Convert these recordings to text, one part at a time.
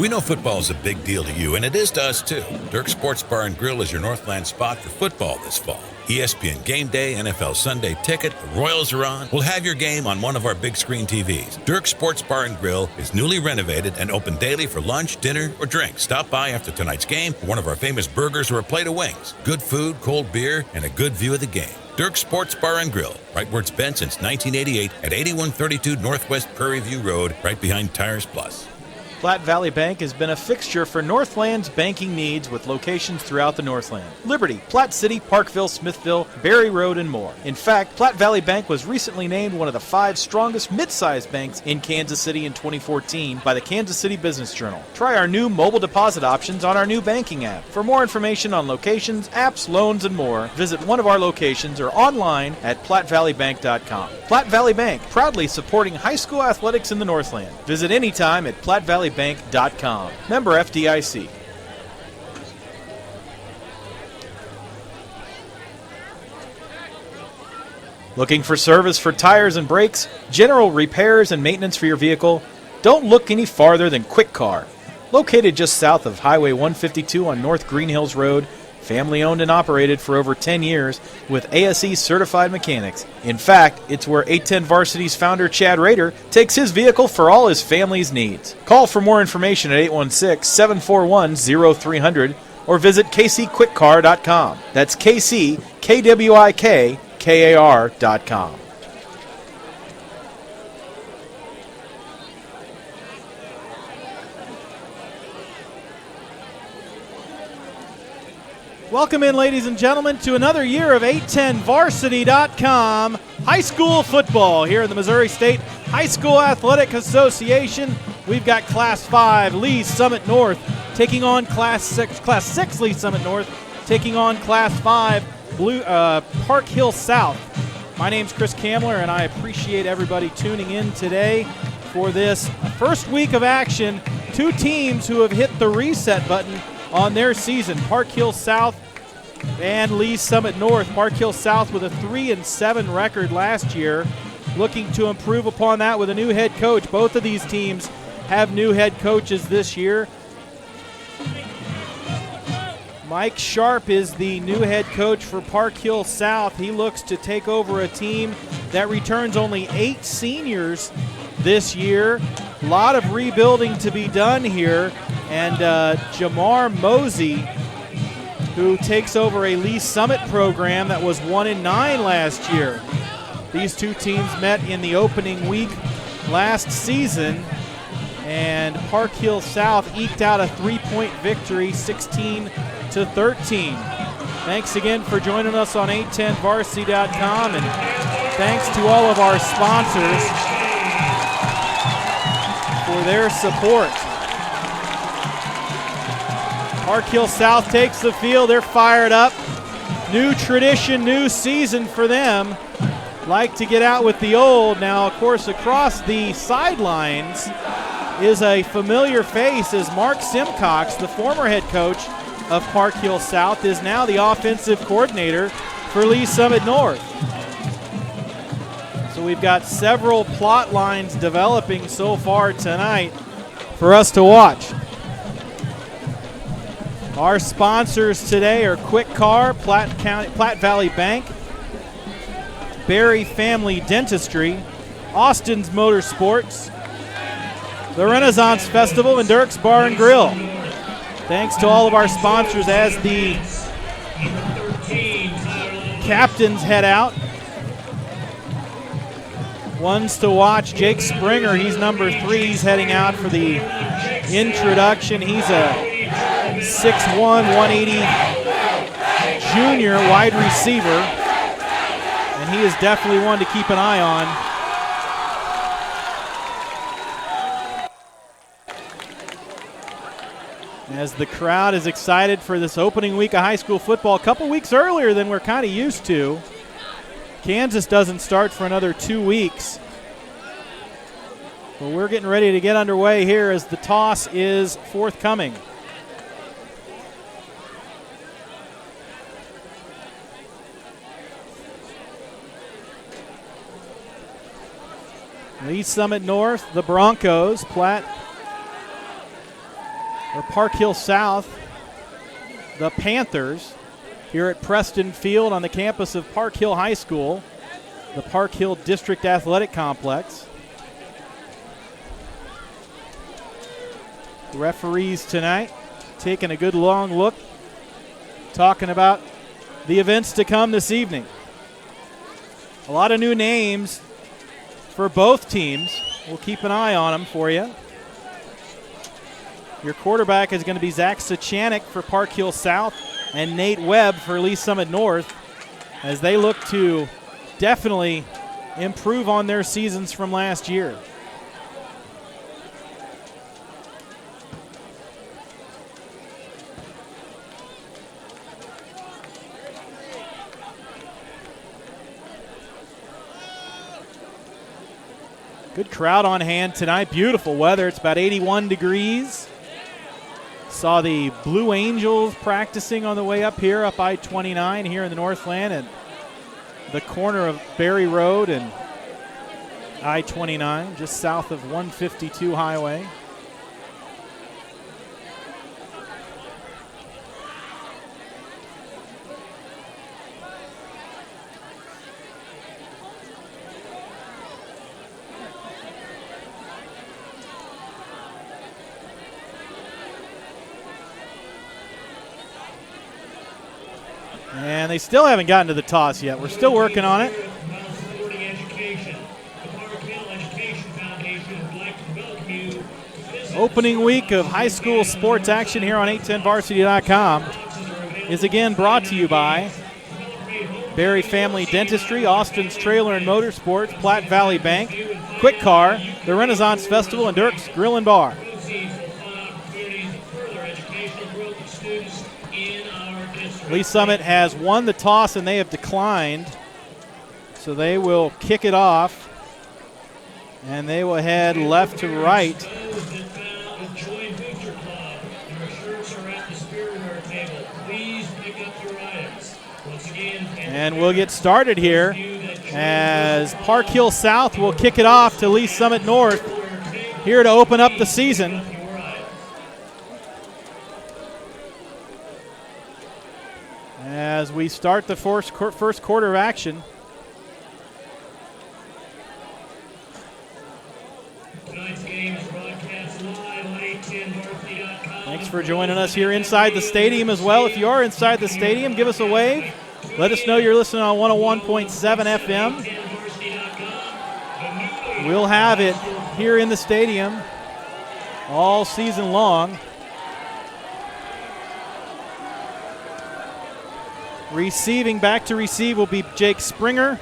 We know football is a big deal to you, and it is to us too. Dirk Sports Bar and Grill is your Northland spot for football this fall. ESPN Game Day, NFL Sunday Ticket, the Royals are on. We'll have your game on one of our big screen TVs. Dirk Sports Bar and Grill is newly renovated and open daily for lunch, dinner, or drinks. Stop by after tonight's game for one of our famous burgers or a plate of wings. Good food, cold beer, and a good view of the game. Dirk Sports Bar and Grill, right where it's been since 1988 at 8132 Northwest Prairie View Road, right behind Tires Plus. Platte Valley Bank has been a fixture for Northland's banking needs with locations throughout the Northland. Liberty, Platte City, Parkville, Smithville, Berry Road, and more. In fact, Platte Valley Bank was recently named one of the 5 strongest mid-sized banks in Kansas City in 2014 by the Kansas City Business Journal. Try our new mobile deposit options on our new banking app. For more information on locations, apps, loans, and more, visit one of our locations or online at PlatteValleyBank.com. Platte Valley Bank, proudly supporting high school athletics in the Northland. Visit anytime at PlatteValleyBank.com. Member FDIC. Looking for service for tires and brakes, general repairs and maintenance for your vehicle? Don't look any farther than Quick Car. Located just south of Highway 152 on North Green Hills Road, family owned and operated for over 10 years with ASE certified mechanics. In fact, it's where 810 Varsity's founder Chad Rader takes his vehicle for all his family's needs. Call for more information at 816-741-0300 or visit kcquickcar.com. That's kckwikar.com. Welcome in, ladies and gentlemen, to another year of 810varsity.com high school football here in the Missouri State High School Athletic Association. We've got Class 5 Lee Summit North taking on Class 6 Lee Summit North taking on Class 5 Park Hill South. My name's Chris Kamler, and I appreciate everybody tuning in today for this first week of action. 2 teams who have hit the reset button on their season, Park Hill South and Lee Summit North. Park Hill South with a 3-7 record last year, looking to improve upon that with a new head coach. Both of these teams have new head coaches this year. Mike Sharp is the new head coach for Park Hill South. He looks to take over a team that returns only 8 seniors this year. A lot of rebuilding to be done here. And Jamar Mosey, who takes over a Lee Summit program that was 1-9 last year. These 2 teams met in the opening week last season, and Park Hill South eked out a 3-point victory, 16-13. Thanks again for joining us on 810varsity.com, and thanks to all of our sponsors for their support. Park Hill South takes the field. They're fired up. New tradition, new season for them. Like to get out with the old. Now, of course, across the sidelines is a familiar face as Mark Simcox, the former head coach of Park Hill South, is now the offensive coordinator for Lee Summit North. So we've got several plot lines developing so far tonight for us to watch. Our sponsors today are Quick Car, Platte Valley Bank, Berry Family Dentistry, Austin's Motorsports, the Renaissance Festival, and Dirk's Bar and Grill. Thanks to all of our sponsors as the captains head out. Ones to watch, Jake Springer, he's number 3. He's heading out for the introduction. He's a 6'1", 180 junior wide receiver, and he is definitely one to keep an eye on. As the crowd is excited for this opening week of high school football, a couple weeks earlier than we're kind of used to. Kansas doesn't start for another 2 weeks. But we're getting ready to get underway here as the toss is forthcoming. Lee Summit North, the Broncos. Platte or Park Hill South, the Panthers, here at Preston Field on the campus of Park Hill High School, the Park Hill District Athletic Complex. Referees tonight taking a good long look, talking about the events to come this evening. A lot of new names for both teams. We'll keep an eye on them for you. Your quarterback is going to be Zach Sachanik for Park Hill South and Nate Webb for Lee Summit North, as they look to definitely improve on their seasons from last year. Good crowd on hand tonight. Beautiful weather. It's about 81 degrees. Saw the Blue Angels practicing on the way up here, up I-29 here in the Northland at the corner of Berry Road and I-29, just south of 152 Highway. And they still haven't gotten to the toss yet. We're still working on it. Opening week of high school sports action here on 810varsity.com is again brought to you by Berry Family Dentistry, Austin's Trailer and Motorsports, Platte Valley Bank, Quick Car, the Renaissance Festival, and Dirk's Grill and Bar. Lee Summit has won the toss and they have declined, so they will kick it off, and they will head left to right. And we'll get started here as Park Hill South will kick it off to Lee Summit North here to open up the season. As we start the first quarter of action. Thanks for joining us here inside the stadium as well. If you are inside the stadium, give us a wave. Let us know you're listening on 101.7 FM. We'll have it here in the stadium all season long. Receiving, back to receive, will be Jake Springer.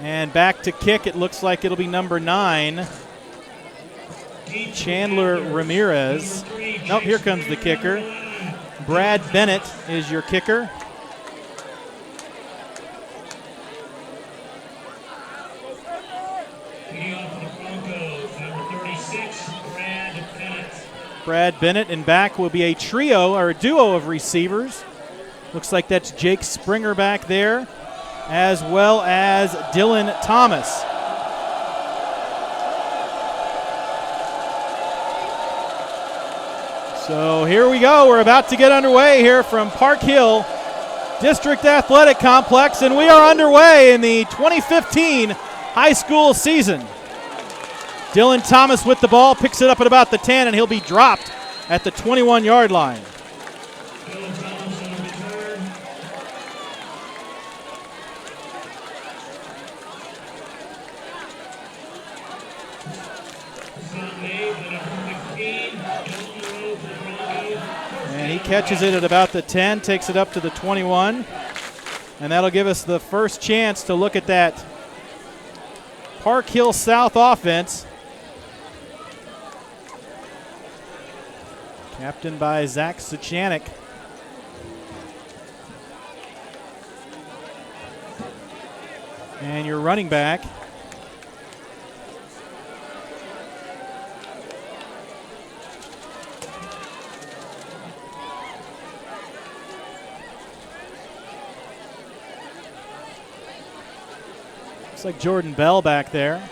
And back to kick, it looks like it'll be number 9, Chandler Ramirez. Nope, here comes the kicker. Brad Bennett is your kicker. Brad Bennett, and back will be a trio or a duo of receivers. Looks like that's Jake Springer back there, as well as Dylan Thomas. So here we go. We're about to get underway here from Park Hill District Athletic Complex, and we are underway in the 2015 high school season. Dylan Thomas with the ball, picks it up at about the 10, and he'll be dropped at the 21-yard line. And he catches it at about the 10, takes it up to the 21, and that'll give us the first chance to look at that Park Hill South offense. Captained by Zach Sachanik. And your running back, looks like Jordan Bell back there.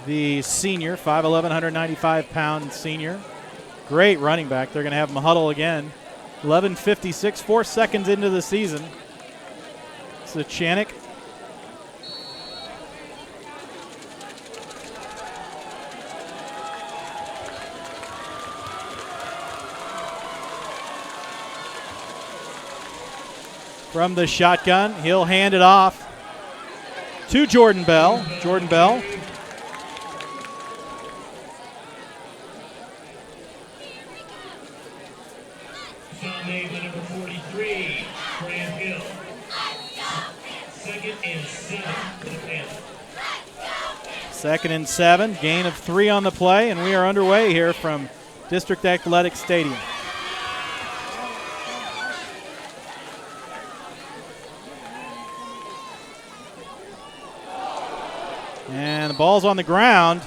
the senior, 5'11", 195-pound senior. Great running back. They're going to have him huddle again. 11:56, 4 seconds into the season. Zachanik. From the shotgun, he'll hand it off to Jordan Bell. Jordan Bell. Sunday, the number 43, Graham Hill. 2nd and 7 for the Panthers. 2nd and 7, gain of 3 on the play, and we are underway here from District Athletic Stadium. And the ball's on the ground.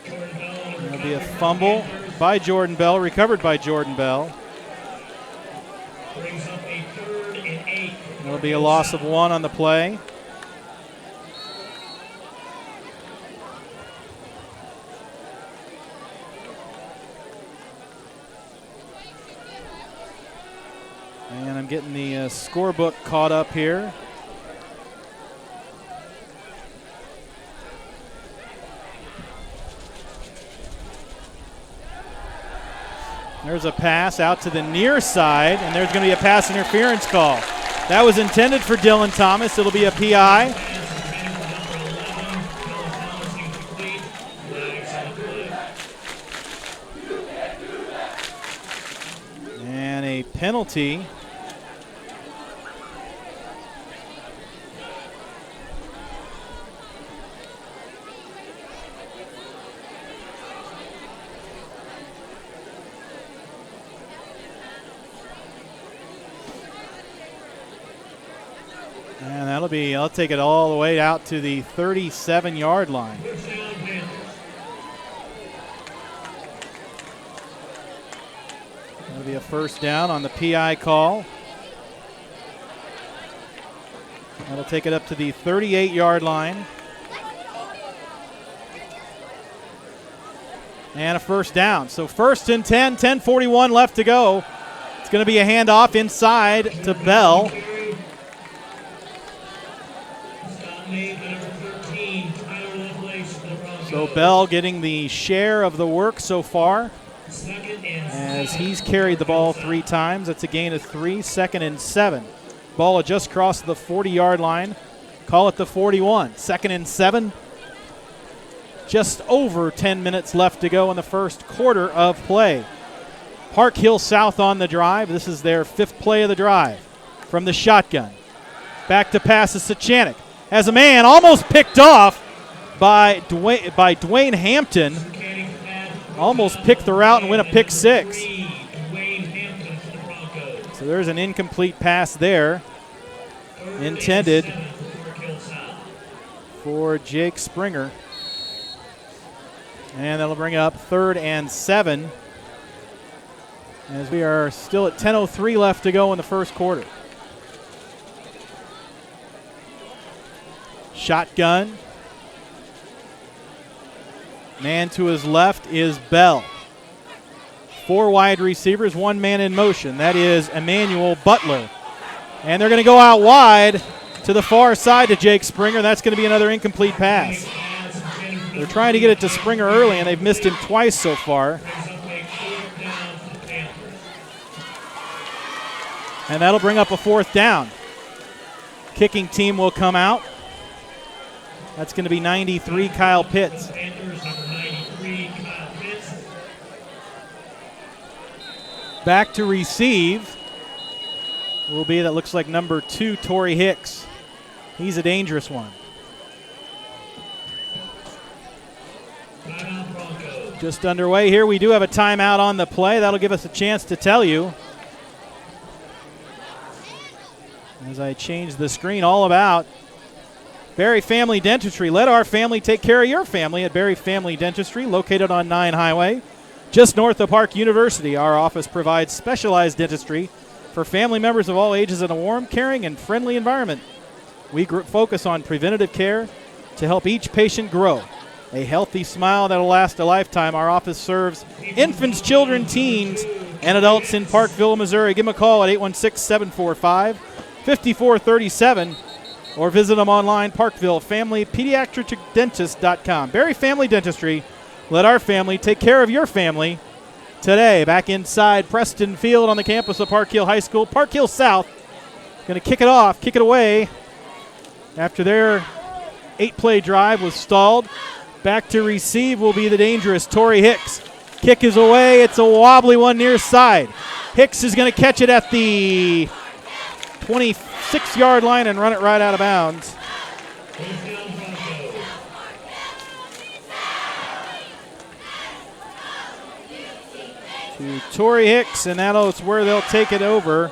There'll be a fumble by Jordan Bell, recovered by Jordan Bell. Brings up a 3rd and 8. There'll be a loss of 1 on the play. And I'm getting the scorebook caught up here. There's a pass out to the near side, and there's going to be a pass interference call. That was intended for Dylan Thomas. It'll be a PI. And a penalty. And that'll be, I'll take it all the way out to the 37-yard line. That'll be a first down on the PI call. That'll take it up to the 38-yard line. And a first down. So 1st and 10, 10:41 left to go. It's going to be a handoff inside to Bell. So Bell getting the share of the work so far as he's carried the ball 3 times. That's a gain of 3, 2nd and 7. Ball will just cross the 40-yard line. Call it the 41. 2nd and 7. Just over 10 minutes left to go in the first quarter of play. Park Hill South on the drive. This is their 5th play of the drive. From the shotgun. Back to pass to Zachanik. As a man almost picked off by Dwayne Hampton. Almost picked the route and went a pick 6. So there's an incomplete pass there. Intended for Jake Springer. And that'll bring up 3rd and 7. As we are still at 10:03 left to go in the first quarter. Shotgun. Man to his left is Bell. 4 wide receivers, 1 man in motion. That is Emmanuel Butler. And they're going to go out wide to the far side to Jake Springer. That's going to be another incomplete pass. They're trying to get it to Springer early, and they've missed him twice so far. And that'll bring up a 4th down. Kicking team will come out. That's going to be 93, Kyle Pitts. Back to receive will be, that looks like number 2, Torrey Hicks. He's a dangerous one. Just underway here. We do have a timeout on the play. That'll give us a chance to tell you. As I change the screen, all about Berry Family Dentistry. Let our family take care of your family at Berry Family Dentistry, located on 9 Highway, just north of Park University. Our office provides specialized dentistry for family members of all ages in a warm, caring, and friendly environment. We focus on preventative care, to help each patient grow. A healthy smile that'll last a lifetime. Our office serves infants, children, teens, and adults in Parkville, Missouri. Give them a call at 816-745-5437 or visit them online, ParkvilleFamilyPediatricDentist.com. Barry Family Dentistry. Let our family take care of your family today. Back inside Preston Field on the campus of Park Hill High School. Park Hill South going to kick it off, kick it away after their 8-play drive was stalled. Back to receive will be the dangerous Tori Hicks. Kick is away. It's a wobbly one near side. Hicks is going to catch it at the 26-yard line and run it right out of bounds. To Tori Hicks, and that's where they'll take it over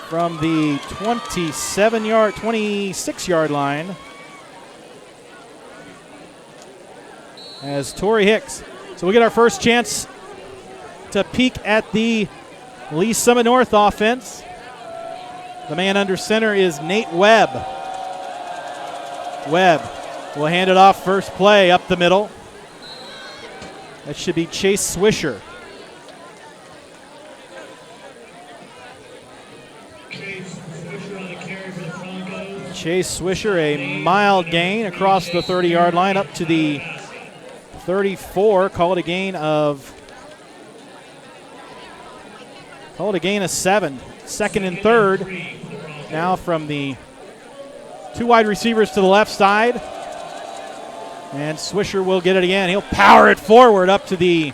from the 26-yard line. As Tori Hicks. So we get our first chance to peek at the Lee Summit North offense. The man under center is Nate Webb. Webb will hand it off first play up the middle. That should be Chase Swisher. Chase Swisher, a mild gain across the 30-yard line up to the 34. Call it a gain of 7. Second and third. Now from the 2 wide receivers to the left side. And Swisher will get it again. He'll power it forward up to the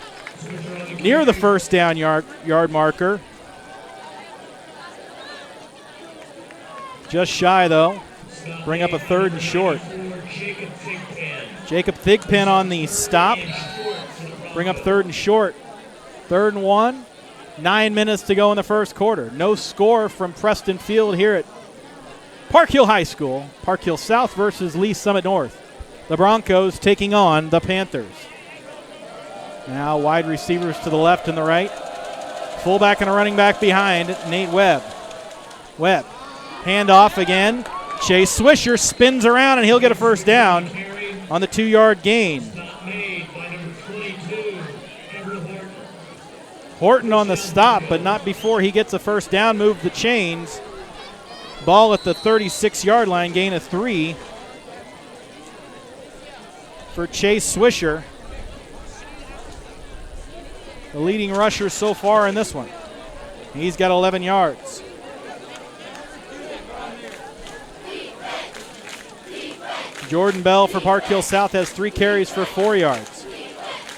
near the first down yard marker. Just shy though. Bring up a 3rd and short. Jacob Thigpen on the stop. Bring up 3rd and short. 3rd and 1. 9 minutes to go in the first quarter. No score from Preston Field here at Park Hill High School. Park Hill South versus Lee Summit North. The Broncos taking on the Panthers. Now wide receivers to the left and the right. Fullback and a running back behind, Nate Webb. Webb, handoff again. Chase Swisher spins around and he'll get a first down on the 2-yard gain. Horton on the stop, but not before he gets a first down, move the chains. Ball at the 36-yard line, gain of 3 for Chase Swisher. The leading rusher so far in this one. He's got 11 yards. Jordan Bell for Park Hill South has 3 carries for 4 yards.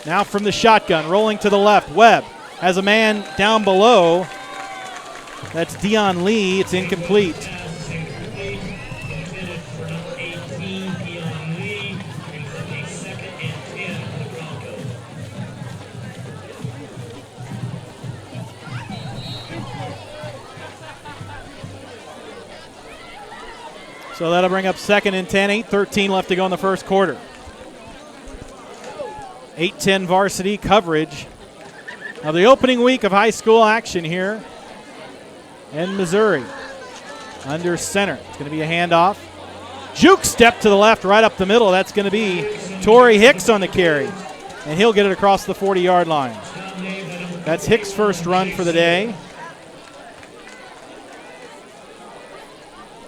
Now from the shotgun, rolling to the left. Webb has a man down below. That's Dion Lee. It's incomplete. So that'll bring up 2nd and 10, 8:13 left to go in the first quarter. 8-10 varsity coverage of the opening week of high school action here in Missouri. Under center, it's going to be a handoff. Juke step to the left, right up the middle. That's going to be Tori Hicks on the carry, and he'll get it across the 40-yard line. That's Hicks' first run for the day.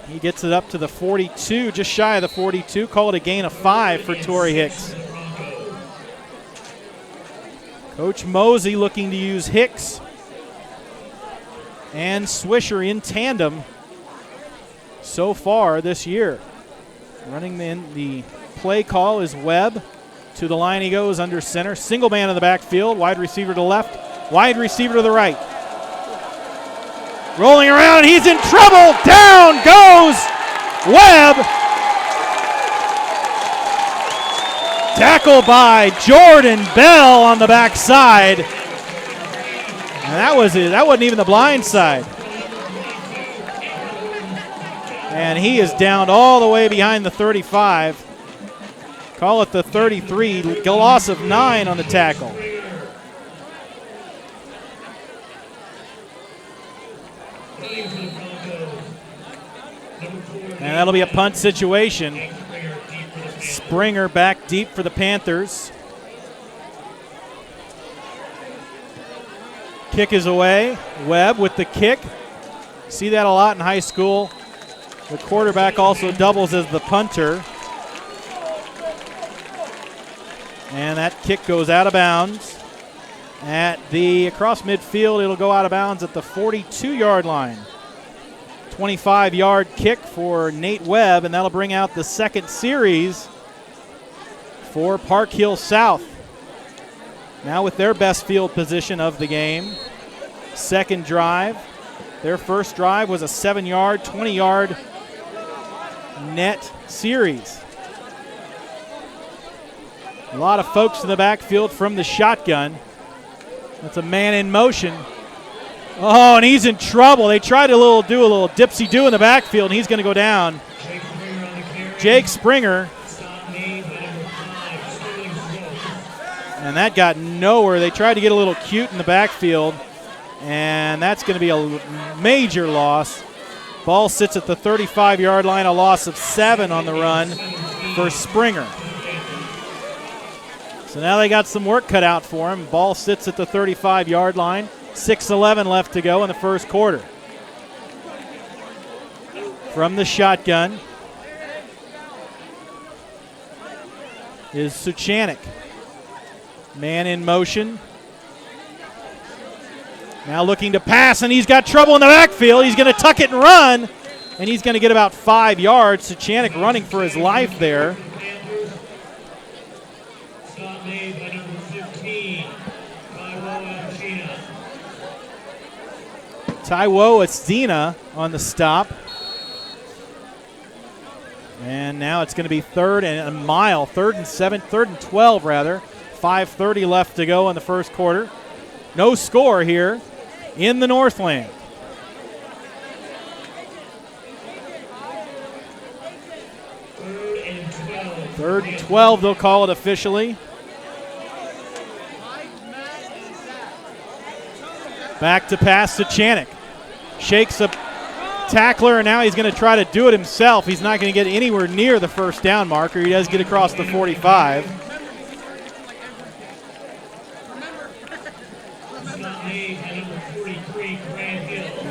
He gets it up to the 42, just shy of the 42. Call it a gain of 5 for Tori Hicks. Coach Mosey looking to use Hicks and Swisher in tandem so far this year. Running in the play call is Webb. To the line he goes under center. Single man in the backfield. Wide receiver to the left. Wide receiver to the right. Rolling around, he's in trouble. Down goes Webb. Tackle by Jordan Bell on the backside. And that was it. That wasn't even the blind side. And he is down all the way behind the 35. Call it the 33. Loss of 9 on the tackle. And that'll be a punt situation. Springer back deep for the Panthers. Kick is away. Webb with the kick. See that a lot in high school. The quarterback also doubles as the punter. And that kick goes out of bounds. Across midfield, it'll go out of bounds at the 42-yard line. 25-yard kick for Nate Webb, and that'll bring out the second series for Park Hill South. Now with their best field position of the game. Second drive. Their first drive was a 7-yard, 20-yard net series. A lot of folks in the backfield from the shotgun. That's a man in motion. Oh, and he's in trouble. They tried to do a little dipsy-do in the backfield, and he's going to go down. Jake Springer. And that got nowhere. They tried to get a little cute in the backfield, and that's going to be a major loss. Ball sits at the 35-yard line, a loss of 7 on the run for Springer. So now they got some work cut out for him. Ball sits at the 35-yard line. 6:11 left to go in the first quarter. From the shotgun is Suchanek. Man in motion. Now looking to pass, and he's got trouble in the backfield. He's going to tuck it and run, and he's going to get about 5 yards. Suchanek running for his life there. Taiwo Athena on the stop. And now it's going to be third and 12 rather. 5:30 left to go in the first quarter. No score here in the Northland. Third and 12, they'll call it officially. Back to pass to Chanik. Shakes a tackler, and now he's going to try to do it himself. He's not going to get anywhere near the first down marker. He does get across the 45.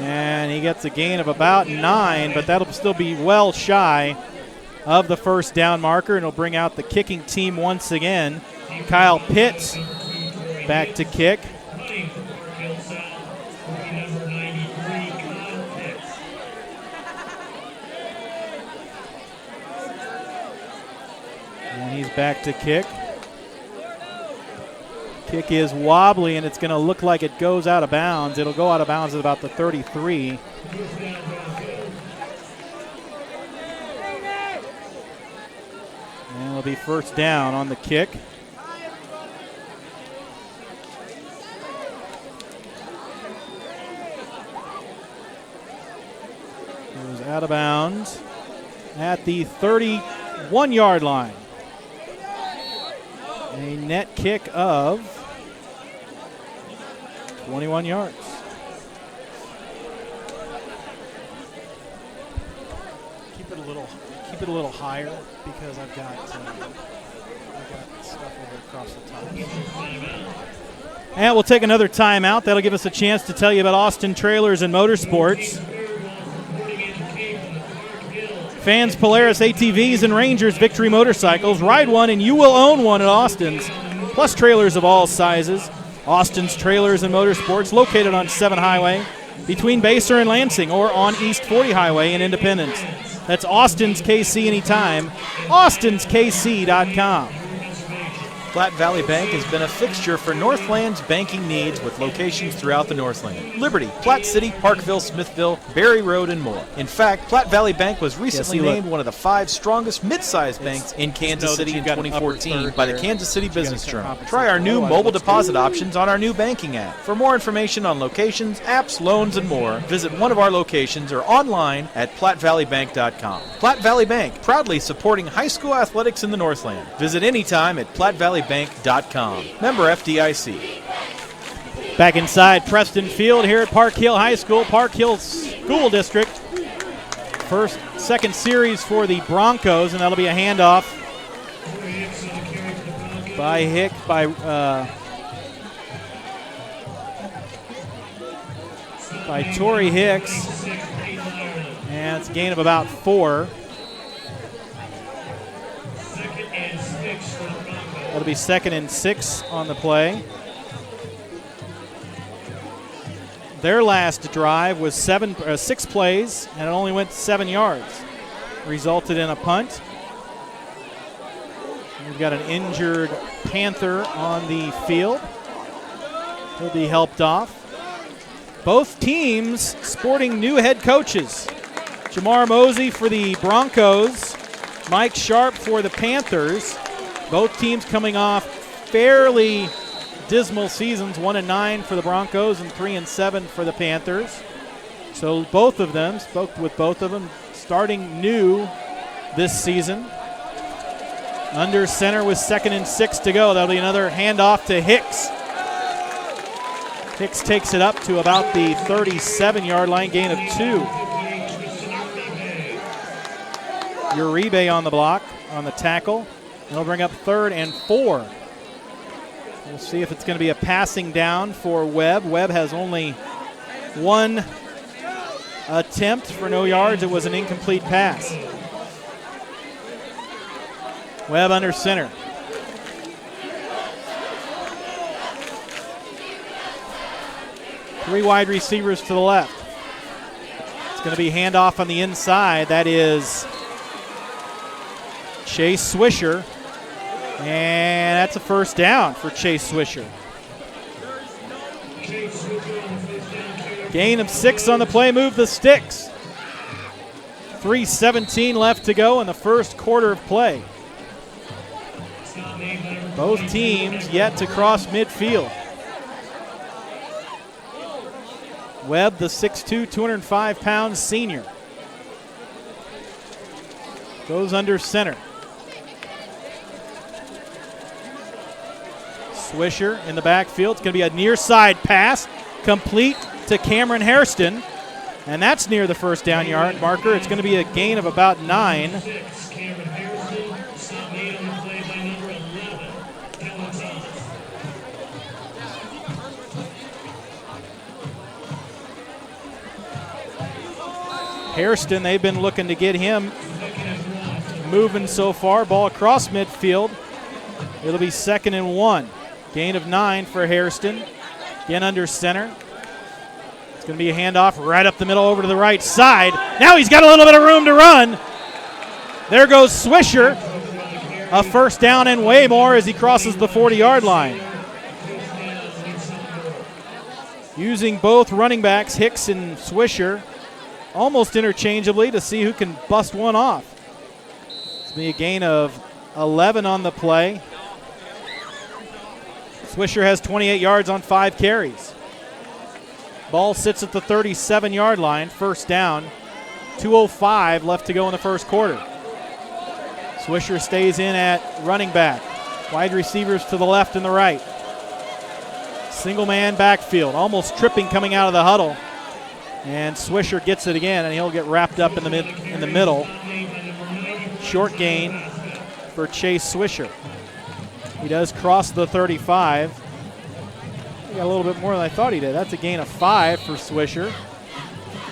And he gets a gain of about 9, but that'll still be well shy of the first down marker, and it'll bring out the kicking team once again. Kyle Pitts back to kick. And he's back to kick. Kick is wobbly, and it's going to look like it goes out of bounds. It'll go out of bounds at about the 33. And it'll be first down on the kick. Goes out of bounds at the 31-yard line. A net kick of 21 yards. Keep it a little higher because I've got stuff over across the top. And we'll take another timeout. That'll give us a chance to tell you about Austin Trailers and Motorsports. Fans, Polaris ATVs, and Rangers Victory Motorcycles. Ride one and you will own one at Austin's. Plus trailers of all sizes. Austin's Trailers and Motorsports, located on 7 Highway between Basehor and Lansing, or on East 40 Highway in Independence. That's Austin's KC anytime. Austin'sKC.com. Platte Valley Bank has been a fixture for Northland's banking needs with locations throughout the Northland. Liberty, Platte City, Parkville, Smithville, Berry Road, and more. In fact, Platte Valley Bank was recently named one of the 5 strongest mid-sized banks in Kansas City in 2014 by the Kansas City Business Journal. Try our new mobile deposit options on our new banking app. For more information on locations, apps, loans, and more, visit one of our locations or online at PlatteValleyBank.com. Platte Valley Bank, proudly supporting high school athletics in the Northland. Visit anytime at PlatteValleyBank.com. Member FDIC. Back inside Preston Field here at Park Hill High School, Park Hill School District. Second series for the Broncos, and that'll be a handoff by Torrey Hicks. And it's a gain of about 4. That'll be 2nd and 6 on the play. Their last drive was 6 plays, and it only went 7 yards. Resulted in a punt. We've got an injured Panther on the field. He'll be helped off. Both teams sporting new head coaches. Jamar Mosey for the Broncos, Mike Sharp for the Panthers. Both teams coming off fairly dismal seasons, 1-9 for the Broncos and 3-7 for the Panthers. So both of them, spoke with both of them, starting new this season. Under center with 2nd and 6 to go. That'll be another handoff to Hicks. Hicks takes it up to about the 37-yard line, gain of 2. Uribe on the block, on the tackle. It'll bring up 3rd and 4. We'll see if it's going to be a passing down for Webb. Webb has only 1 attempt for no yards. It was an incomplete pass. Webb under center. Three wide receivers to the left. It's going to be handoff on the inside. That is Chase Swisher. And that's a first down for Chase Swisher. Gain of 6 on the play. Move the sticks. 3:17 left to go in the first quarter of play. Both teams yet to cross midfield. Webb, the 6'2", 205-pound senior, goes under center. Swisher in the backfield. It's going to be a near side pass, complete to Cameron Hairston, and that's near the first down yard marker. It's going to be a gain of about 9. Hairston, they've been looking to get him moving so far. Ball across midfield. It'll be 2nd and 1. Gain of 9 for Hairston. Again under center. It's going to be a handoff right up the middle over to the right side. Now he's got a little bit of room to run. There goes Swisher. A first down and way more as he crosses the 40-yard line. Using both running backs, Hicks and Swisher, almost interchangeably to see who can bust one off. It's going to be a gain of 11 on the play. Swisher has 28 yards on 5 carries. Ball sits at the 37-yard line, first down. 2:05 left to go in the first quarter. Swisher stays in at running back. Wide receivers to the left and the right. Single man backfield, almost tripping coming out of the huddle. And Swisher gets it again, and he'll get wrapped up in the middle. Short gain for Chase Swisher. He does cross the 35. He got a little bit more than I thought he did. That's a gain of 5 for Swisher.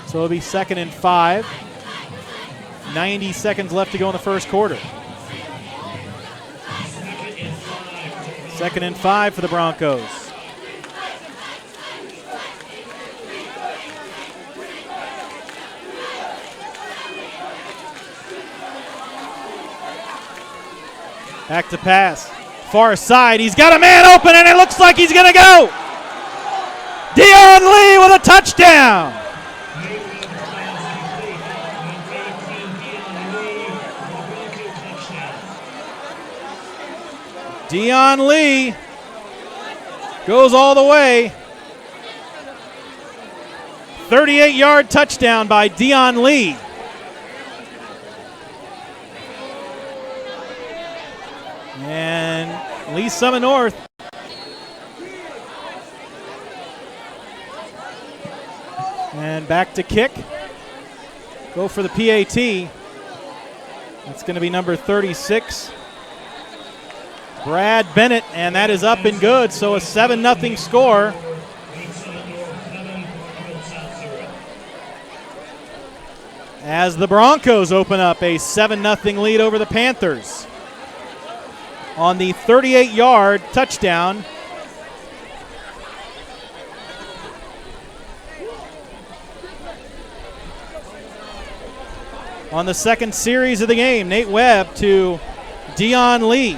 So it'll be 2nd and 5. 90 seconds left to go in the first quarter. 2nd and 5 for the Broncos. Back to pass. Far side. He's got a man open, and it looks like he's going to go. Dion Lee with a touchdown. Dion Lee goes all the way. 38-yard touchdown by Dion Lee. And Lee Summit North and back to kick. Go for the PAT. That's going to be number 36. Brad Bennett, and that is up and good. So a 7-0 score. As the Broncos open up a 7-0 lead over the Panthers on the 38-yard touchdown. On the second series of the game, Nate Webb to Dion Lee.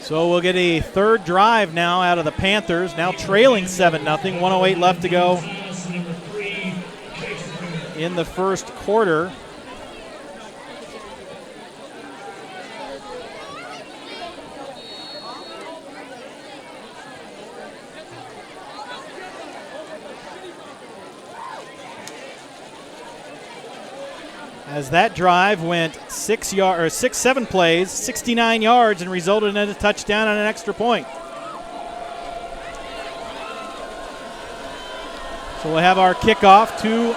So we'll get a third drive now out of the Panthers, now trailing 7-0, 1:08 left to go in the first quarter. As that drive went 7 plays, 69 yards, and resulted in a touchdown and an extra point. So we'll have our kickoff. Two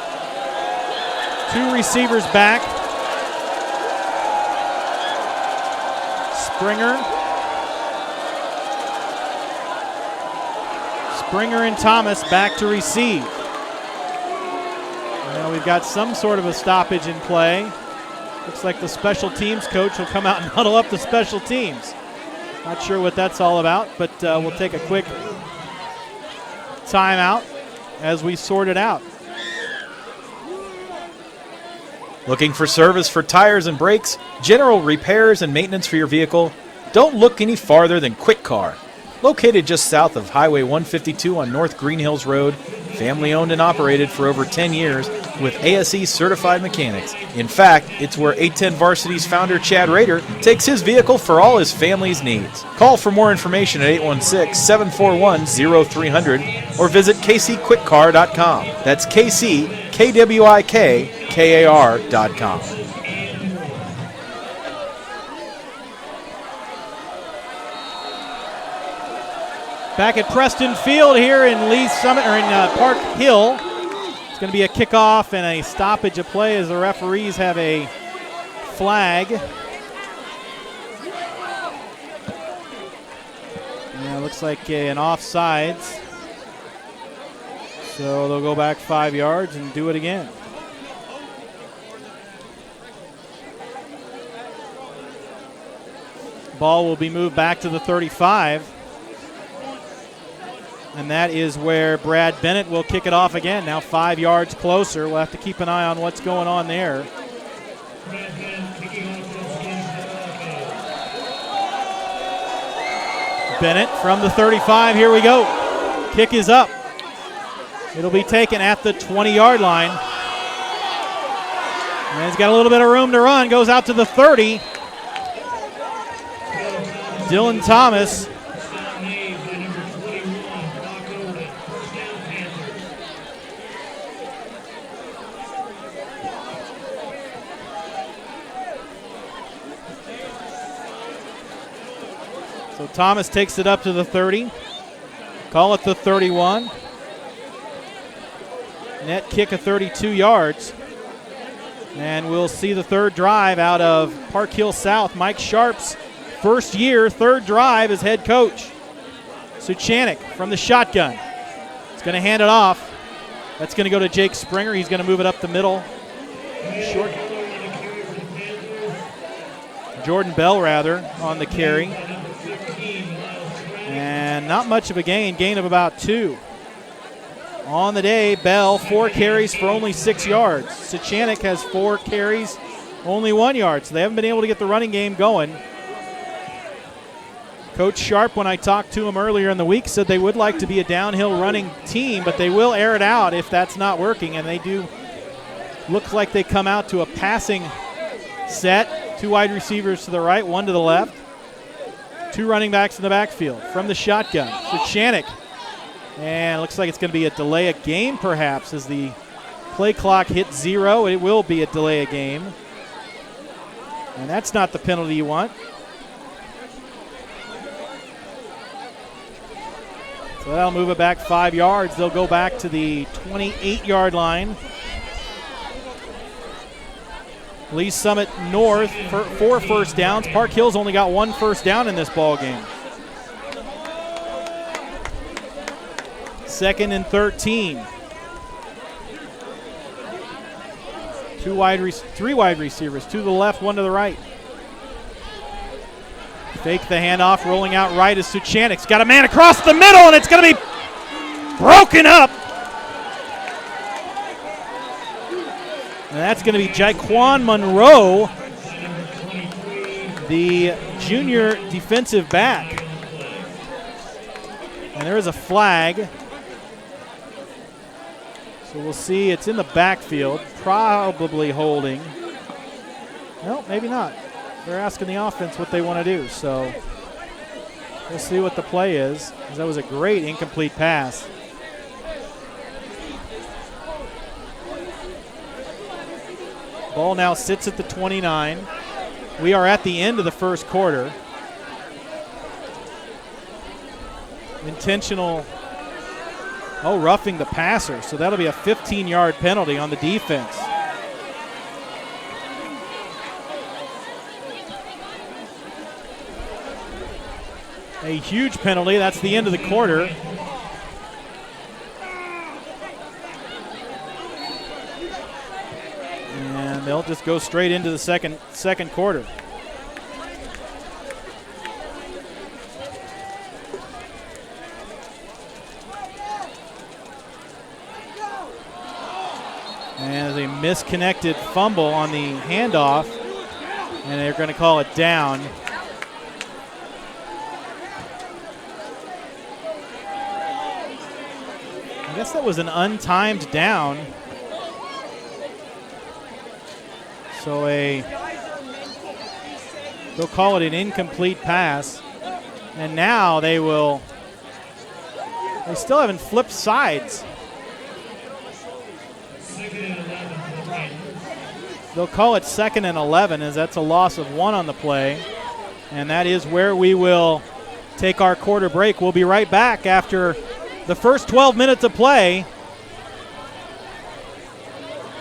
receivers back. Springer and Thomas back to receive. We've got some sort of a stoppage in play. Looks like the special teams coach will come out and huddle up the special teams. Not sure what that's all about, but we'll take a quick timeout as we sort it out. Looking for service for tires and brakes, general repairs and maintenance for your vehicle? Don't look any farther than Quick Car. Located just south of Highway 152 on North Green Hills Road, family owned and operated for over 10 years with ASE certified mechanics. In fact, it's where 810 Varsity's founder Chad Rader takes his vehicle for all his family's needs. Call for more information at 816-741-0300 or visit kcquickcar.com. That's KCKWIKKAR.com. Back at Preston Field here in Park Hill. It's going to be a kickoff and a stoppage of play as the referees have a flag. Yeah, looks like an offsides. So they'll go back 5 yards and do it again. Ball will be moved back to the 35. And that is where Brad Bennett will kick it off again. Now 5 yards closer. We'll have to keep an eye on what's going on there. Bennett from the 35. Here we go. Kick is up. It'll be taken at the 20-yard line. And he's got a little bit of room to run. Goes out to the 30. Dylan Thomas. So Thomas takes it up to the 30. Call it the 31. Net kick of 32 yards. And we'll see the third drive out of Park Hill South. Mike Sharp's first year, third drive as head coach. Suchanek from the shotgun. He's going to hand it off. That's going to go to Jake Springer. He's going to move it up the middle. Short. Jordan Bell, rather, on the carry. And not much of a gain of about 2. On the day, Bell, 4 carries for only 6 yards. Suchanek has 4 carries, only 1 yard. So they haven't been able to get the running game going. Coach Sharp, when I talked to him earlier in the week, said they would like to be a downhill running team, but they will air it out if that's not working. And they do look like they come out to a passing set. 2 wide receivers to the right, 1 to the left. 2 running backs in the backfield from the shotgun. Suchanek. And it looks like it's going to be a delay of game perhaps as the Play clock hit 0. It will be a delay of game. And that's not the penalty you want. So that'll move it back 5 yards. They'll go back to the 28-yard line. Lee Summit North for 4 first downs. Park Hill's only got 1 first down in this ball game. 2nd and 13. 3 wide receivers, 2 to the left, 1 to the right. Fake the handoff, rolling out right is Suchanik's got a man across the middle, and it's going to be broken up. And that's going to be Jaquan Monroe, the junior defensive back. And there is a flag. So we'll see. It's in the backfield, probably holding. No, maybe not. They're asking the offense what they want to do. So we'll see what the play is, because that was a great incomplete pass. Ball now sits at the 29. We are at the end of the first quarter. Intentional, roughing the passer. So that'll be a 15-yard penalty on the defense. A huge penalty. That's the end of the quarter. And they'll just go straight into the second quarter. And a misconnected fumble on the handoff, and they're going to call it down. I guess that was an untimed down. So they'll call it an incomplete pass. And now they still haven't flipped sides. They'll call it 2nd and 11, as that's a loss of 1 on the play. And that is where we will take our quarter break. We'll be right back after the first 12 minutes of play.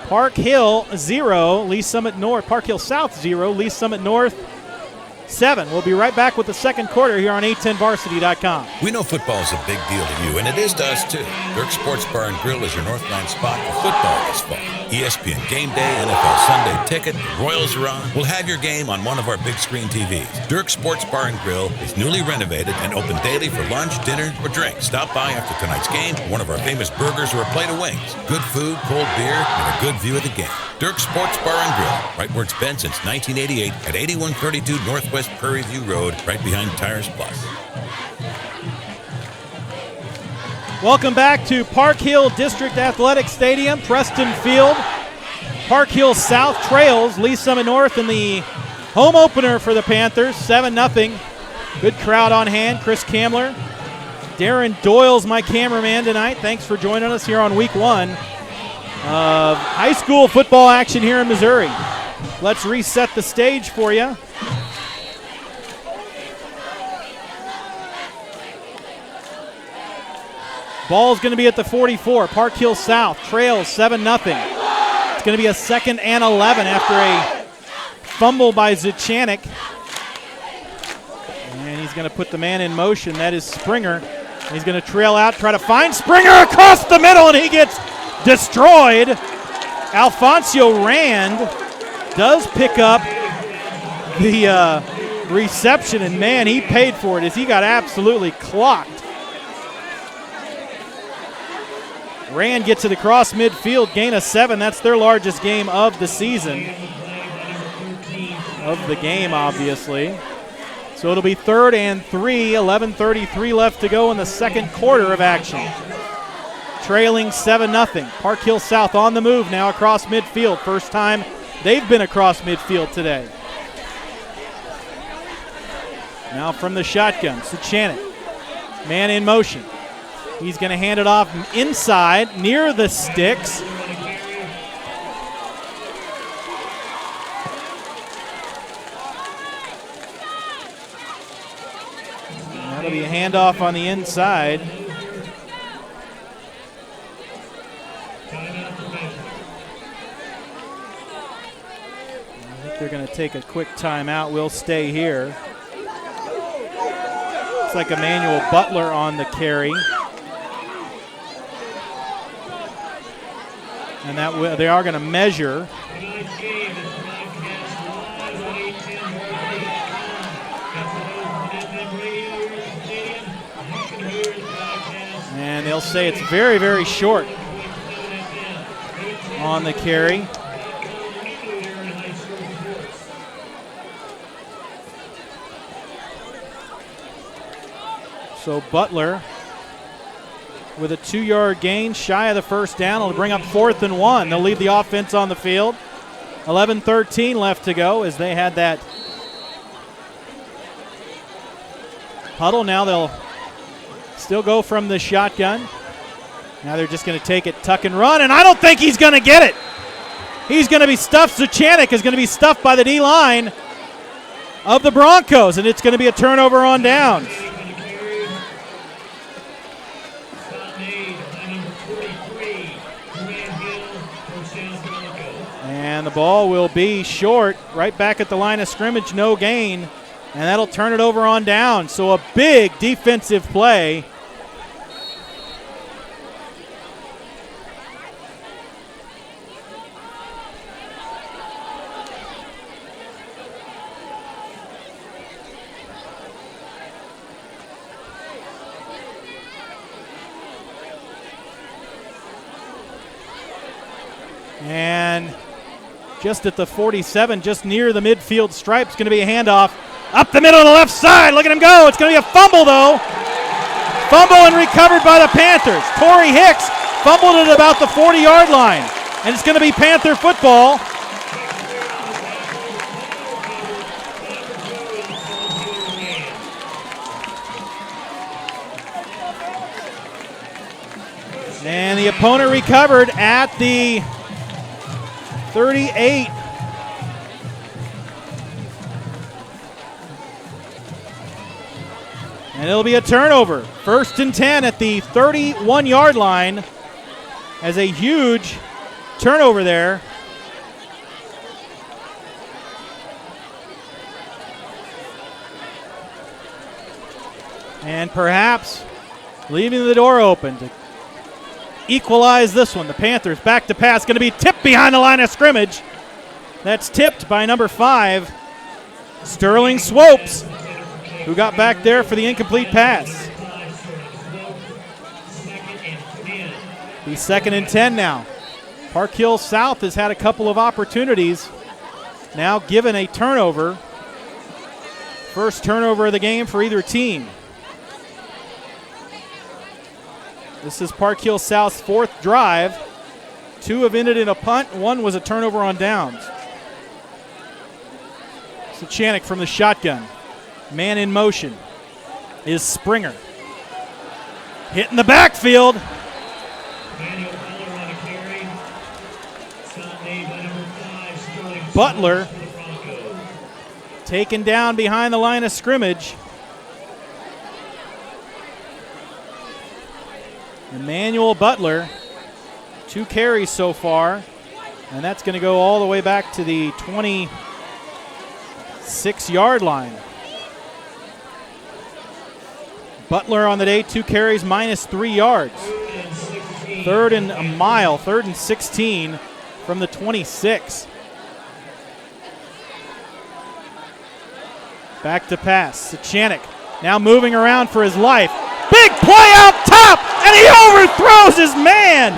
Park Hill 0, Lee Summit North. Park Hill South 0, Lee Summit North 7. We'll be right back with the second quarter here on 810varsity.com. We know football is a big deal to you, and it is to us too. Dirk Sports Bar and Grill is your Northland spot for football this fall. ESPN Game Day, NFL Sunday Ticket, the Royals are on. We'll have your game on one of our big screen TVs. Dirk Sports Bar and Grill is newly renovated and open daily for lunch, dinner, or drinks. Stop by after tonight's game for one of our famous burgers or a plate of wings. Good food, cold beer, and a good view of the game. Dirk Sports Bar and Grill, right where it's been since 1988 at 8132 Northwest Prairie View Road, right behind Tires Plus. Welcome back to Park Hill District Athletic Stadium, Preston Field. Park Hill South trails Lee Summit North in the home opener for the Panthers, 7-0. Good crowd on hand. Chris Kamler. Darren Doyle's my cameraman tonight. Thanks for joining us here on week 1 of high school football action here in Missouri. Let's reset the stage for you. Ball's going to be at the 44. Park Hill South trails 7-0. It's going to be a 2nd and 11 after a fumble by Zuchanik. And he's going to put the man in motion. That is Springer. He's going to trail out, try to find Springer across the middle, and he gets destroyed. Alfonso Rand does pick up the reception, and man, he paid for it as he got absolutely clocked. Rand gets it across midfield, gain of 7. That's their largest game of the season. Of the game, obviously. So it'll be 3rd and 3, 11:33 left to go in the second quarter of action. Trailing 7-0. Park Hill South on the move now across midfield. First time they've been across midfield today. Now from the shotgun, Suchanik. Man in motion. He's going to hand it off inside, near the sticks. That'll be a handoff on the inside. I think they're going to take a quick timeout. We'll stay here. Looks like Emmanuel Butler on the carry. And that they are going to measure. And they'll say it's very, very short on the carry. So Butler with a 2-yard gain, shy of the first down. It'll bring up 4th and 1. They'll leave the offense on the field. 11:13 left to go as they had that huddle. Now they'll still go from the shotgun. Now they're just going to take it, tuck and run, and I don't think he's going to get it. He's going to be stuffed. Zuchanik is going to be stuffed by the D-line of the Broncos, and it's going to be a turnover on downs. And the ball will be short, right back at the line of scrimmage, no gain, and that'll turn it over on down. So a big defensive play. And just at the 47, just near the midfield stripe, it's going to be a handoff up the middle of the left side. Look at him go. It's going to be a fumble, though. Fumble and recovered by the Panthers. Torrey Hicks fumbled at about the 40-yard line. And it's going to be Panther football. And the opponent recovered at the 38. And it'll be a turnover. 1st and 10 at the 31-yard line as a huge turnover there. And perhaps leaving the door open to equalize this one. The Panthers back to pass, going to be tipped behind the line of scrimmage. That's tipped by number 5, Sterling Swopes, who got back there for the incomplete pass. He's 2nd and 10 now. Park Hill South has had a couple of opportunities, now given a turnover. First turnover of the game for either team. This is Park Hill South's 4th drive. 2 have ended in a punt. 1 was a turnover on downs. Zuchanik from the shotgun. Man in motion is Springer. Hit in the backfield. Butler taken down behind the line of scrimmage. Emmanuel Butler, 2 carries so far, and that's going to go all the way back to the 26-yard line. Butler on the day, 2 carries, -3 yards. 3rd and a mile, 3rd and 16 from the 26. Back to pass, Zuchanik now moving around for his life. Big play out top, and he overthrows his man.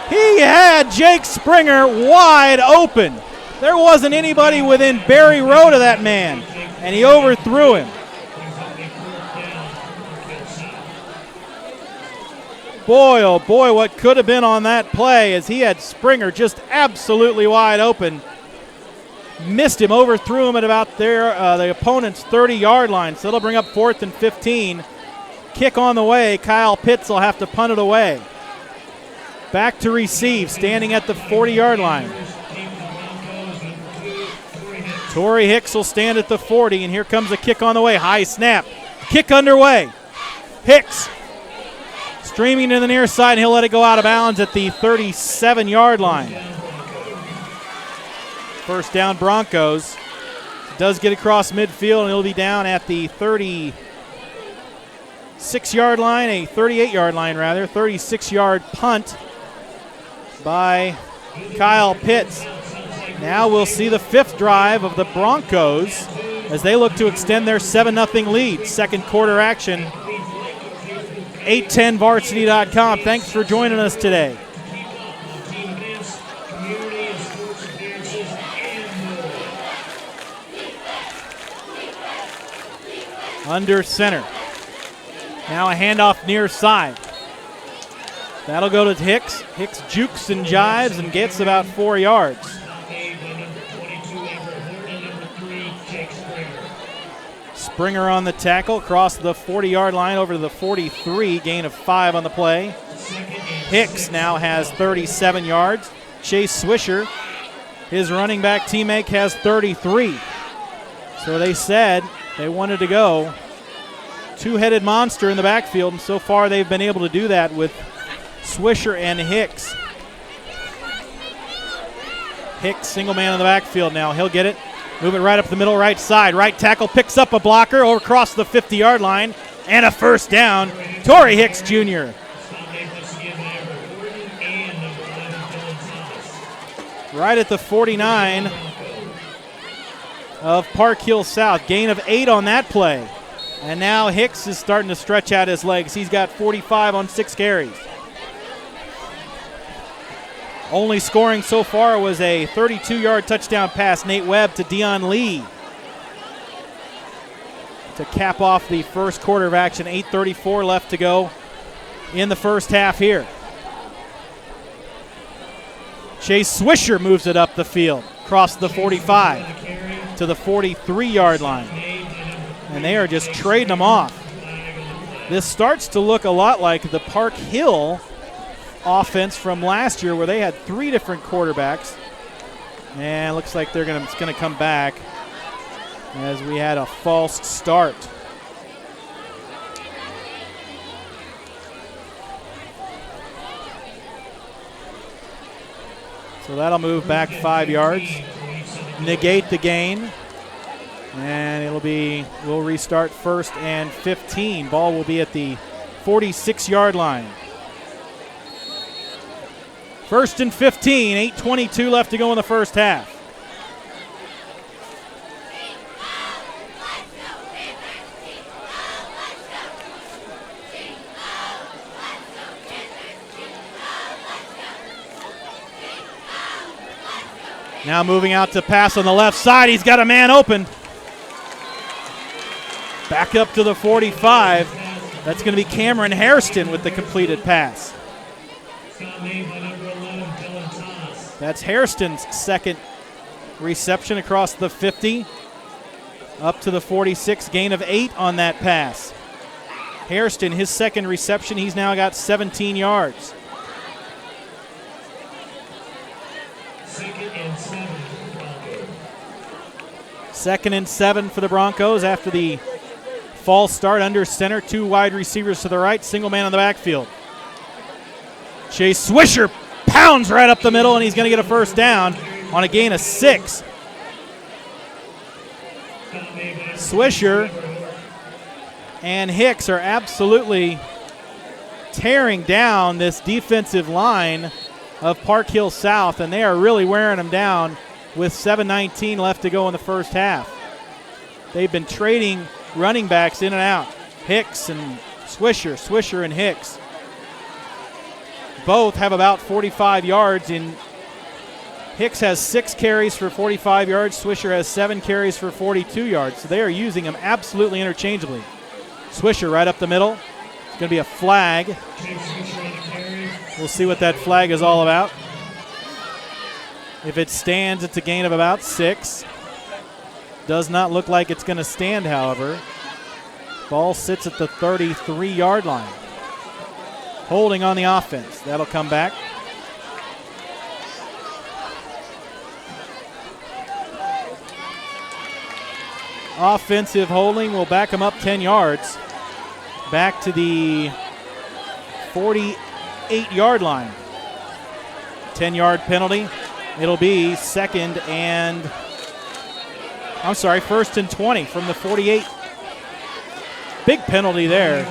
He had Jake Springer wide open. There wasn't anybody within Barry Road of that man, and he overthrew him. Boy, oh boy, what could have been on that play as he had Springer just absolutely wide open. Missed him, overthrew him at about the opponent's 30-yard line, so it'll bring up 4th and 15. Kick on the way. Kyle Pitts will have to punt it away. Back to receive, standing at the 40-yard line. Torrey Hicks will stand at the 40, and here comes a kick on the way. High snap. Kick underway. Hicks streaming to the near side, and he'll let it go out of bounds at the 37-yard line. First down, Broncos. Does get across midfield, and he'll be down at the 36-yard line, a 38-yard line rather, 36-yard punt by Kyle Pitts. Now we'll see the fifth drive of the Broncos as they look to extend their 7-0 lead. Second quarter action. 810varsity.com. Thanks for joining us today. Under center. Now a handoff near side. That'll go to Hicks. Hicks jukes and jives and gets about 4 yards. Springer on the tackle, across the 40-yard line over to the 43, gain of 5 on the play. Hicks now has 37 yards. Chase Swisher, his running back teammate, has 33. So they said they wanted to go two-headed monster in the backfield, and so far they've been able to do that with Swisher and Hicks. Hicks, single man in the backfield now. He'll get it. Move it right up the middle, right side. Right tackle picks up a blocker over across the 50-yard line, and a first down. Torrey Hicks Jr. Right at the 49 of Park Hill South. Gain of 8 on that play. And now Hicks is starting to stretch out his legs. He's got 45 on 6 carries. Only scoring so far was a 32-yard touchdown pass, Nate Webb to Dion Lee, to cap off the first quarter of action. 8:34 left to go in the first half here. Chase Swisher moves it up the field, across the 45 to the 43-yard line. And they are just trading them off. This starts to look a lot like the Park Hill offense from last year, where they had 3 different quarterbacks, and it looks like it's going to come back as we had a false start. So that'll move back 5 yards, negate the gain, and we'll restart 1st and 15. Ball will be at the 46-yard line. 1st and 15, 8:22 left to go in the first half. Now moving out to pass on the left side. He's got a man open. Back up to the 45. That's going to be Cameron Hairston with the completed pass. That's Hairston's second reception across the 50, up to the 46, gain of 8 on that pass. Hairston, his second reception, he's now got 17 yards. 2nd and 7 for the Broncos after the false start. Under center, 2 wide receivers to the right, single man on the backfield. Chase Swisher pounds right up the middle, and he's going to get a first down on a gain of 6. Swisher and Hicks are absolutely tearing down this defensive line of Park Hill South, and they are really wearing them down with 7:19 left to go in the first half. They've been trading running backs in and out. Hicks and Swisher, Swisher and Hicks. Both have about 45 yards. Hicks has 6 carries for 45 yards. Swisher has 7 carries for 42 yards. So they are using them absolutely interchangeably. Swisher right up the middle. It's going to be a flag. We'll see what that flag is all about. If it stands, it's a gain of about 6. Does not look like it's going to stand, however. Ball sits at the 33-yard line. Holding on the offense. That'll come back. offensive holding will back them up 10 yards. Back to the 48-yard line. 10-yard penalty. It'll be first and 20 from the 48. Big penalty there.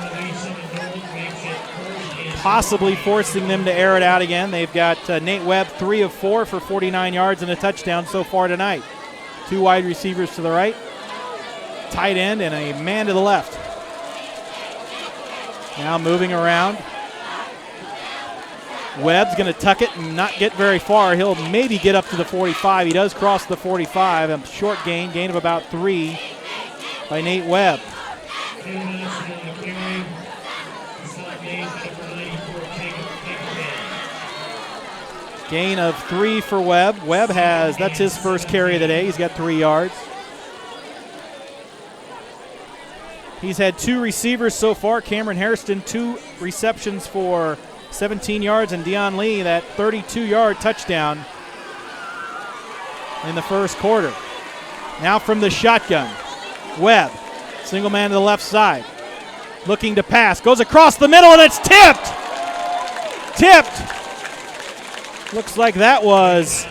Possibly forcing them to air it out again. They've got Nate Webb 3 of 4 for 49 yards and a touchdown so far tonight. 2 wide receivers to the right, tight end, and a man to the left. Now moving around. Webb's going to tuck it and not get very far. He'll maybe get up to the 45. He does cross the 45. A short gain of about 3 by Nate Webb. Gain of 3 for Webb. That's his first carry of the day. He's got 3 yards. He's had 2 receivers so far. Cameron Hairston, 2 receptions for 17 yards, and Dion Lee, that 32-yard touchdown in the first quarter. Now from the shotgun, Webb, single man to the left side, looking to pass, goes across the middle, and it's tipped. Looks like that was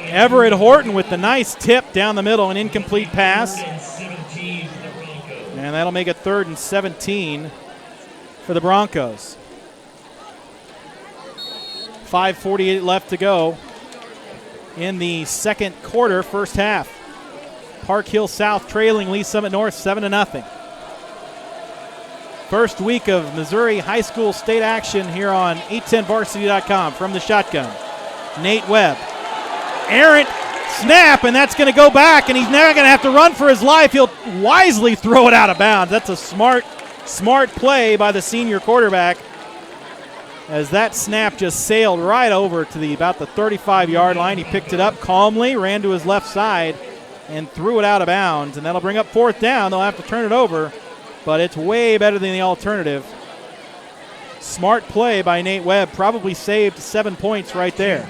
Everett Horton with the nice tip down the middle, an incomplete pass. And that'll make it 3rd and 17 for the Broncos. 5:48 left to go in the second quarter, first half. Park Hill South trailing Lee Summit North 7-0. First week of Missouri high school state action here on 810varsity.com from the shotgun. Nate Webb. Errant snap, and that's going to go back, and he's now going to have to run for his life. He'll wisely throw it out of bounds. That's a smart play by the senior quarterback, as that snap just sailed right over to about the 35-yard line. He picked it up calmly, ran to his left side, and threw it out of bounds, and that'll bring up 4th down. They'll have to turn it over, but it's way better than the alternative. Smart play by Nate Webb, probably saved 7 points right there.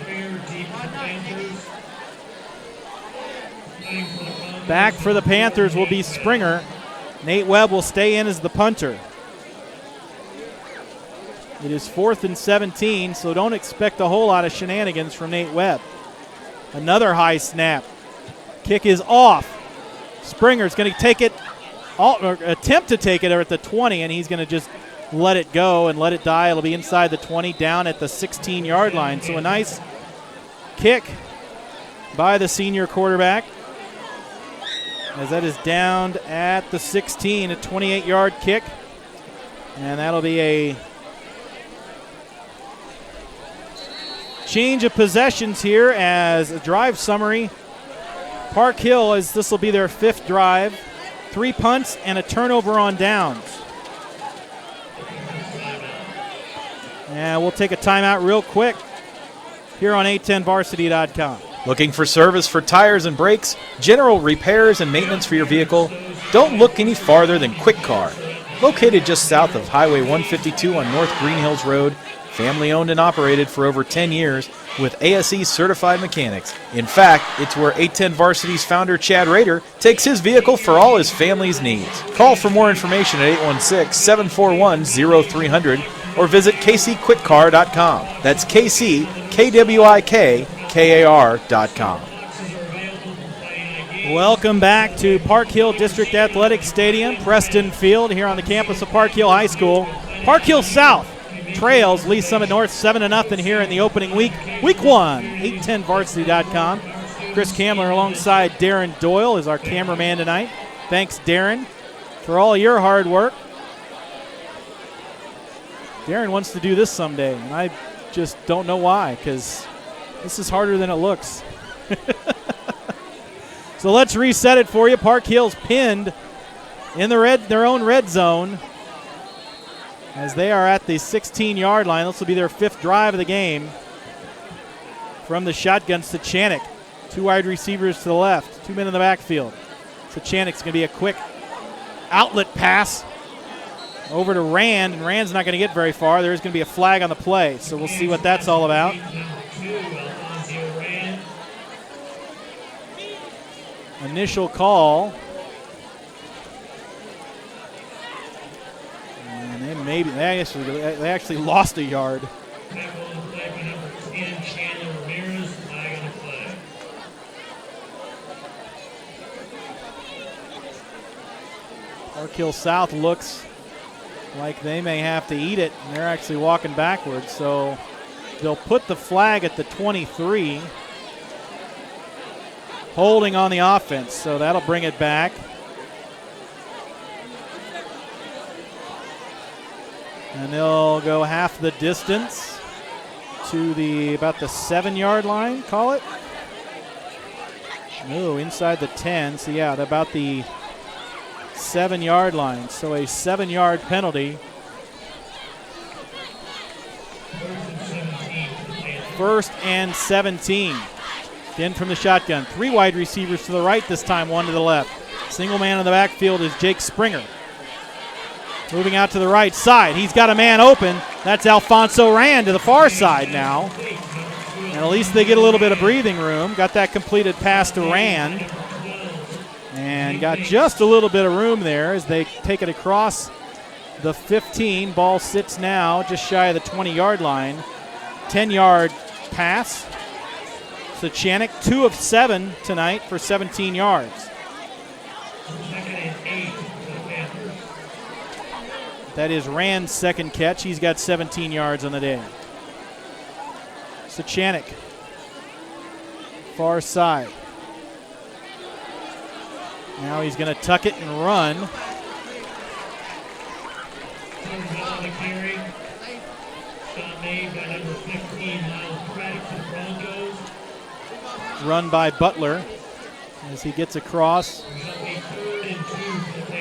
Back for the Panthers will be Springer. Nate Webb will stay in as the punter. It is 4th and 17, so don't expect a whole lot of shenanigans from Nate Webb. Another high snap. Kick is off. Springer's going to take it, or attempt to take it at the 20, and he's going to just let it go and let it die. It'll be inside the 20, down at the 16-yard line. So a nice kick by the senior quarterback, as that is down at the 16, a 28-yard kick. And that'll be a change of possessions here as a drive summary. Park Hill, as this will be their 5th drive, 3 punts and a turnover on downs. And we'll take a timeout real quick here on 810varsity.com. Looking for service for tires and brakes, general repairs and maintenance for your vehicle? Don't look any farther than Quick Car. Located just south of Highway 152 on North Green Hills Road, family owned and operated for over 10 years with ASE certified mechanics. In fact, it's where 810 Varsity's founder Chad Rader takes his vehicle for all his family's needs. Call for more information at 816-741-0300 or visit kcquickcar.com. That's KCKWIKKAR.com. Welcome back to Park Hill District Athletic Stadium, Preston Field, here on the campus of Park Hill High School. Park Hill South trails Lee Summit North 7-0 here in the opening week. Week 1, 810varsity.com. Chris Kamler alongside Darren Doyle is our cameraman tonight. Thanks, Darren, for all your hard work. Darren wants to do this someday, and I just don't know why, because this is harder than it looks. So let's reset it for you. Park Hill's pinned in their own red zone as they are at the 16-yard line. This will be their 5th drive of the game. From the shotguns to Chanik. 2 wide receivers to the left, 2 men in the backfield. So Chanik's going to be a quick outlet pass over to Rand, and Rand's not going to get very far. There's going to be a flag on the play, so we'll see what that's all about. Initial call. And they actually lost a yard. Tackle on play by number 10, Chandler Ramirez. Flag on the play. Park Hill South looks like they may have to eat it, and they're actually walking backwards. So they'll put the flag at the 23. Holding on the offense, so that'll bring it back. And they'll go half the distance to about the 7-yard line, call it. No, inside the 10. So yeah, about the 7-yard line. So a 7-yard penalty. First and 17. In from the shotgun. 3 wide receivers to the right this time, 1 to the left. Single man in the backfield is Jake Springer. Moving out to the right side. He's got a man open. That's Alfonso Rand to the far side now. And at least they get a little bit of breathing room. Got that completed pass to Rand. And got just a little bit of room there as they take it across the 15. Ball sits now just shy of the 20-yard line. 10-yard pass. Chanik, 2 of 7 tonight for 17 yards. That is Rand's second catch. He's got 17 yards on the day. Chanik, far side. Now he's going to tuck it and run. Shot made by number 15, Miles Craddock to the Broncos. Run by Butler as he gets across.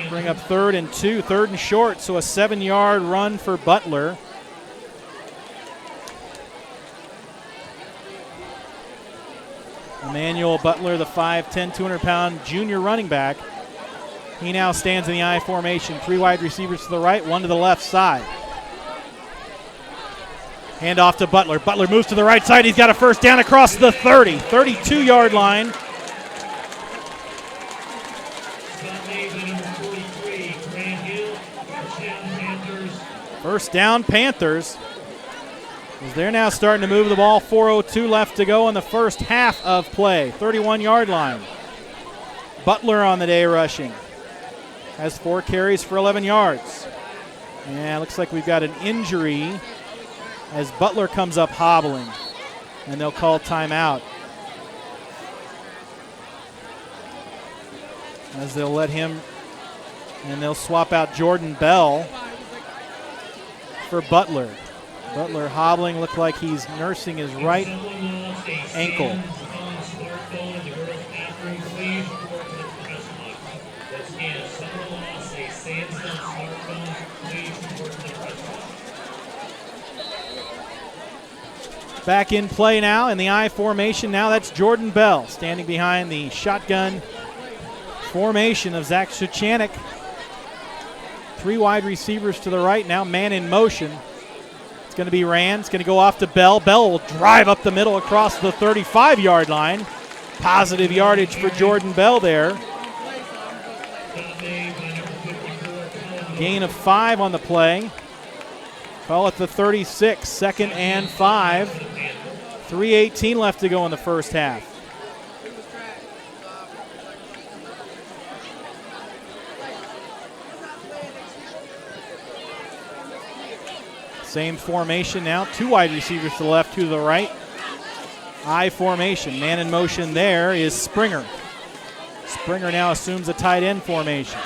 Bring up 3rd and 2, 3rd and short, so a 7-yard run for Butler. Emmanuel Butler, the 5'10", 200-pound junior running back. He now stands in the I formation. 3 wide receivers to the right, 1 to the left side. Hand off to Butler. Butler moves to the right side. He's got a first down across the 30, 32-yard line. First down, Panthers. As they're now starting to move the ball. 4:02 left to go in the first half of play. 31-yard line. Butler on the day rushing. Has 4 carries for 11 yards. And looks like we've got an injury as Butler comes up hobbling, and they'll call timeout. As they'll let him, and they'll swap out Jordan Bell for Butler. Butler hobbling, looked like he's nursing his right ankle. Back in play now in the I formation. Now that's Jordan Bell standing behind the shotgun formation of Zach Chanik. 3 wide receivers to the right now, man in motion. It's going to be Rand. It's going to go off to Bell. Bell will drive up the middle across the 35-yard line. Positive yardage for Jordan Bell there. Gain of 5 on the play. Call it the 36, 2nd and 5. 3:18 left to go in the first half. Same formation now. 2 wide receivers to the left, 2 to the right. I formation. Man in motion there is Springer. Springer now assumes a tight end formation.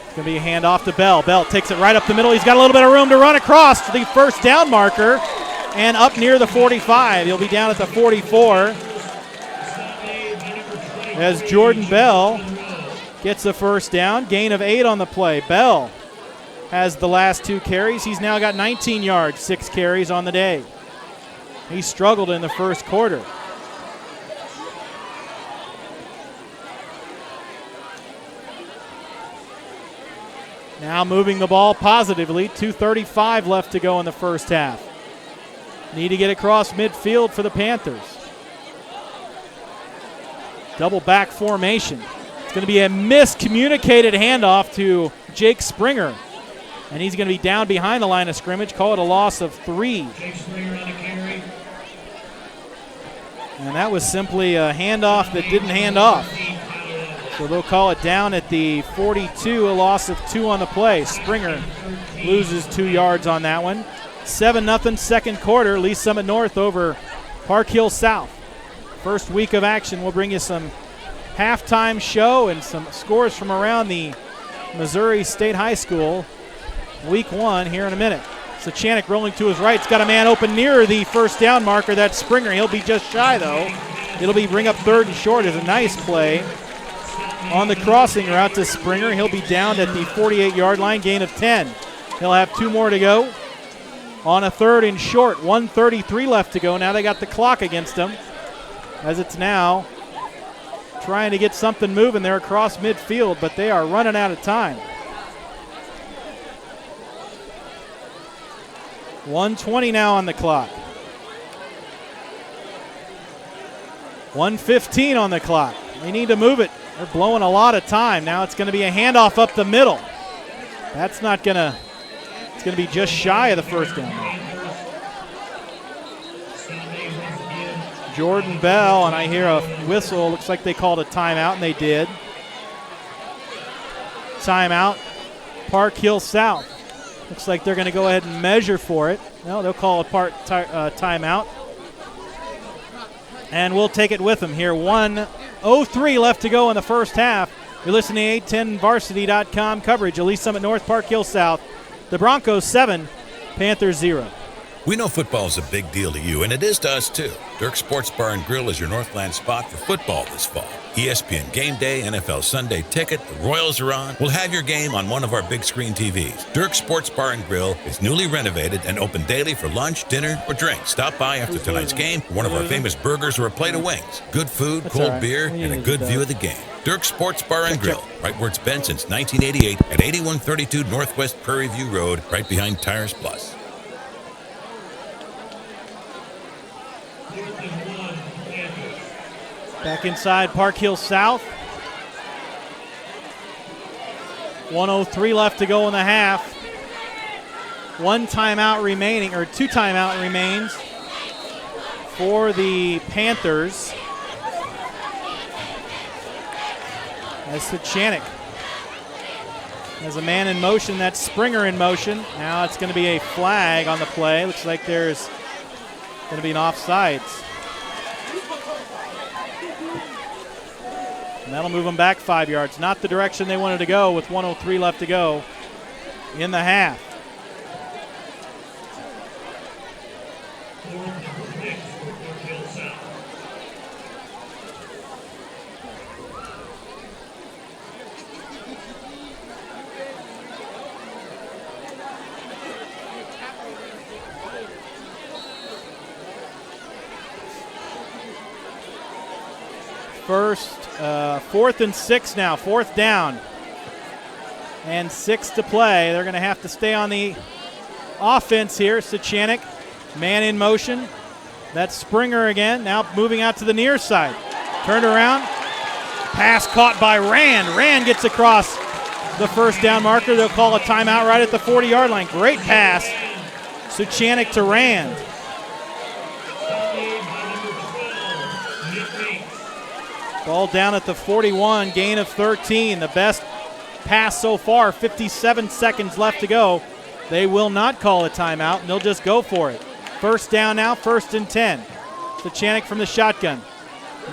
It's going to be a handoff to Bell. Bell takes it right up the middle. He's got a little bit of room to run across to the first down marker and up near the 45. He'll be down at the 44 as Jordan Bell gets the first down. Gain of 8 on the play. Bell has the last 2 carries. He's now got 19 yards, 6 carries on the day. He struggled in the first quarter. Now moving the ball positively. 2:35 left to go in the first half. Need to get across midfield for the Panthers. Double back formation. It's going to be a miscommunicated handoff to Jake Springer. And he's going to be down behind the line of scrimmage. Call it a loss of 3. Jake Springer on the carry. And that was simply a handoff that didn't hand off. So they'll call it down at the 42, a loss of 2 on the play. Springer loses 2 yards on that one. 7-0 second quarter. Lee Summit North over Park Hill South. First week of action. We'll bring you some halftime show and some scores from around the Missouri State High School. Week 1 here in a minute. Sachanik rolling to his right. He's got a man open near the first down marker. That's Springer. He'll be just shy, though. It'll be bring up 3rd and short. Is a nice play on the crossing route to Springer. He'll be down at the 48-yard line, gain of 10. He'll have 2 more to go on a 3rd and short. 1:33 left to go. Now they got the clock against them as it's now trying to get something moving there across midfield, but they are running out of time. 1:20 now on the clock. 1:15 on the clock. They need to move it. They're blowing a lot of time. Now it's going to be a handoff up the middle. That's not going to, it's going to be just shy of the first down. Jordan Bell, and I hear a whistle. Looks like they called a timeout, and they did. Timeout, Park Hill South. Looks like they're going to go ahead and measure for it. No, they'll call a timeout. And we'll take it with them here. 1:03 left to go in the first half. You're listening to 810varsity.com coverage. Lee Summit North, Park Hill South. The Broncos 7, Panthers 0. We know football is a big deal to you, and it is to us too. Dirk's Sports Bar and Grill is your Northland spot for football this fall. ESPN Game Day, NFL Sunday Ticket, the Royals are on. We'll have your game on one of our big screen TVs. Dirk's Sports Bar and Grill is newly renovated and open daily for lunch, dinner, or drinks. Stop by after tonight's game for one of our famous burgers or a plate of wings. Good food, cold beer, and a good view of the game. Dirk's Sports Bar and Grill, right where it's been since 1988 at 8132 Northwest Prairie View Road, right behind Tires Plus. Back inside Park Hill South. 1:03 left to go in the half. 1 timeout remaining, or 2 timeout remains for the Panthers. As Sachanik has a man in motion. That's Springer in motion. Now it's going to be a flag on the play. Looks like there's going to be an offsides. And that'll move them back 5 yards. Not the direction they wanted to go with 1:03 left to go in the half. First, 4th and 6 now, 4th down. And 6 to play. They're going to have to stay on the offense here. Sachanik, man in motion. That's Springer again, now moving out to the near side. Turned around, pass caught by Rand. Rand gets across the first down marker. They'll call a timeout right at the 40-yard line. Great pass, Sachanik to Rand. Ball down at the 41, gain of 13. The best pass so far, 57 seconds left to go. They will not call a timeout, and they'll just go for it. First down now, 1st and 10. Sachanik from the shotgun.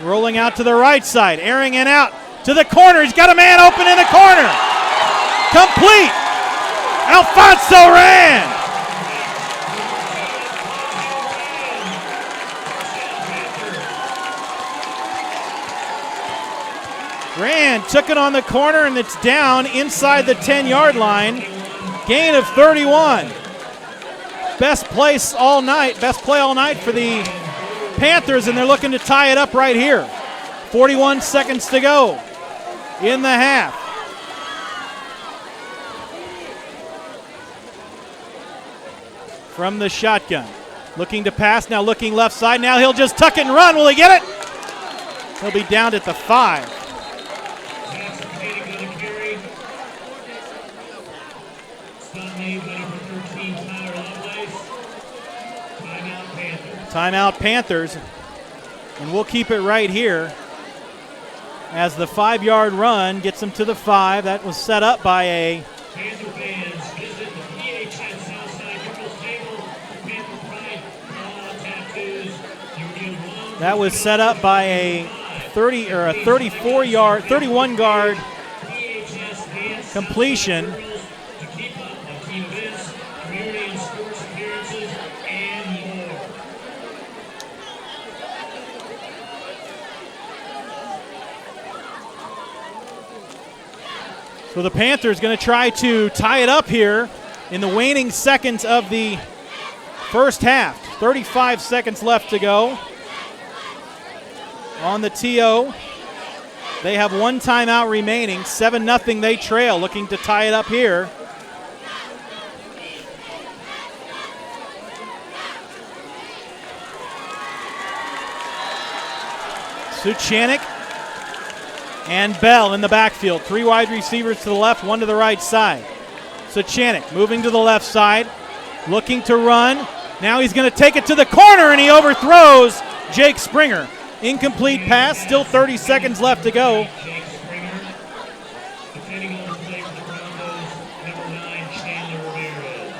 Rolling out to the right side, airing it out to the corner. He's got a man open in the corner. Complete. Alfonso Rand. Rand took it on the corner, and it's down inside the 10-yard line. Gain of 31. Best play all night for the Panthers, and they're looking to tie it up right here. 41 seconds to go in the half. From the shotgun. Looking to pass, now looking left side. Now he'll just tuck it and run. Will he get it? He'll be down at the 5. Jackson Panic on the carry. Stop made by number 13, Tyler Lovelace. Timeout Panthers. Timeout Panthers. And we'll keep it right here as the 5-yard run gets them to the 5. That was set up by a Panther fans, visit the PHS Southside Girls Table. Panther Pride, tattoos. You get one. that was set up by a 30 or a 34-yard, 31-yard PHS dance completion. girls to keep up on team events, community and sports appearances, and more. So the Panthers going to try to tie it up here in the waning seconds of the first half. 35 seconds left to go on the TO. They have one timeout remaining. 7-0 they trail, looking to tie it up here. Suchanik and Bell in the backfield. 3 wide receivers to the left, 1 to the right side. Suchanik moving to the left side, looking to run. Now he's going to take it to the corner, and he overthrows Jake Springer. Incomplete pass, still 30 seconds left to go. Jake Springer, depending on the play for the Broncos, number 9, Chandler Ramirez.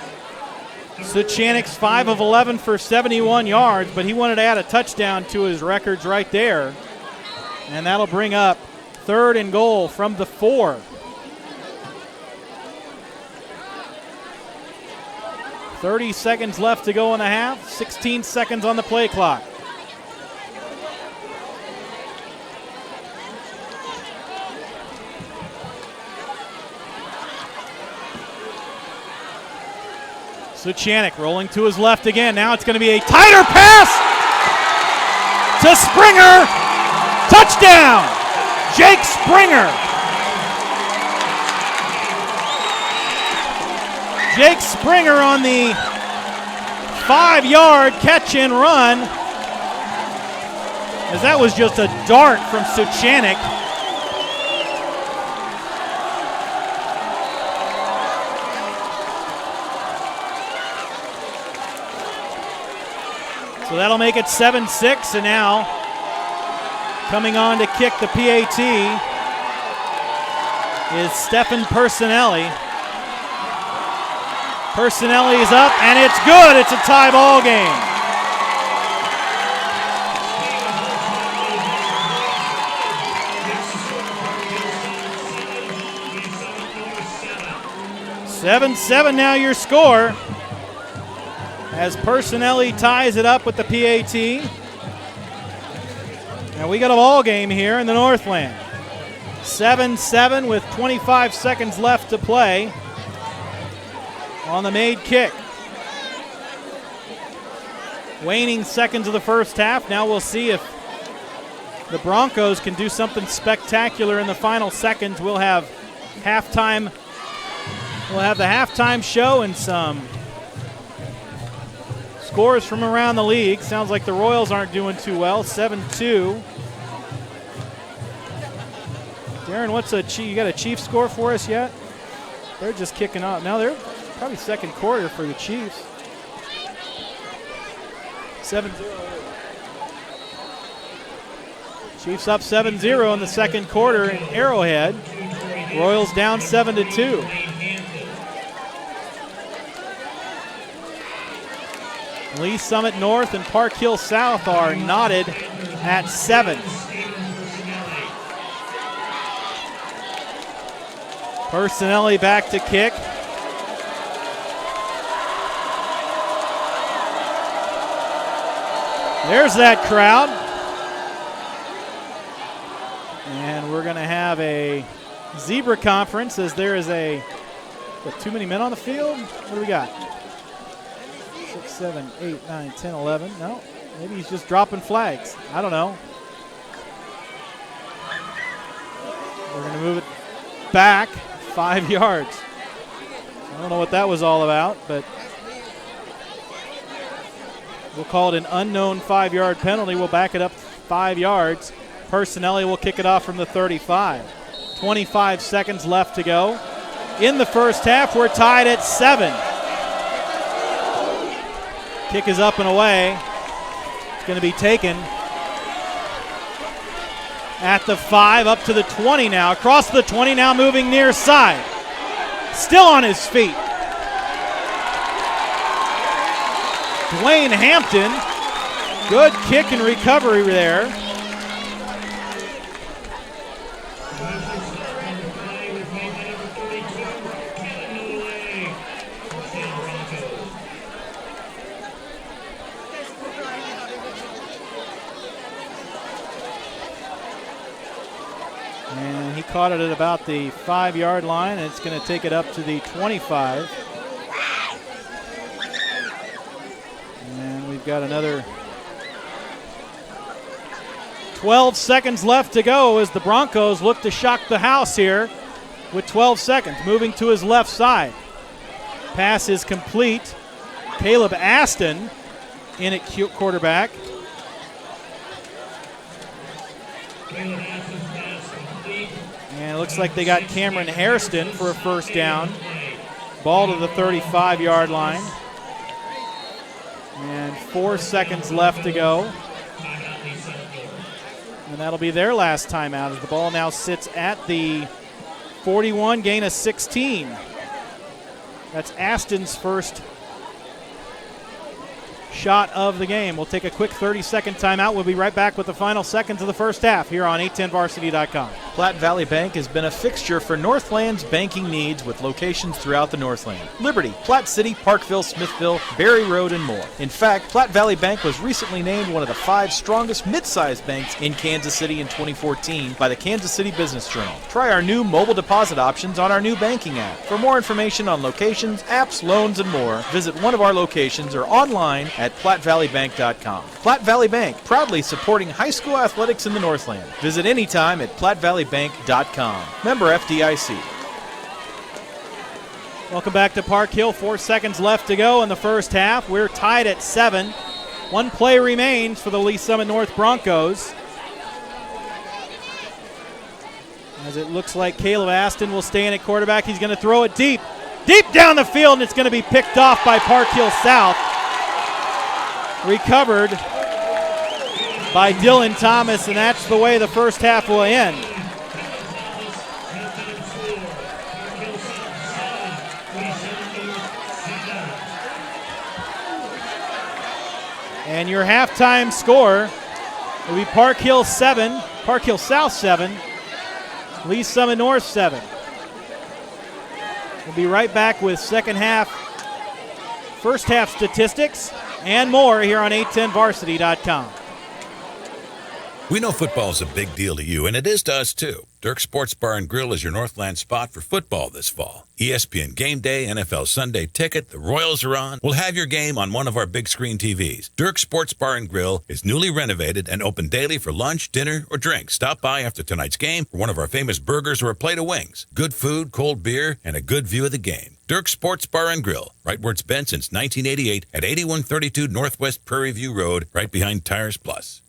Suchanik's 5 of 11 for 71 yards, but he wanted to add a touchdown to his records right there. And that'll bring up 3rd and goal from the 4. .30 seconds left to go in the half. 16 seconds on the play clock. Suchanik rolling to his left again. Now it's going to be a tighter pass to Springer. Touchdown, Jake Springer. Jake Springer on the 5-yard catch and run, as that was just a dart from Suchanik. So that'll make it 7-6, and now coming on to kick the PAT is Stefan Personelli. Personelli is up, and it's good. It's a tie ball game. Seven now your score, as Personelli ties it up with the PAT. And we got a ball game here in the Northland. 7-7 with 25 seconds left to play on the made kick. Waning seconds of the first half. Now we'll see if the Broncos can do something spectacular in the final seconds. We'll have halftime. We'll have the halftime show and some scores from around the league. Sounds like the Royals aren't doing too well. 7-2. Darren, you got a Chiefs score for us yet? They're just kicking off. Now they're probably second quarter for the Chiefs. 7-0. Chiefs up 7-0 in the second quarter in Arrowhead. Royals down 7-2. Lee Summit North and Park Hill South are knotted at 7. Personelli back to kick. There's that crowd. And we're going to have a zebra conference as there is too many men on the field? What do we got? 6, 7, 8, 9, 10, 11. No, maybe he's just dropping flags. I don't know. We're going to move it back 5 yards. I don't know what that was all about, but we'll call it an unknown 5-yard penalty. We'll back it up 5 yards. Personelli will kick it off from the 35. 25 seconds left to go. In the first half, we're tied at 7. Kick is up and away. It's going to be taken at the 5, up to the 20 now. Across the 20 now, moving near side. Still on his feet. Dwayne Hampton. Good kick and recovery there. And he caught it at about the 5-yard line, and it's going to take it up to the 25. And we've got another 12 seconds left to go as the Broncos look to shock the house here with 12 seconds. Moving to his left side. Pass is complete. Caleb Aston in at quarterback. And it looks like they got Cameron Hairston for a first down. Ball to the 35-yard line. And 4 seconds left to go. And that'll be their last timeout as the ball now sits at the 41, gain of 16. That's Aston's first shot of the game. We'll take a quick 30-second timeout. We'll be right back with the final seconds of the first half here on 810varsity.com. Platte Valley Bank has been a fixture for Northland's banking needs with locations throughout the Northland. Liberty, Platte City, Parkville, Smithville, Berry Road, and more. In fact, Platte Valley Bank was recently named one of the 5 strongest mid-sized banks in Kansas City in 2014 by the Kansas City Business Journal. Try our new mobile deposit options on our new banking app. For more information on locations, apps, loans, and more, visit one of our locations or online at PlatteValleyBank.com. Platte Valley Bank, proudly supporting high school athletics in the Northland. Visit anytime at PlatteValleyBank.com. Member FDIC. Welcome back to Park Hill. 4 seconds left to go in the first half. We're tied at 7. 1 play remains for the Lee Summit North Broncos. As it looks like Caleb Aston will stay in at quarterback. He's going to throw it deep down the field, and it's going to be picked off by Park Hill South. Recovered by Dylan Thomas, and that's the way the first half will end. And your halftime score will be Park Hill South 7, Lee Summit North 7. We'll be right back with first half statistics and more here on 810varsity.com. We know football's a big deal to you, and it is to us too. Dirk Sports Bar and Grill is your Northland spot for football this fall. ESPN Game Day, NFL Sunday Ticket, the Royals are on. We'll have your game on one of our big screen TVs. Dirk Sports Bar and Grill is newly renovated and open daily for lunch, dinner, or drinks. Stop by after tonight's game for one of our famous burgers or a plate of wings. Good food, cold beer, and a good view of the game. Dirk Sports Bar and Grill, right where it's been since 1988 at 8132 Northwest Prairie View Road, right behind Tires Plus.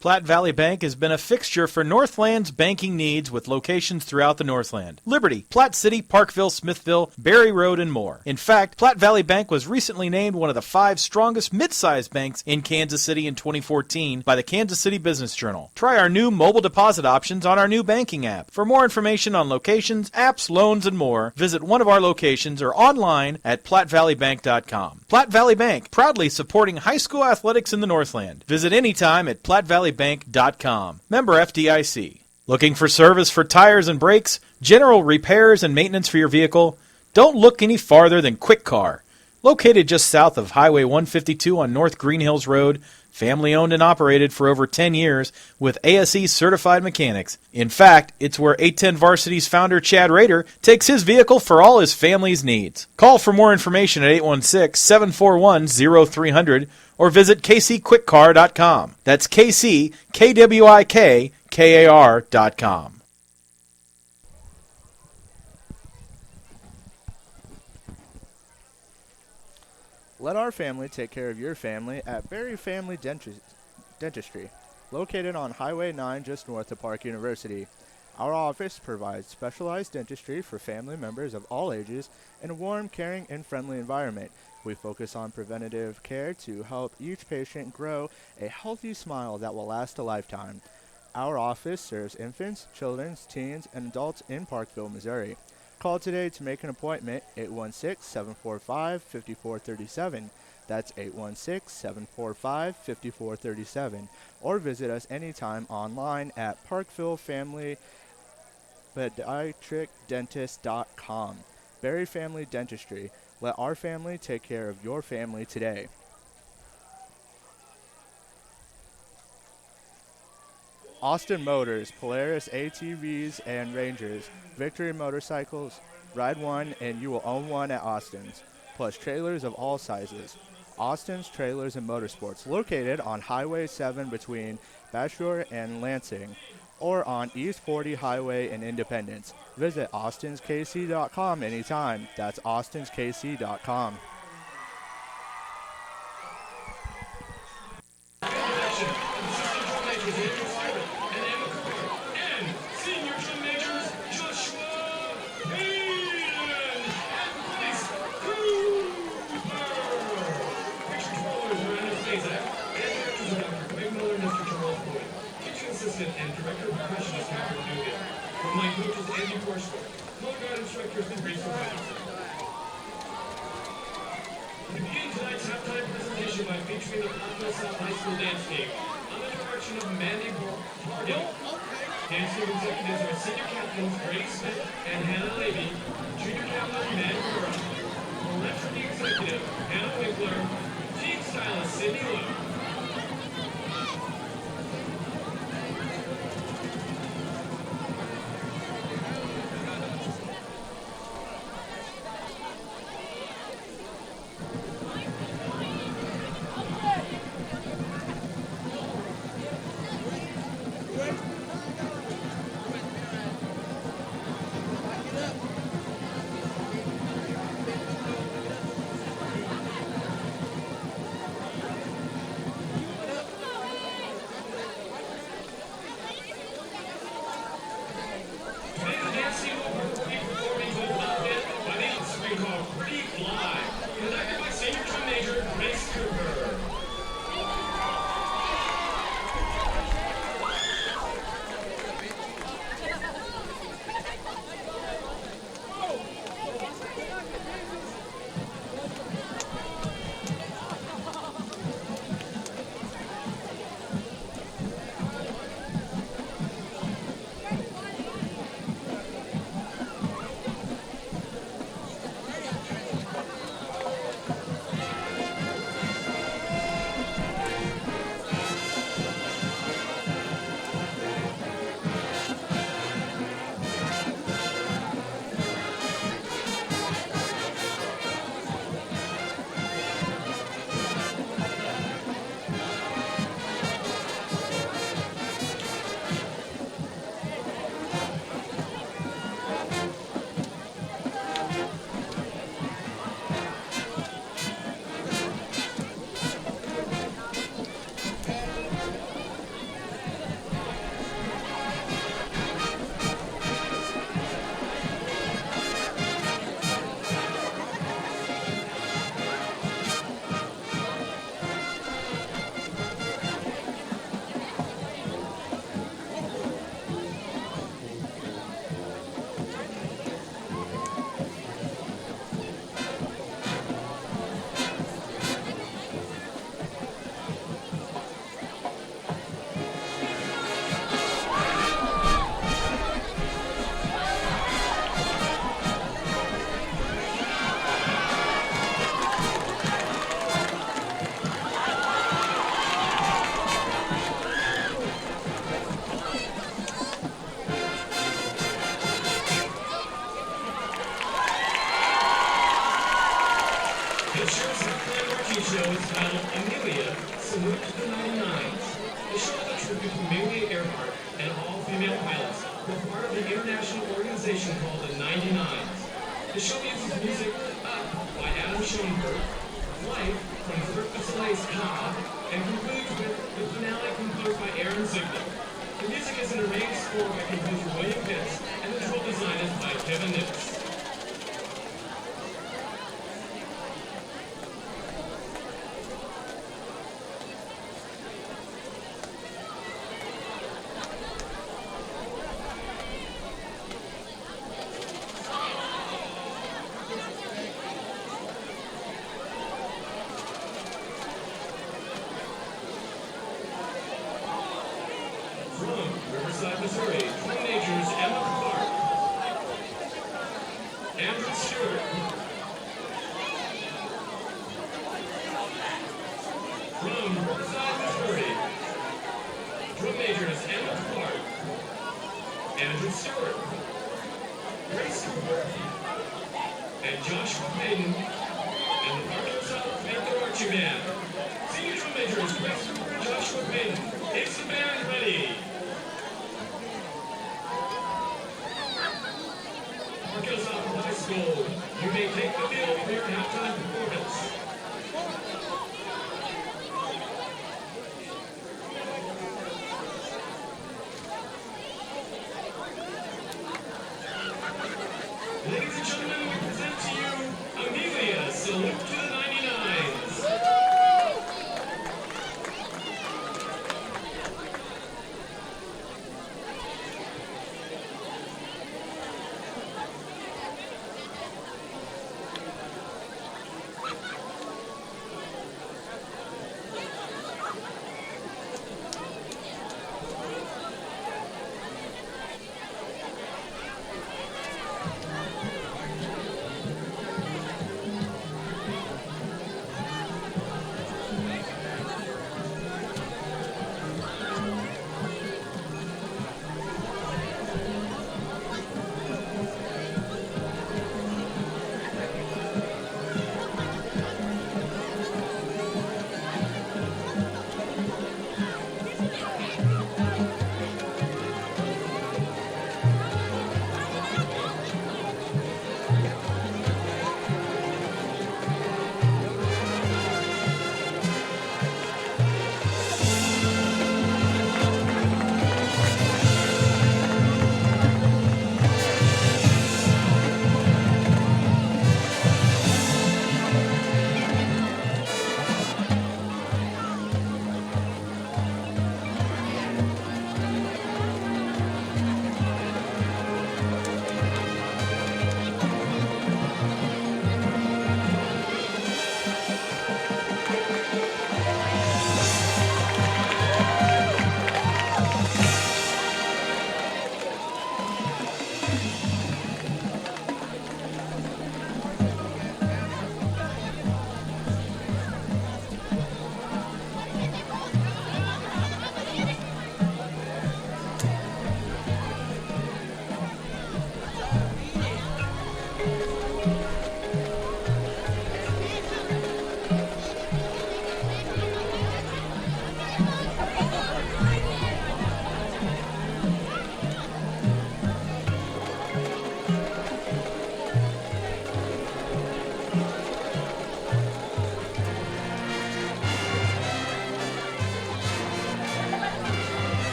Platte Valley Bank has been a fixture for Northland's banking needs with locations throughout the Northland. Liberty, Platte City, Parkville, Smithville, Berry Road, and more. In fact, Platte Valley Bank was recently named one of the 5 strongest mid-sized banks in Kansas City in 2014 by the Kansas City Business Journal. Try our new mobile deposit options on our new banking app. For more information on locations, apps, loans, and more, visit one of our locations or online at PlatteValleyBank.com. Platte Valley Bank, proudly supporting high school athletics in the Northland. Visit anytime at PlatteValleyBank.com. Member FDIC. Looking for service for tires and brakes, general repairs and maintenance for your vehicle? Don't look any farther than Quick Car. Located just south of Highway 152 on North Green Hills Road, family owned and operated for over 10 years with ASE certified mechanics. In fact, it's where 810 Varsity's founder Chad Rader takes his vehicle for all his family's needs. Call for more information at 816-741-0300 or visit kcquickcar.com. That's KCKWIKKAR.com. Let our family take care of your family at Berry Family Dentistry, located on Highway 9 just north of Park University. Our office provides specialized dentistry for family members of all ages in a warm, caring, and friendly environment. We focus on preventative care to help each patient grow a healthy smile that will last a lifetime. Our office serves infants, children, teens, and adults in Parkville, Missouri. Call today to make an appointment, 816-745-5437. That's 816-745-5437. Or visit us anytime online at parkvillefamilypediatricdentist.com. Berry Family Dentistry. Let our family take care of your family today. Austin Motors, Polaris ATVs and Rangers, Victory Motorcycles, ride one and you will own one at Austin's, plus trailers of all sizes. Austin's Trailers and Motorsports, located on Highway 7 between Bashore and Lansing, or on East 40 Highway in Independence. Visit austinskc.com anytime. That's austinskc.com. And Director of Professionals, Howard Dugan. From my coaches, Andy Forsberg, color guard instructors, and Rachel Robinson. We begin tonight's halftime presentation by featuring the Parkville South High School dance team under the direction of Mandy Harding. Dance team executives are senior captains Grace Smith and Hannah Levy, junior captain Matt Burrow, philanthropy executive Hannah Winkler, team stylist Cindy Lowe. The show uses music Up by Adam Schoenberg, Life Space Car, and concludes with the finale composed by Aaron Ziegler. The music is an arranged score by composer William Pitts, and the visual design is by Kevin Nix. Riverside, Missouri, teenagers Emma Clark, Andrew Stewart, from Riverside, Missouri, drum majors Emma Clark, Andrew Stewart, Grace Cooper, and Joshua Payton, and the Parker South Panther Archie Band. Senior drum majors Grace Cooper and Joshua Payton. Is the band ready? South High School, you may take the field for your halftime performance. Ladies and gentlemen, we present to you Amelia, Salute to the 99s.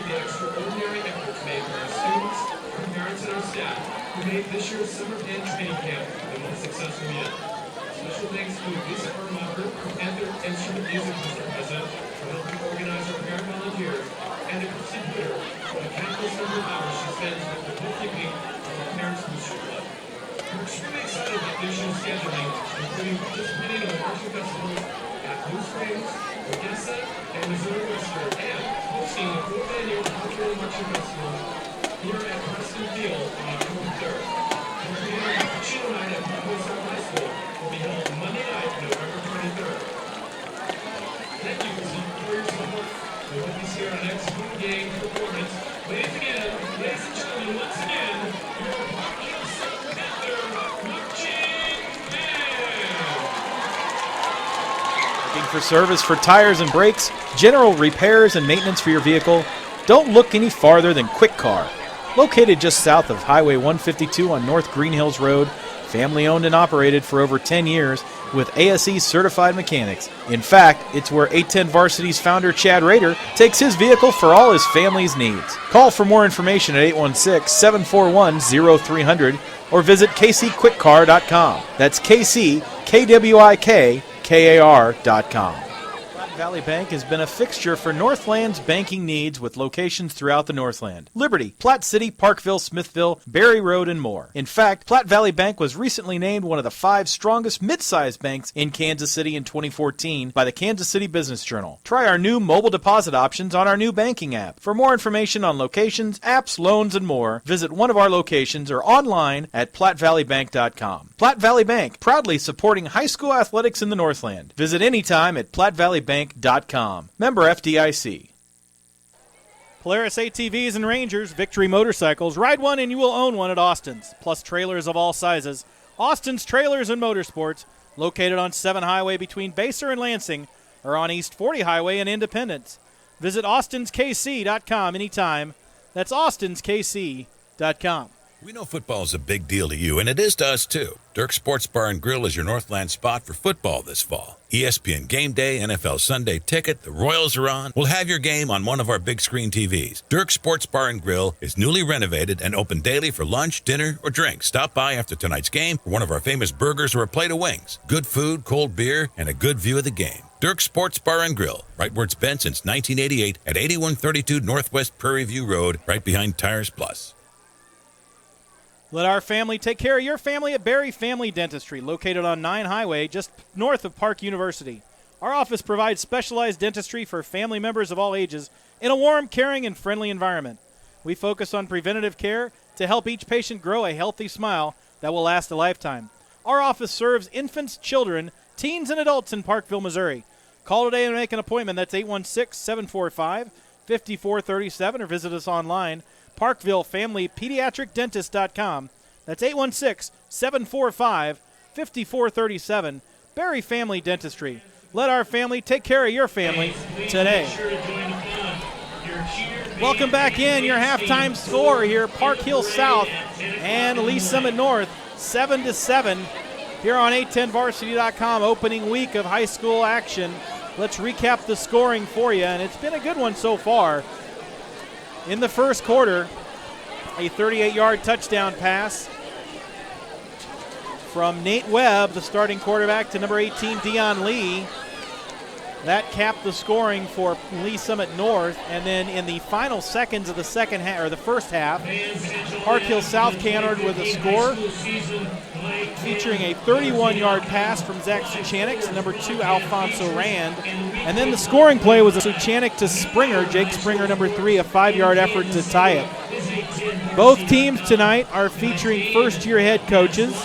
the extraordinary efforts made by our students, our parents, and our staff who made this year's summer band training camp the most successful yet. Special thanks to Lisa Ermacher and their instrument music president for helping organize our parent volunteers, and to Christy Peter for the countless number of hours she spends with the bookkeeping of our Parents Booster Club. We're extremely excited about this year's scheduling, including participating in the marching festivals at Blue Springs, Odessa, and Missouri Western, and hosting the fourth annual Cultural Marching Festival here at Preston Field on October 3rd. Our community Cappuccino Night at Platte County High School will be held Monday night, November 23rd. Thank you for your support. We hope to see our next home game performance. Ladies and gentlemen, once again, your Park Hill South Panther Marching Band. Looking for service for tires and brakes, general repairs and maintenance for your vehicle? Don't look any farther than Quick Car. Located just south of Highway 152 on North Green Hills Road, family owned and operated for over 10 years with ASE certified mechanics. In fact, it's where 810 Varsity's founder Chad Rader takes his vehicle for all his family's needs. Call for more information at 816-741-0300 or visit kcquickcar.com. That's kckwikar.com. Platte Valley Bank has been a fixture for Northland's banking needs with locations throughout the Northland. Liberty, Platte City, Parkville, Smithville, Berry Road, and more. In fact, Platte Valley Bank was recently named one of the 5 strongest mid-sized banks in Kansas City in 2014 by the Kansas City Business Journal. Try our new mobile deposit options on our new banking app. For more information on locations, apps, loans, and more, visit one of our locations or online at plattevalleybank.com. Platte Valley Bank, proudly supporting high school athletics in the Northland. Visit anytime at plattevalleybank.com. Member FDIC. Polaris ATVs and Rangers, Victory Motorcycles. Ride one and you will own one at Austin's. Plus trailers of all sizes. Austin's Trailers and Motorsports, located on 7 Highway between Baser and Lansing, or on East 40 Highway in Independence. Visit austinskc.com anytime. That's austinskc.com. We know football is a big deal to you, and it is to us, too. Dirk Sports Bar and Grill is your Northland spot for football this fall. ESPN Game Day, NFL Sunday Ticket, the Royals are on. We'll have your game on one of our big screen TVs. Dirk Sports Bar and Grill is newly renovated and open daily for lunch, dinner, or drinks. Stop by after tonight's game for one of our famous burgers or a plate of wings. Good food, cold beer, and a good view of the game. Dirk Sports Bar and Grill, right where it's been since 1988 at 8132 Northwest Prairie View Road, right behind Tires Plus. Let our family take care of your family at Berry Family Dentistry, located on 9 Highway, just north of Park University. Our office provides specialized dentistry for family members of all ages in a warm, caring, and friendly environment. We focus on preventative care to help each patient grow a healthy smile that will last a lifetime. Our office serves infants, children, teens, and adults in Parkville, Missouri. Call today and make an appointment. That's 816-745-5437, or visit us online, ParkvilleFamilyPediatricDentist.com. That's 816-745-5437. Berry Family Dentistry. Let our family take care of your family today. Welcome back in. Your halftime score here, Park Hill South and Lee Summit North, 7-7 here on 810varsity.com. Opening week of high school action. Let's recap the scoring for you, and it's been a good one so far. In the first quarter, a 38-yard touchdown pass from Nate Webb, the starting quarterback, to number 18, Dion Lee. That capped the scoring for Lee Summit North. And then in the final seconds of the second half, or the first half, Park Hill South countered with a score featuring a 31-yard pass from Zach Suchanik to number 2, Alfonso Rand. And then the scoring play was a Suchanik to Springer, Jake Springer, number 3, a 5-yard effort to tie it. Both teams tonight are featuring first-year head coaches,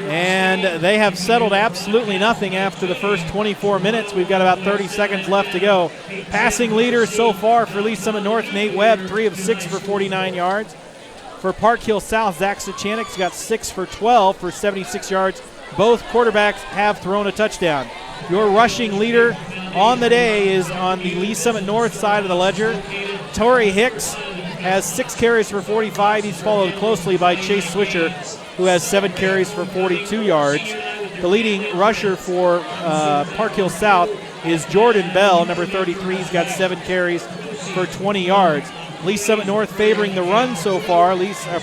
and they have settled absolutely nothing after the first 24 minutes. We've got about 30 seconds left to go. Passing leader so far for Lee Summit North, Nate Webb, 3 of 6 for 49 yards. For Park Hill South, Zach Suchanik's got 6 for 12 for 76 yards. Both quarterbacks have thrown a touchdown. Your rushing leader on the day is on the Lee Summit North side of the ledger. Torrey Hicks has 6 carries for 45. He's followed closely by Chase Swisher, who has 7 carries for 42 yards. The leading rusher for Park Hill South is Jordan Bell, number 33. He's got 7 carries for 20 yards. Lee Summit North favoring the run so far.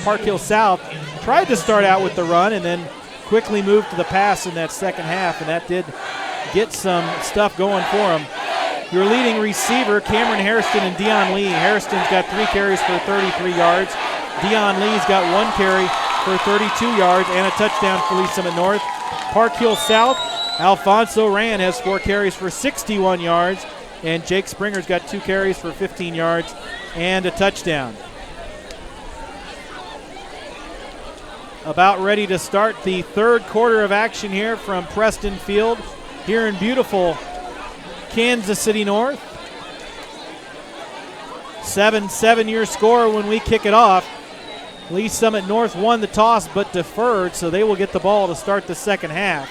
Park Hill South tried to start out with the run and then quickly moved to the pass in that second half, and that did get some stuff going for him. Your leading receiver, Cameron Hairston and Dion Lee. Hairston's got 3 carries for 33 yards. Dion Lee's got 1 carry for 32 yards and a touchdown for Lee Summit North. Park Hill South, Alfonso Rand has 4 carries for 61 yards, and Jake Springer's got 2 carries for 15 yards and a touchdown. About ready to start the third quarter of action here from Preston Field here in beautiful Kansas City North. 7-7 your score when we kick it off. Lee Summit North won the toss but deferred, so they will get the ball to start the second half.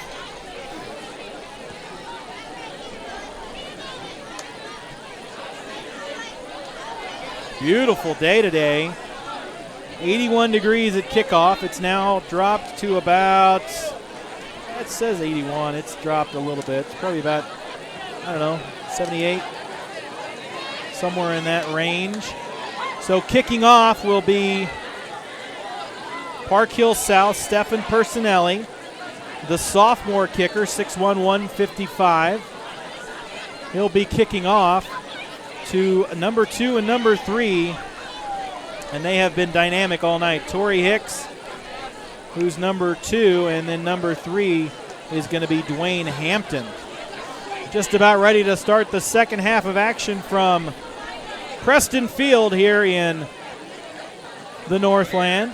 Beautiful day today. 81 degrees at kickoff. It's now dropped to about, it says 81. It's dropped a little bit. It's probably about, 78, somewhere in that range. So kicking off will be Park Hill South, Stefan Personelli, the sophomore kicker, 6'1", 155. He'll be kicking off to number 2 and number 3, and they have been dynamic all night. Torrey Hicks, who's number 2, and then number 3 is going to be Dwayne Hampton. Just about ready to start the second half of action from Preston Field here in the Northland.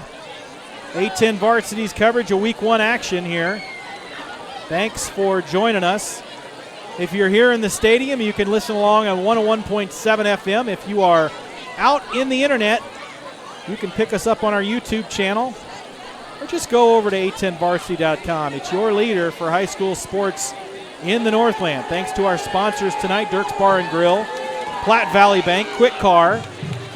A10 Varsity's coverage of Week 1 action here. Thanks for joining us. If you're here in the stadium, you can listen along on 101.7 FM. If you are out in the internet, you can pick us up on our YouTube channel or just go over to a10varsity.com. It's your leader for high school sports in the Northland. Thanks to our sponsors tonight, Dirk's Bar and Grill, Platte Valley Bank, Quick Car,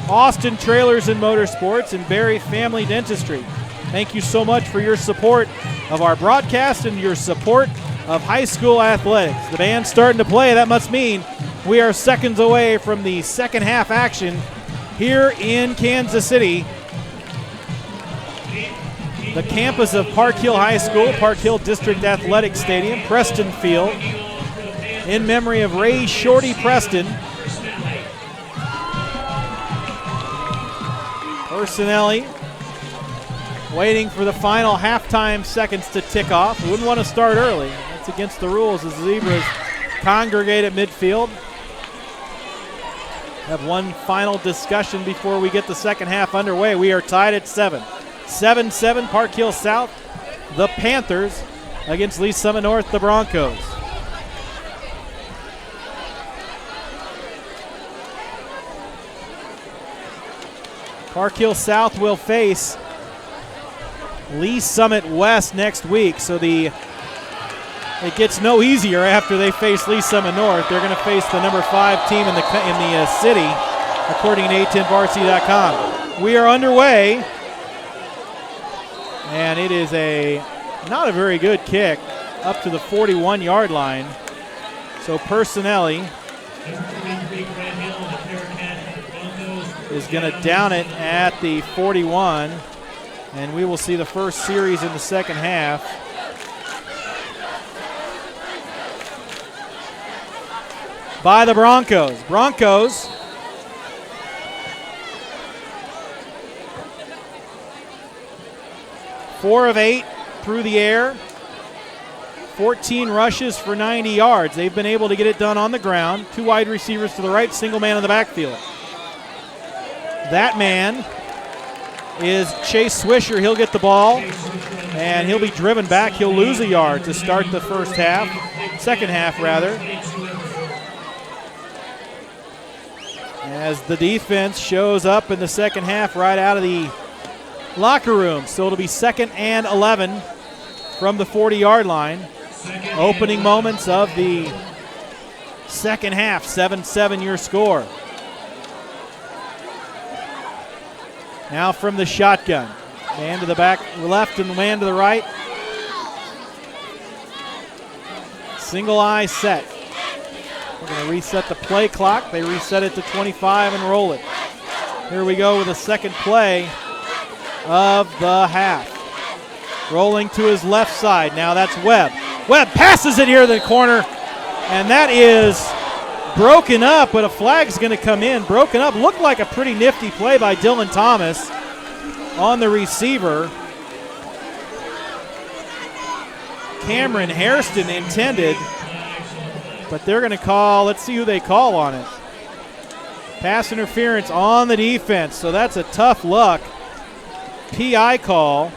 Austin Trailers and Motorsports, and Barry Family Dentistry. Thank you so much for your support of our broadcast and your support of high school athletics. The band's starting to play. That must mean we are seconds away from the second half action here in Kansas City. The campus of Park Hill High School, Park Hill District Athletic Stadium, Preston Field, in memory of Ray Shorty Preston. Personelli waiting for the final halftime seconds to tick off. We wouldn't want to start early. That's against the rules as the Zebras congregate at midfield. Have one final discussion before we get the second half underway. We are tied at 7. 7-7 Park Hill South, the Panthers against Lee Summit North, the Broncos. Park Hill South will face Lee Summit West next week, so it gets no easier after they face Lee Summit North. They're going to face the number 5 team in the city, according to a10varsity.com. We are underway, and it is not a very good kick up to the 41-yard line. So Personelli is going to down it at the 41. And we will see the first series in the second half. By the Broncos. Broncos four of 8 through the air. 14 rushes for 90 yards. They've been able to get it done on the ground. 2 wide receivers to the right, single man in the backfield. That man is Chase Swisher. He'll get the ball, and he'll be driven back. He'll lose a yard to start the second half rather. As the defense shows up in the second half right out of the locker room. So it'll be 2nd and 11 from the 40-yard line. Opening moments of the second half, 7-7 your score. Now from the shotgun. Man to the back left and man to the right. Single eye set. going to reset the play clock. They reset it to 25 and roll it. Here we go with the second play of the half. Rolling to his left side. Now that's Webb. Webb passes it here to the corner, and that is broken up, but a flag's going to come in. Broken up. Looked like a pretty nifty play by Dylan Thomas on the receiver. Cameron Hairston intended, but they're going to call, let's see who they call on it. Pass interference on the defense, so that's a tough luck PI call.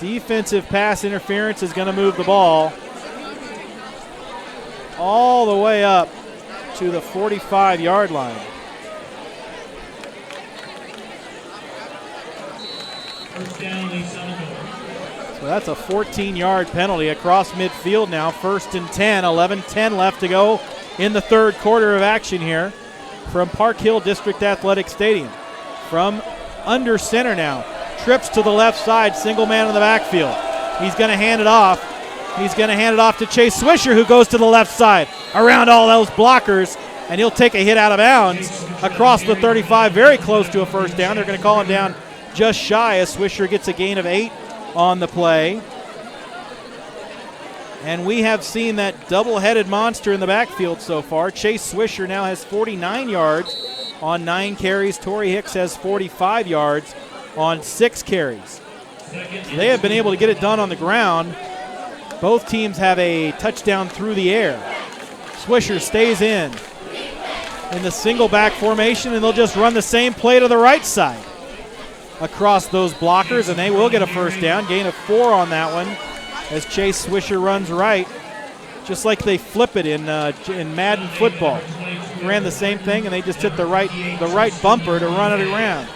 Defensive pass interference is going to move the ball all the way up to the 45-yard line. So that's a 14-yard penalty across midfield now. 1st and 10, 11-10 left to go in the third quarter of action here from Park Hill District Athletic Stadium. From under center now. Trips to the left side, single man in the backfield. He's going to hand it off. He's going to hand it off to Chase Swisher, who goes to the left side around all those blockers, and he'll take a hit out of bounds across the 35, very close to a first down. They're going to call him down just shy as Swisher gets a gain of 8 on the play. And we have seen that double-headed monster in the backfield so far. Chase Swisher now has 49 yards on 9 carries. Torrey Hicks has 45 yards on 6 carries. So they have been able to get it done on the ground. Both teams have a touchdown through the air. Swisher stays in the single back formation, and they'll just run the same play to the right side across those blockers, and they will get a first down. Gain of 4 on that one as Chase Swisher runs right, just like they flip it in Madden football. Ran the same thing, and they just hit the right bumper to run it around.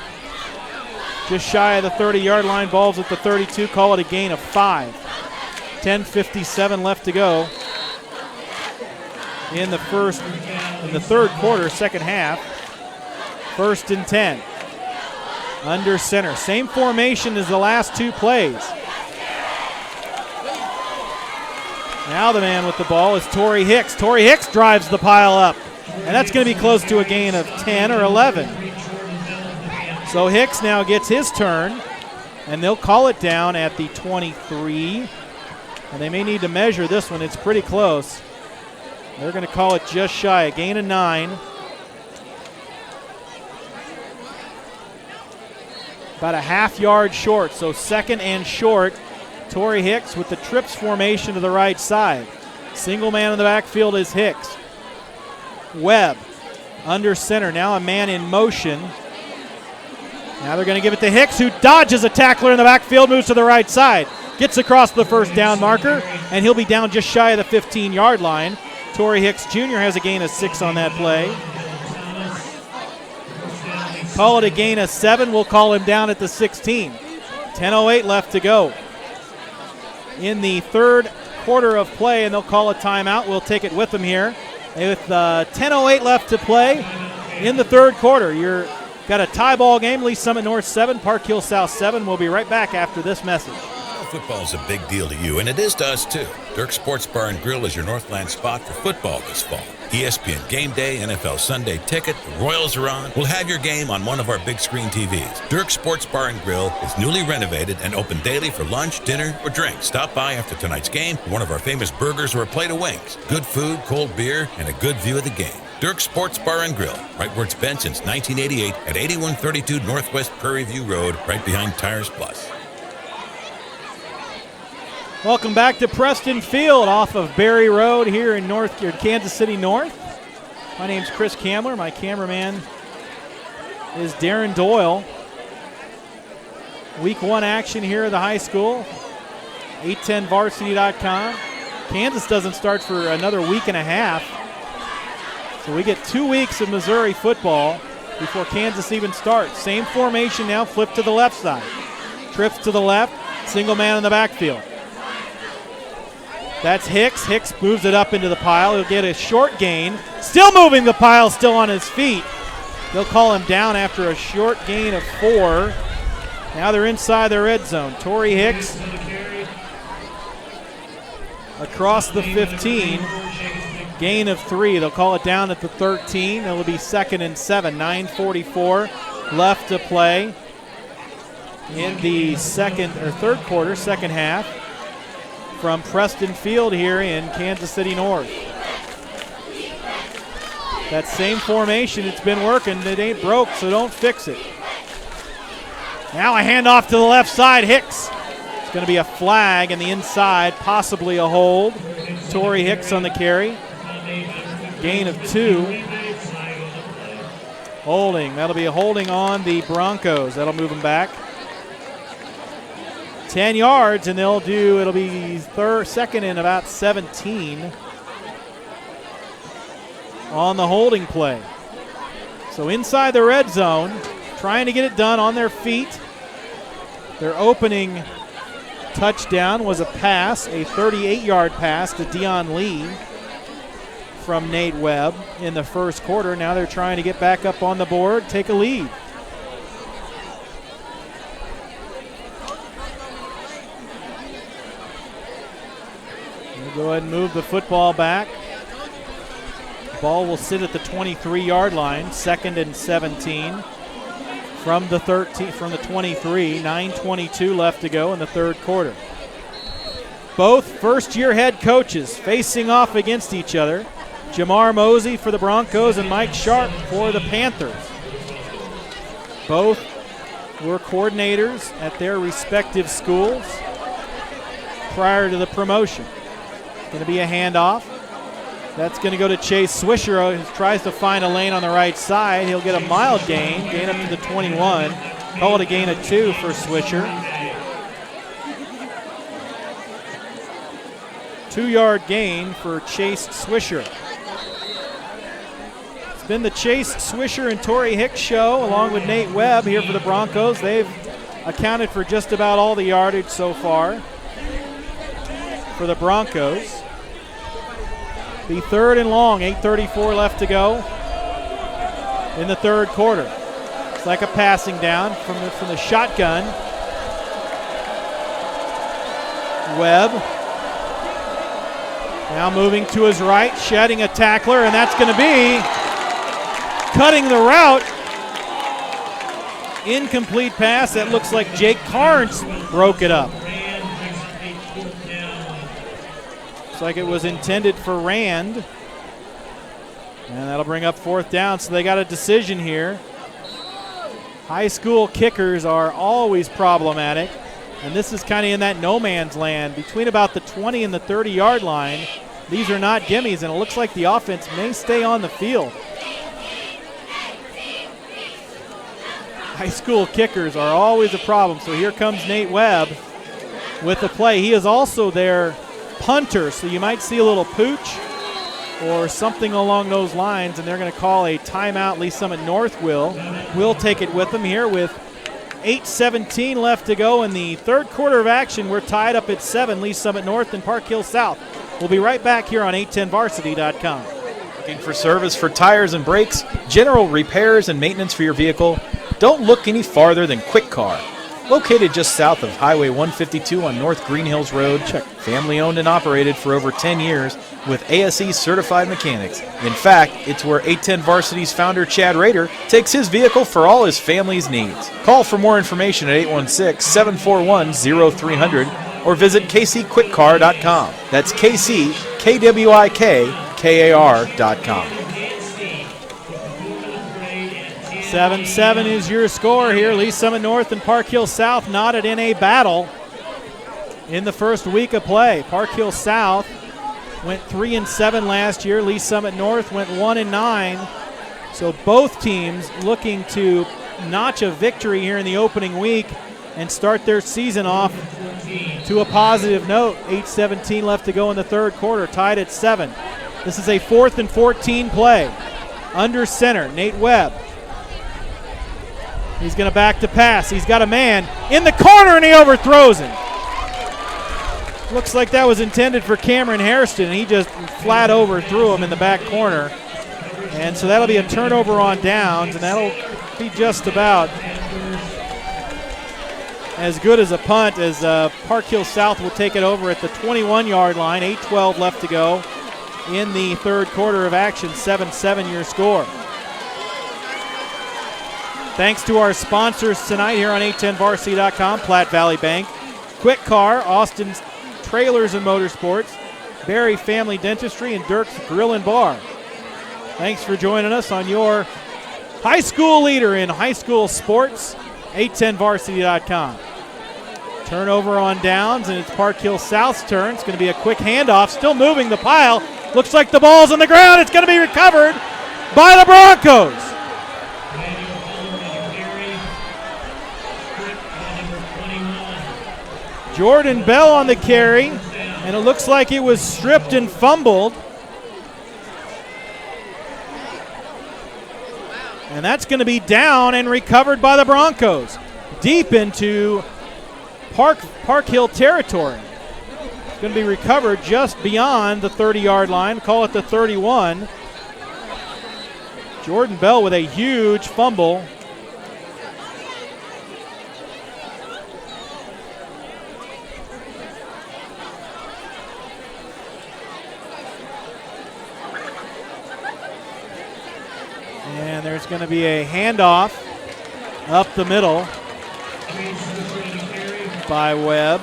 Just shy of the 30-yard line, ball's at the 32, call it a gain of 5. 10:57 left to go in the third quarter, second half. 1st and 10. Under center. Same formation as the last 2 plays. Now the man with the ball is Torrey Hicks. Torrey Hicks drives the pile up, and that's going to be close to a gain of 10 or 11. So Hicks now gets his turn, and they'll call it down at the 23. And they may need to measure this one. It's pretty close. They're going to call it just shy, a gain of 9. About a half yard short, so 2nd and short. Torrey Hicks with the trips formation to the right side. Single man in the backfield is Hicks. Webb under center, now a man in motion. Now they're going to give it to Hicks, who dodges a tackler in the backfield, moves to the right side. Gets across the first down marker, and he'll be down just shy of the 15-yard line. Torrey Hicks Jr. has a gain of 6 on that play. Call it a gain of 7. We'll call him down at the 16. 10:08 left to go in the third quarter of play, and they'll call a timeout. We'll take it with them here. With 10:08 left to play in the third quarter. You're got a tie ball game. Lee Summit North 7, Park Hill South 7. We'll be right back after this message. Football is a big deal to you, and it is to us too. Dirk's Sports Bar and Grill is your Northland spot for football this fall. ESPN Game Day, NFL Sunday Ticket, the Royals are on. We'll have your game on one of our big screen TVs. Dirk's Sports Bar and Grill is newly renovated and open daily for lunch, dinner, or drinks. Stop by after tonight's game for one of our famous burgers or a plate of wings. Good food, cold beer, and a good view of the game. Dirk's Sports Bar and Grill, right where it's been since 1988 at 8132 Northwest Prairie View Road, right behind Tires Plus. Welcome back to Preston Field off of Berry Road here in Kansas City North. My name's Chris Kamler. My cameraman is Darren Doyle. Week 1 action here at the high school. 810varsity.com. Kansas doesn't start for another week and a half. So we get 2 weeks of Missouri football before Kansas even starts. Same formation now, flip to the left side. Trips to the left, single man in the backfield. That's Hicks. Hicks moves it up into the pile. He'll get a short gain. Still moving the pile, still on his feet. They'll call him down after a short gain of 4. Now they're inside the red zone. Torrey Hicks across the 15. Gain of 3. They'll call it down at the 13. It'll be 2nd and 7. 9:44 left to play in the third quarter, second half, from Preston Field here in Kansas City North. That same formation, it's been working. It ain't broke, so don't fix it. Now a handoff to the left side. Hicks. It's going to be a flag in the inside, possibly a hold. Torrey Hicks on the carry. Gain of 2. Holding. That'll be a holding on the Broncos. That'll move them back 10 yards, and it'll be second and about 17 on the holding play. So inside the red zone, trying to get it done on their feet. Their opening touchdown was a pass, a 38-yard pass to Dion Lee from Nate Webb in the first quarter. Now they're trying to get back up on the board, take a lead. We'll go ahead and move the football back. Ball will sit at the 23-yard line, 2nd and 17 from the 23. 9:22 left to go in the third quarter. Both first-year head coaches facing off against each other. Jamar Mosey for the Broncos and Mike Sharp for the Panthers. Both were coordinators at their respective schools prior to the promotion. Going to be a handoff. That's going to go to Chase Swisher, who tries to find a lane on the right side. He'll get a mild gain up to the 21. Call it a gain of 2 for Swisher. 2-yard gain for Chase Swisher. It's been the Chase Swisher and Torrey Hicks show along with Nate Webb here for the Broncos. They've accounted for just about all the yardage so far for the Broncos. The 3rd and long, 8:34 left to go in the third quarter. It's like a passing down from the shotgun. Webb now moving to his right, shedding a tackler, and that's going to be cutting the route. Incomplete pass. That looks like Jake Carnes broke it up. Like it was intended for Rand. And that'll bring up 4th down, so they got a decision here. High school kickers are always problematic, and this is kind of in that no man's land. Between about the 20 and the 30-yard line, these are not gimmies, and it looks like the offense may stay on the field. High school kickers are always a problem, so here comes Nate Webb with the play. He is also their punter, so you might see a little pooch or something along those lines, and they're going to call a timeout. Lee Summit North will take it with them here with 8:17 left to go in the third quarter of action. We're tied up at 7, Lee Summit North and Park Hill South. We'll be right back here on 810varsity.com. Looking for service for tires and brakes, general repairs and maintenance for your vehicle? Don't look any farther than Quick Car. Located just south of Highway 152 on North Green Hills Road, family owned and operated for over 10 years with ASE certified mechanics. In fact, it's where 810 Varsity's founder Chad Rader takes his vehicle for all his family's needs. Call for more information at 816-741-0300 or visit kcquickcar.com. That's KCKWIKKAR.com. 7-7 is your score here. Lee Summit North and Park Hill South knotted in a battle in the first week of play. Park Hill South went 3-7 last year. Lee Summit North went 1-9. So both teams looking to notch a victory here in the opening week and start their season off to a positive note. 8:17 left to go in the third quarter, tied at 7. This is a 4th and 14 play. Under center, Nate Webb. He's going to back to pass. He's got a man in the corner, and he overthrows him. Looks like that was intended for Cameron Hairston, and he just flat overthrew him in the back corner. And so that'll be a turnover on downs, and that'll be just about as good as a punt, as Park Hill South will take it over at the 21-yard line. 8:12 left to go in the third quarter of action. 7-7 your score. Thanks to our sponsors tonight here on 810varsity.com, Platte Valley Bank, Quick Car, Austin's Trailers and Motorsports, Barry Family Dentistry, and Dirk's Grill and Bar. Thanks for joining us on your high school leader in high school sports, 810varsity.com. Turnover on downs, and it's Park Hill South's turn. It's going to be a quick handoff, still moving the pile. Looks like the ball's on the ground. It's going to be recovered by the Broncos. Jordan Bell on the carry, and it looks like it was stripped and fumbled. And that's going to be down and recovered by the Broncos, deep into Park Hill territory. It's going to be recovered just beyond the 30-yard line, call it the 31. Jordan Bell with a huge fumble. And there's going to be a handoff up the middle by Webb.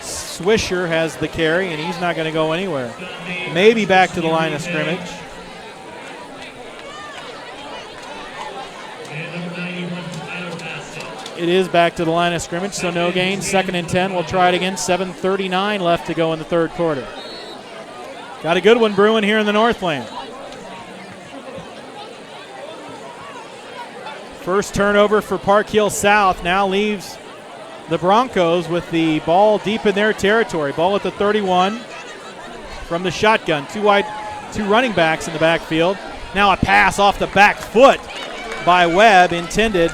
Swisher has the carry, and he's not going to go anywhere. Maybe back to the line of scrimmage. It is back to the line of scrimmage, so no gain. 2nd and 10. We'll try it again. 7:39 left to go in the third quarter. Got a good one brewing here in the Northland. First turnover for Park Hill South now leaves the Broncos with the ball deep in their territory. Ball at the 31 from the shotgun. Two running backs in the backfield. Now a pass off the back foot by Webb intended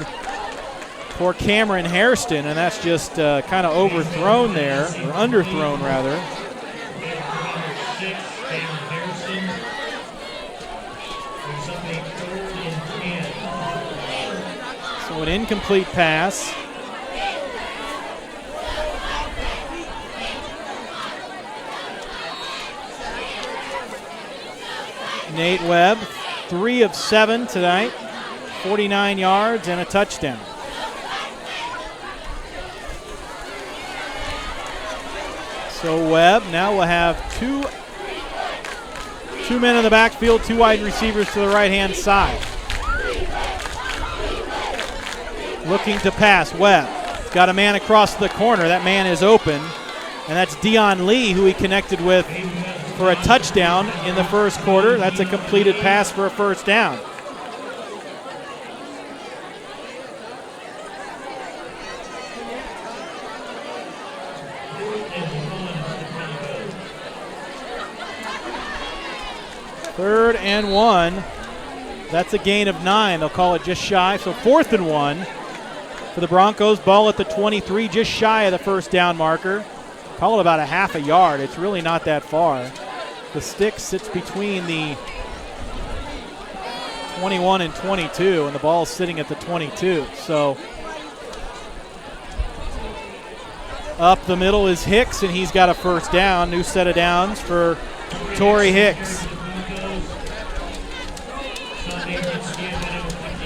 for Cameron Hairston, and that's just kind of overthrown there, or underthrown rather. So an incomplete pass. Nate Webb, 3 of 7 tonight, 49 yards and a touchdown. So Webb now will have two men in the backfield, 2 wide receivers to the right-hand side. Looking to pass, Webb. He's got a man across the corner. That man is open, and that's Dion Lee, who he connected with for a touchdown in the first quarter. That's a completed pass for a first down. Third and 1. That's a gain of 9. They'll call it just shy. So 4th and 1 for the Broncos. Ball at the 23, just shy of the first down marker. Call it about a half a yard. It's really not that far. The stick sits between the 21 and 22, and the ball is sitting at the 22. So up the middle is Hicks, and he's got a first down. New set of downs for Torrey Hicks.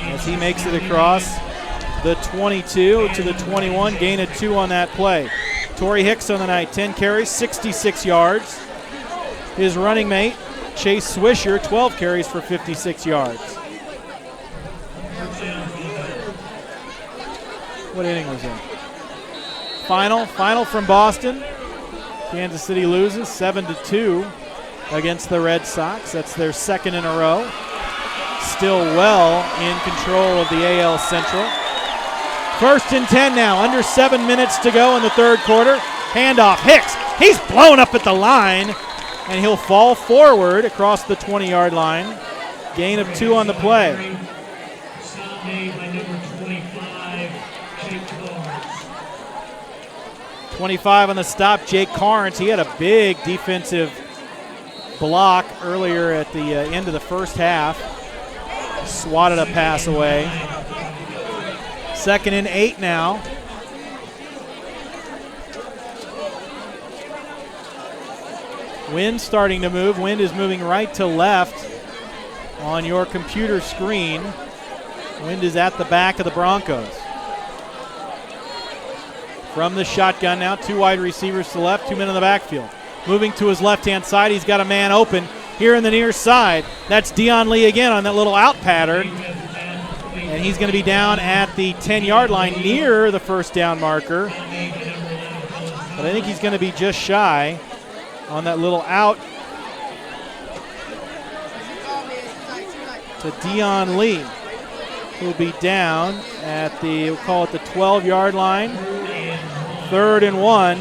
As he makes it across the 22 to the 21, gain of 2 on that play. Torrey Hicks on the night, 10 carries, 66 yards. His running mate, Chase Swisher, 12 carries for 56 yards. What inning was it? Final from Boston. Kansas City loses 7-2 against the Red Sox. That's their 2nd in a row. Still well in control of the AL Central. 1st and 10 now, under 7 minutes to go in the third quarter. Handoff, Hicks. He's blown up at the line, and he'll fall forward across the 20-yard line. Gain of 2 on the play. 25 on the stop, Jake Carnes. He had a big defensive block earlier at the end of the first half. Swatted a pass away. 2nd and 8 now Wind starting to move. Wind is moving right to left on your computer screen. Wind is at the back of the Broncos. From the shotgun now, 2 wide receivers to the left, 2 men in the backfield. Moving to his left-hand side, he's got a man open here in the near side. That's Dion Lee again on that little out pattern. And he's going to be down at the 10-yard line near the first down marker. But I think he's going to be just shy on that little out to Dion Lee. He'll be down at the, we'll call it the 12-yard line. 3rd and 1.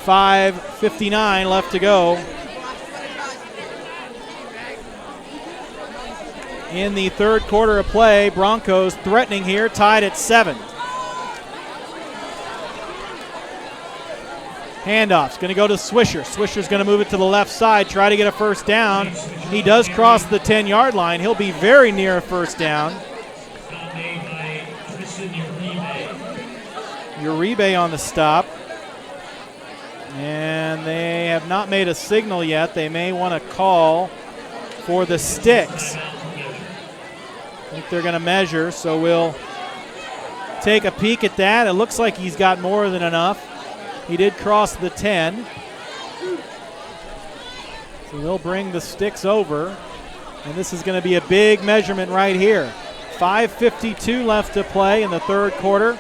5:59 left to go in the third quarter of play. Broncos threatening here, tied at 7. Handoff's going to go to Swisher. Swisher's going to move it to the left side, try to get a first down. He does cross the 10-yard line. He'll be very near a first down. Uribe on the stop. And they have not made a signal yet. They may want to call for the sticks. I think they're going to measure, so we'll take a peek at that. It looks like he's got more than enough. He did cross the 10. So they'll bring the sticks over. And this is going to be a big measurement right here. 5:52 left to play in the third quarter.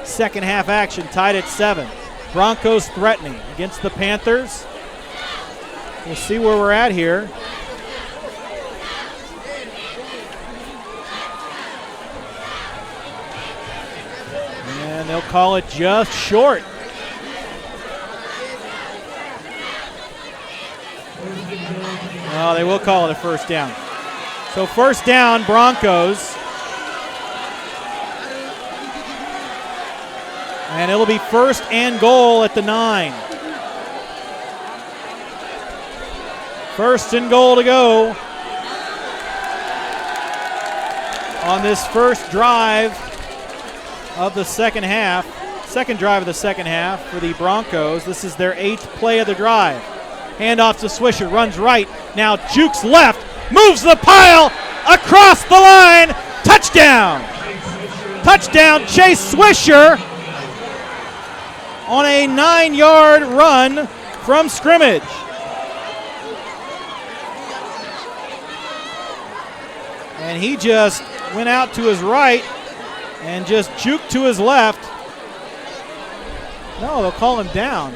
Second half action, tied at 7. Broncos threatening against the Panthers. We'll see where we're at here. And they'll call it just short. Oh, they will call it a first down. So first down, Broncos. And it'll be 1st and goal at the 9. 1st and goal to go on this first drive of the second half. Second drive of the second half for the Broncos. This is their 8th play of the drive. Handoff to Swisher, runs right, now jukes left, moves the pile, across the line, touchdown! Touchdown, Chase Swisher on a 9-yard run from scrimmage. And he just went out to his right and just juked to his left. No, they'll call him down.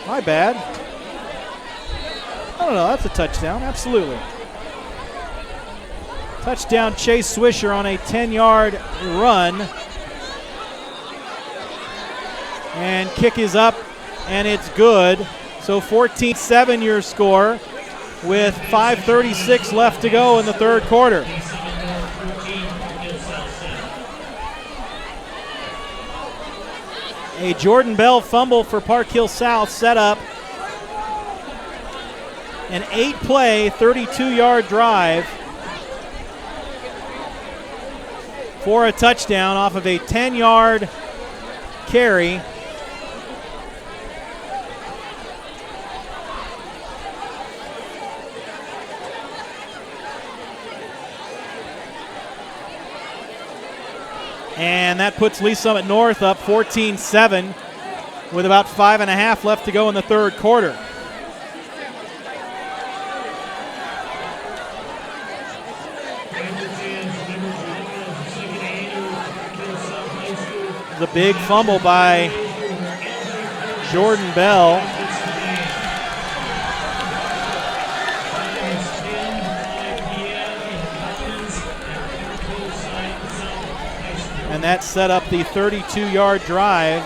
My bad. I don't know, that's a touchdown, absolutely. Touchdown, Chase Swisher on a 10-yard run. And kick is up, and it's good. So 14-7 your score with 5:36 left to go in the third quarter. A Jordan Bell fumble for Park Hill South set up an 8-play, 32-yard drive for a touchdown off of a 10-yard carry. And that puts Lee Summit North up 14-7 with about 5.5 left to go in the third quarter. The big fumble by Jordan Bell. And that set up the 32-yard drive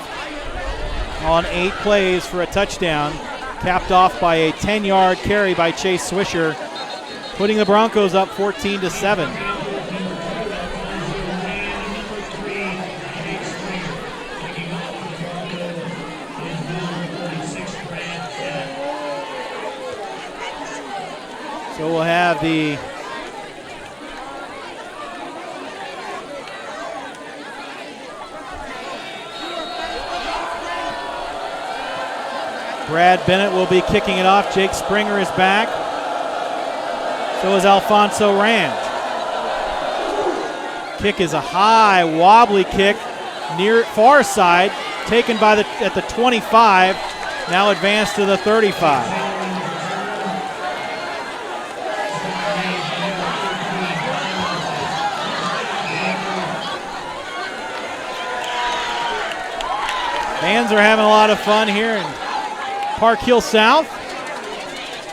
on 8 plays for a touchdown, capped off by a 10-yard carry by Chase Swisher, putting the Broncos up 14-7. So we'll have the Brad Bennett will be kicking it off. Jake Springer is back. So is Alfonso Rand. Kick is a high, wobbly kick near far side, taken by at the 25, now advanced to the 35. Fans are having a lot of fun here in Park Hill South.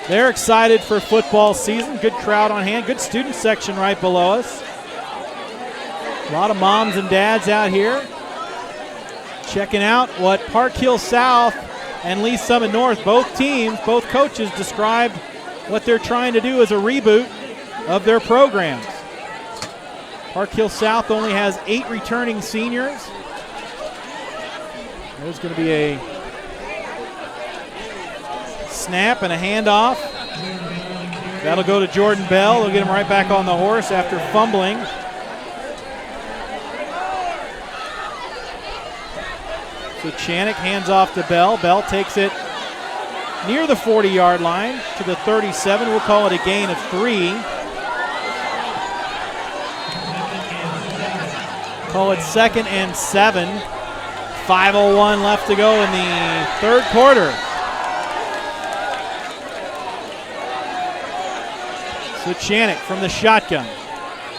They're excited for football season. Good crowd on hand. Good student section right below us. A lot of moms and dads out here checking out what Park Hill South and Lee Summit North, both teams, both coaches described what they're trying to do as a reboot of their programs. Park Hill South only has 8 returning seniors. There's going to be a snap and a handoff. That'll go to Jordan Bell. They'll get him right back on the horse after fumbling. So Chanik hands off to Bell. Bell takes it near the 40-yard line to the 37. We'll call it a gain of 3. Call it 2nd and 7. 5:01 left to go in the third quarter. So Chanik from the shotgun.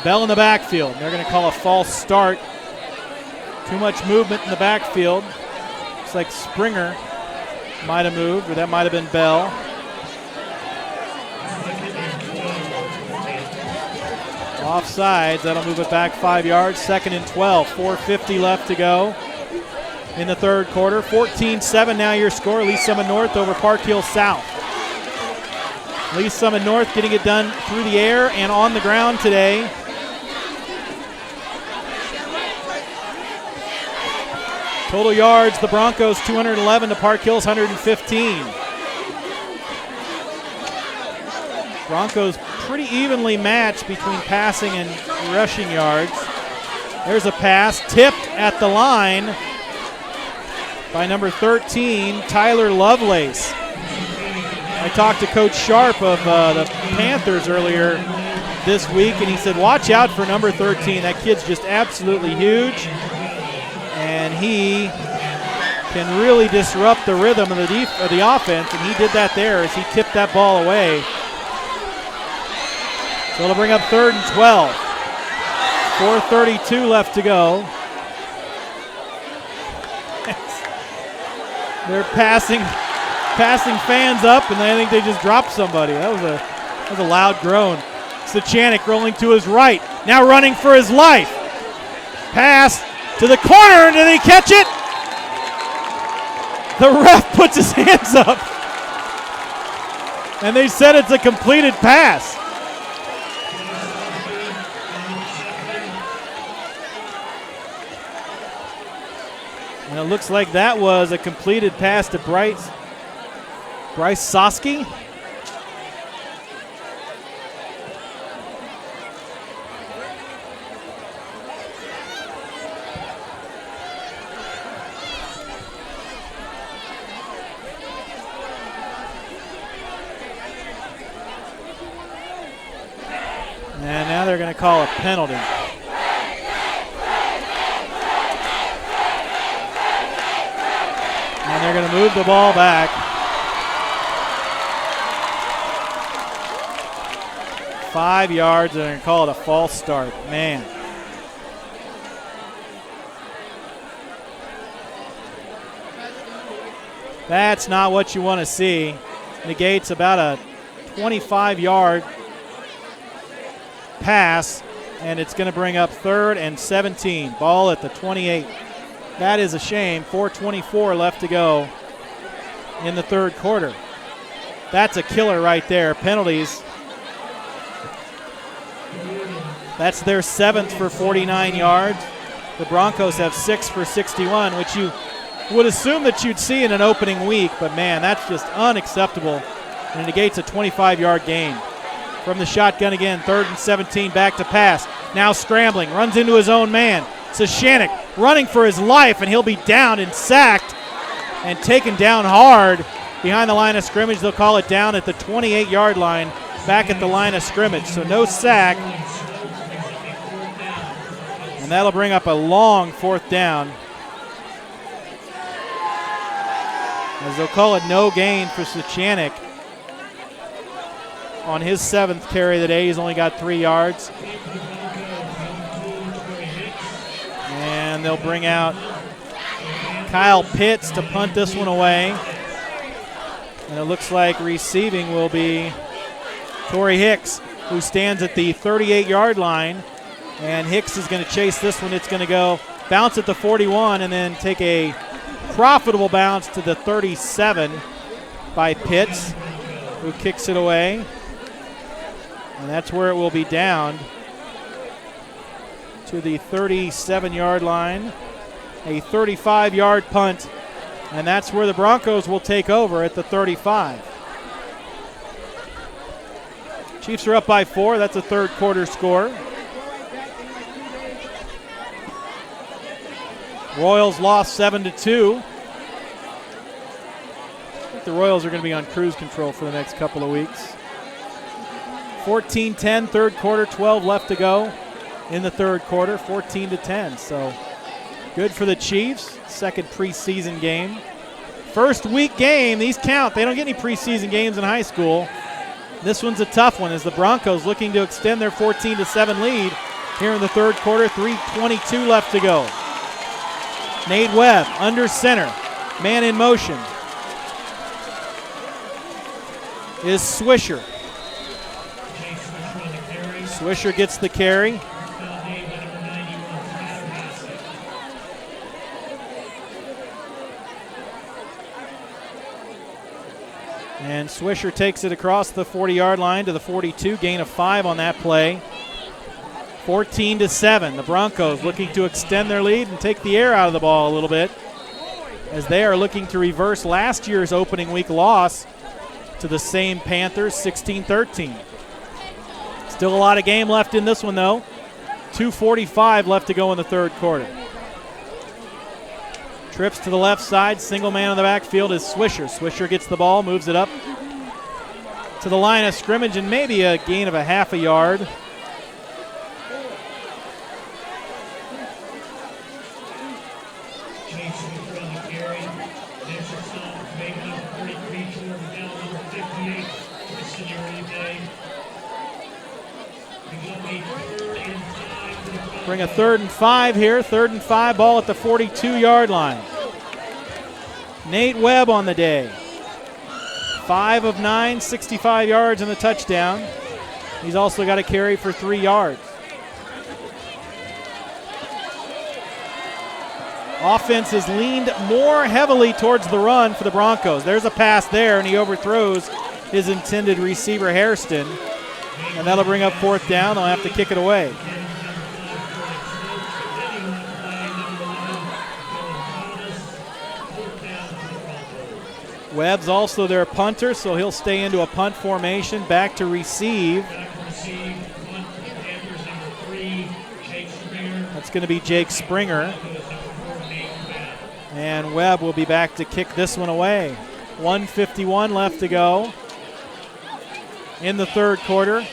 Bell in the backfield. They're going to call a false start. Too much movement in the backfield. Looks like Springer might have moved, or that might have been Bell. Offsides, that'll move it back 5 yards. 2nd and 12, 4:50 left to go in the third quarter. 14-7 now your score. Lee Summit North over Park Hill South. Lee Summit North getting it done through the air and on the ground today. Total yards, the Broncos 211 to Park Hill's 115. Broncos pretty evenly matched between passing and rushing yards. There's a pass tipped at the line by number 13, Tyler Lovelace. I talked to Coach Sharp of the Panthers earlier this week, and he said, watch out for number 13. That kid's just absolutely huge, and he can really disrupt the rhythm of the offense, and he did that there as he tipped that ball away. So it'll bring up 3rd and 12. 4:32 left to go. They're passing fans up, and I think they just dropped somebody. That was a loud groan. Chanik rolling to his right, now running for his life. Pass to the corner, and did he catch it? The ref puts his hands up, and they said it's a completed pass. And it looks like that was a completed pass to Bryce Soski. And now they're going to call a penalty. And they're going to move the ball back. Five yards, and they're going to call it a false start. Man. That's not what you want to see. Negates about a 25-yard pass, and it's going to bring up 3rd and 17. Ball at the 28. That is a shame. 4:24 left to go in the third quarter. That's a killer right there. Penalties. That's their 7th for 49 yards. The Broncos have 6 for 61, which you would assume that you'd see in an opening week, but man, that's just unacceptable. And it negates a 25-yard gain. From the shotgun again, 3rd and 17, back to pass. Now scrambling, runs into his own man. Sashanik running for his life, and he'll be down and sacked and taken down hard behind the line of scrimmage. They'll call it down at the 28-yard line, back at the line of scrimmage. So no sack. And that'll bring up a long 4th down. As they'll call it no gain for Suchanek. On his 7th carry of the day, he's only got 3 yards. And they'll bring out Kyle Pitts to punt this one away. And it looks like receiving will be Torrey Hicks, who stands at the 38-yard line. And Hicks is going to chase this one. It's going to go bounce at the 41 and then take a profitable bounce to the 37 by Pitts, who kicks it away. And that's where it will be downed to the 37-yard line. A 35-yard punt, and that's where the Broncos will take over at the 35. Chiefs are up by 4. That's a 3rd quarter score. Royals lost 7-2. I think the Royals are going to be on cruise control for the next couple of weeks. 14-10, 3rd quarter, 12 left to go in the 3rd quarter, 14-10. So good for the Chiefs, 2nd preseason game. 1st week game, these count. They don't get any preseason games in high school. This one's a tough one as the Broncos looking to extend their 14-7 lead here in the 3rd quarter, 3:22 left to go. Nate Webb under center, man in motion is Swisher. Swisher gets the carry. And Swisher takes it across the 40-yard line to the 42, gain of 5 on that play. 14-7. The Broncos looking to extend their lead and take the air out of the ball a little bit as they are looking to reverse last year's opening week loss to the same Panthers, 16-13. Still a lot of game left in this one, though. 2:45 left to go in the 3rd quarter. Trips to the left side. Single man on the backfield is Swisher. Swisher gets the ball, moves it up to the line of scrimmage, and maybe a gain of a half a yard. Bring a 3rd and 5 here. 3rd and 5, ball at the 42-yard line. Nate Webb on the day. 5 of 9, 65 yards and a touchdown. He's also got a carry for 3 yards. Offense has leaned more heavily towards the run for the Broncos. There's a pass there, and he overthrows his intended receiver, Hairston. And that'll bring up 4th down. They'll have to kick it away. Webb's also their punter, so he'll stay into a punt formation. Back to receive. That's going to be Jake Springer. And Webb will be back to kick this one away. 1:51 left to go in the 3rd quarter.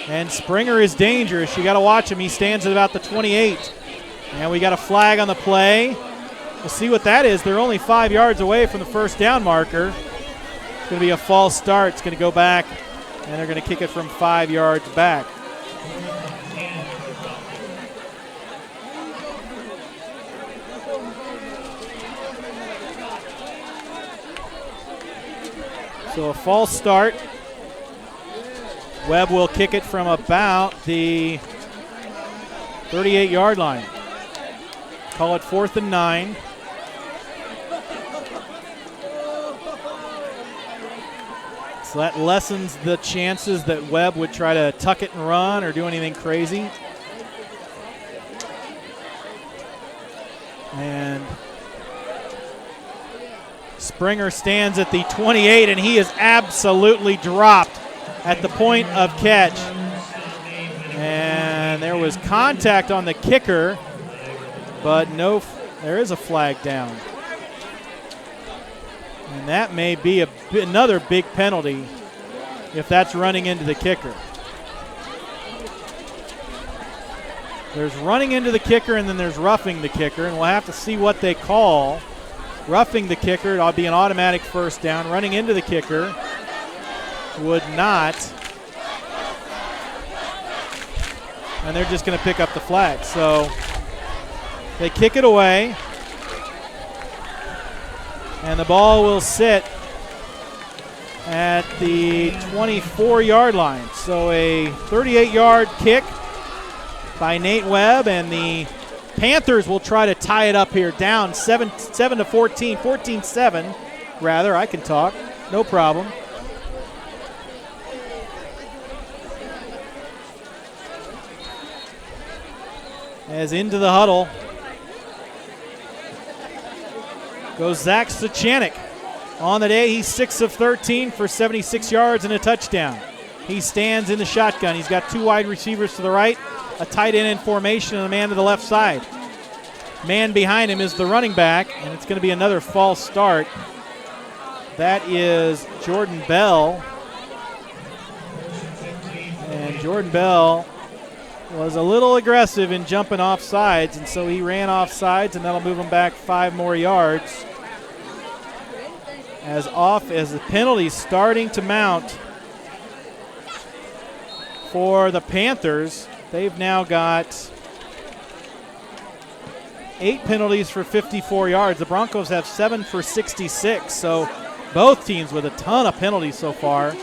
And Springer is dangerous. You got to watch him. He stands at about the 28. And we got a flag on the play. We'll see what that is. They're only 5 yards away from the 1st down marker. It's going to be a false start. It's going to go back, and they're going to kick it from 5 yards back. So a false start. Webb will kick it from about the 38-yard line. Call it 4th and 9. So that lessens the chances that Webb would try to tuck it and run or do anything crazy. And Springer stands at the 28, and he is absolutely dropped at the point of catch. And there was contact on the kicker, but no, there is a flag down. And that may be another big penalty if that's running into the kicker. There's running into the kicker, and then there's roughing the kicker, and we'll have to see what they call. Roughing the kicker, it'll be an automatic first down. Running into the kicker would not. And they're just going to pick up the flag. So they kick it away, and the ball will sit at the 24-yard line. So a 38-yard kick by Nate Webb, and the Panthers will try to tie it up here, down 7 to 14, 14-7 rather. I can talk, no problem. As into the huddle goes Zach Suchanek. On the day, he's 6 of 13 for 76 yards and a touchdown. He stands in the shotgun. He's got 2 wide receivers to the right, a tight end in formation, and a man to the left side. Man behind him is the running back, and it's going to be another false start. That is Jordan Bell. And Jordan Bell was a little aggressive in jumping off sides, and so he ran off sides, and that'll move him back 5 more yards. As the penalty's starting to mount for the Panthers. They've now got 8 penalties for 54 yards. The Broncos have 7 for 66, so both teams with a ton of penalties so far.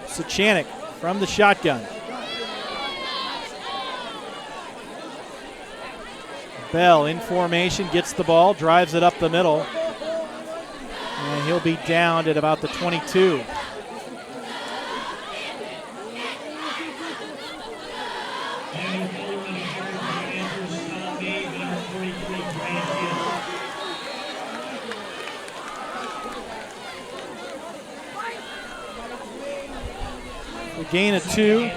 Suchanek from the shotgun. Bell in formation, gets the ball, drives it up the middle, and he'll be downed at about the 22. A gain of 2.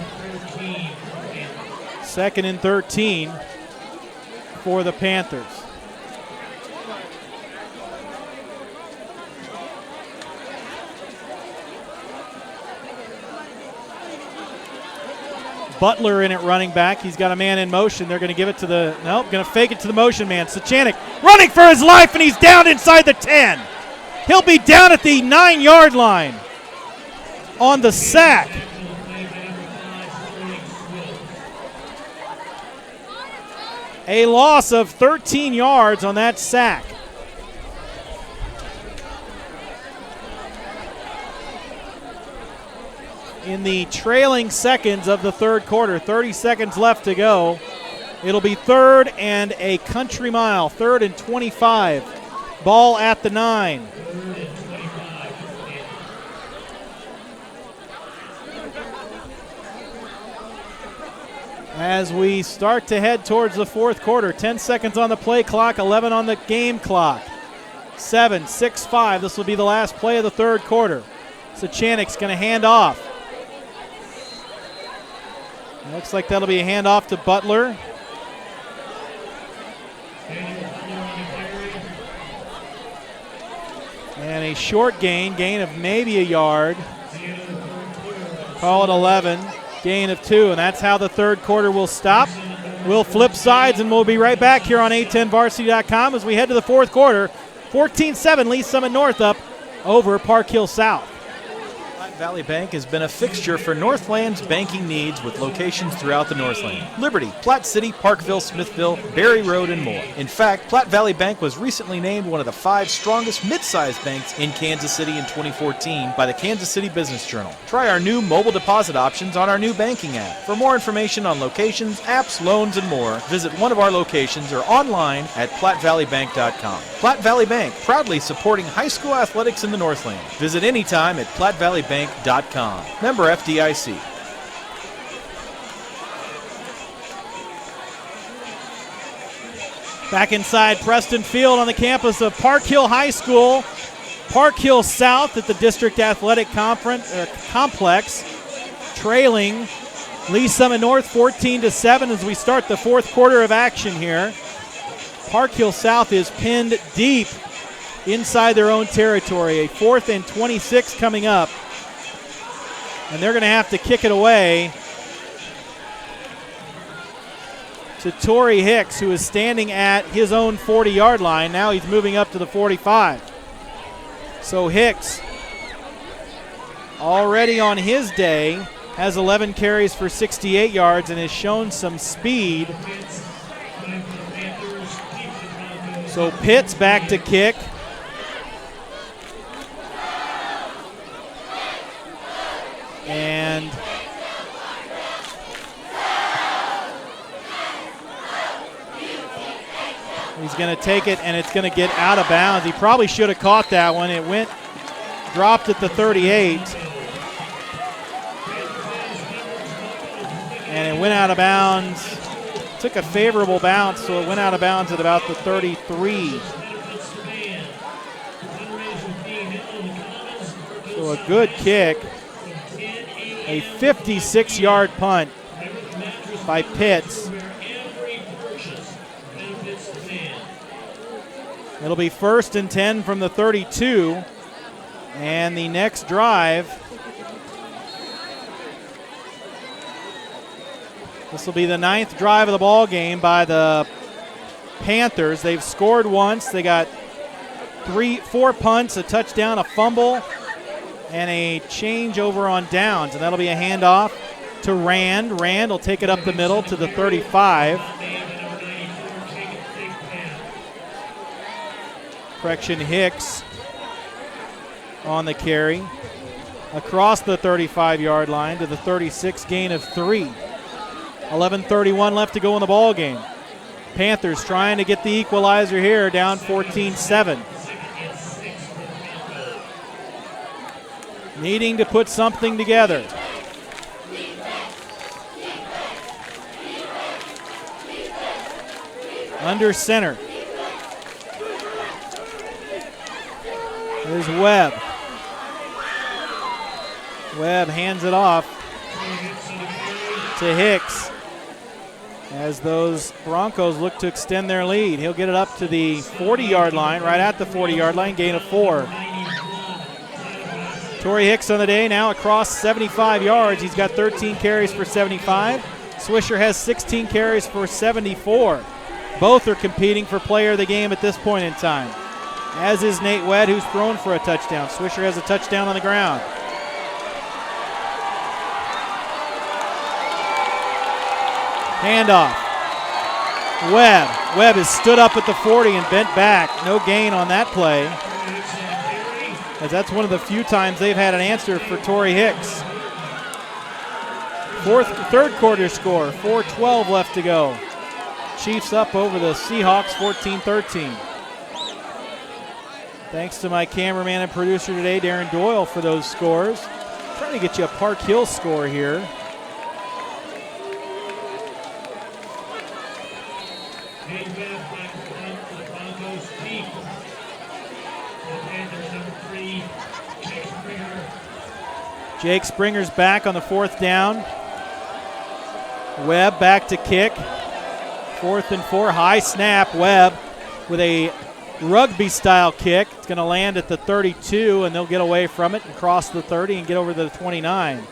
2nd and 13 for the Panthers. Butler in at running back. He's got a man in motion. They're going to give it to going to fake it to the motion man. Suchanek running for his life, and he's down inside the 10. He'll be down at the 9-yard line on the sack. A loss of 13 yards on that sack. In the trailing seconds of the third quarter, 30 seconds left to go. It'll be 3rd and a country mile, 3rd and 25. Ball at the 9. As we start to head towards the fourth quarter, 10 seconds on the play clock, 11 on the game clock. 7, 6, 5. This will be the last play of the third quarter. Suchanek's going to hand off. Looks like that'll be a handoff to Butler. And a short gain of maybe a yard. Call it 11. Gain of 2, and that's how the third quarter will stop. We'll flip sides, and we'll be right back here on A10Varsity.com as we head to the fourth quarter. 14-7, Lee Summit North up over Park Hill South. Platte Valley Bank has been a fixture for Northland's banking needs with locations throughout the Northland. Liberty, Platte City, Parkville, Smithville, Berry Road, and more. In fact, Platte Valley Bank was recently named one of the 5 strongest mid-sized banks in Kansas City in 2014 by the Kansas City Business Journal. Try our new mobile deposit options on our new banking app. For more information on locations, apps, loans, and more, visit one of our locations or online at PlatteValleyBank.com. Platte Valley Bank, proudly supporting high school athletics in the Northland. Visit anytime at PlatteValleyBank.com. Member FDIC. Back inside Preston Field on the campus of Park Hill High School. Park Hill South at the District Athletic Complex, trailing Lee Summit North 14-7 as we start the fourth quarter of action here. Park Hill South is pinned deep inside their own territory. A 4th and 26 coming up. And they're going to have to kick it away to Torrey Hicks, who is standing at his own 40-yard line. Now he's moving up to the 45. So Hicks, already on his day, has 11 carries for 68 yards and has shown some speed. So Pitts back to kick. And he's going to take it, and it's going to get out of bounds. He probably should have caught that one. It dropped at the 38. And it went out of bounds. Took a favorable bounce, so it went out of bounds at about the 33. So a good kick. A 56-yard punt by Pitts. It'll be 1st and 10 from the 32. And the next drive, this will be the 9th drive of the ball game by the Panthers. They've scored once. They got 4 punts, a touchdown, a fumble, and a changeover on downs. And that'll be a handoff to Rand. Rand will take it up the middle to the 35. Correction, Hicks on the carry. Across the 35-yard line to the 36, gain of 3. 11:31 left to go in the ball game. Panthers trying to get the equalizer here, down 14-7. Needing to put something together. Under center. Here's Webb. Webb hands it off to Hicks as those Broncos look to extend their lead. He'll get it up to the 40-yard line, right at the 40-yard line, gain of 4. Torrey Hicks on the day now across 75 yards. He's got 13 carries for 75. Swisher has 16 carries for 74. Both are competing for player of the game at this point in time, as is Nate Wedd, who's thrown for a touchdown. Swisher has a touchdown on the ground. Handoff. Webb. Webb has stood up at the 40 and bent back. No gain on that play, as that's one of the few times they've had an answer for Torrey Hicks. Third quarter score, 4:12 left to go. Chiefs up over the Seahawks, 14-13. Thanks to my cameraman and producer today, Darren Doyle, for those scores. Trying to get you a Park Hill score here. Jake Springer's back on the 4th down. Webb back to kick. 4th and 4, high snap. Webb with a rugby-style kick. It's going to land at the 32, and they'll get away from it and cross the 30 and get over to the 29.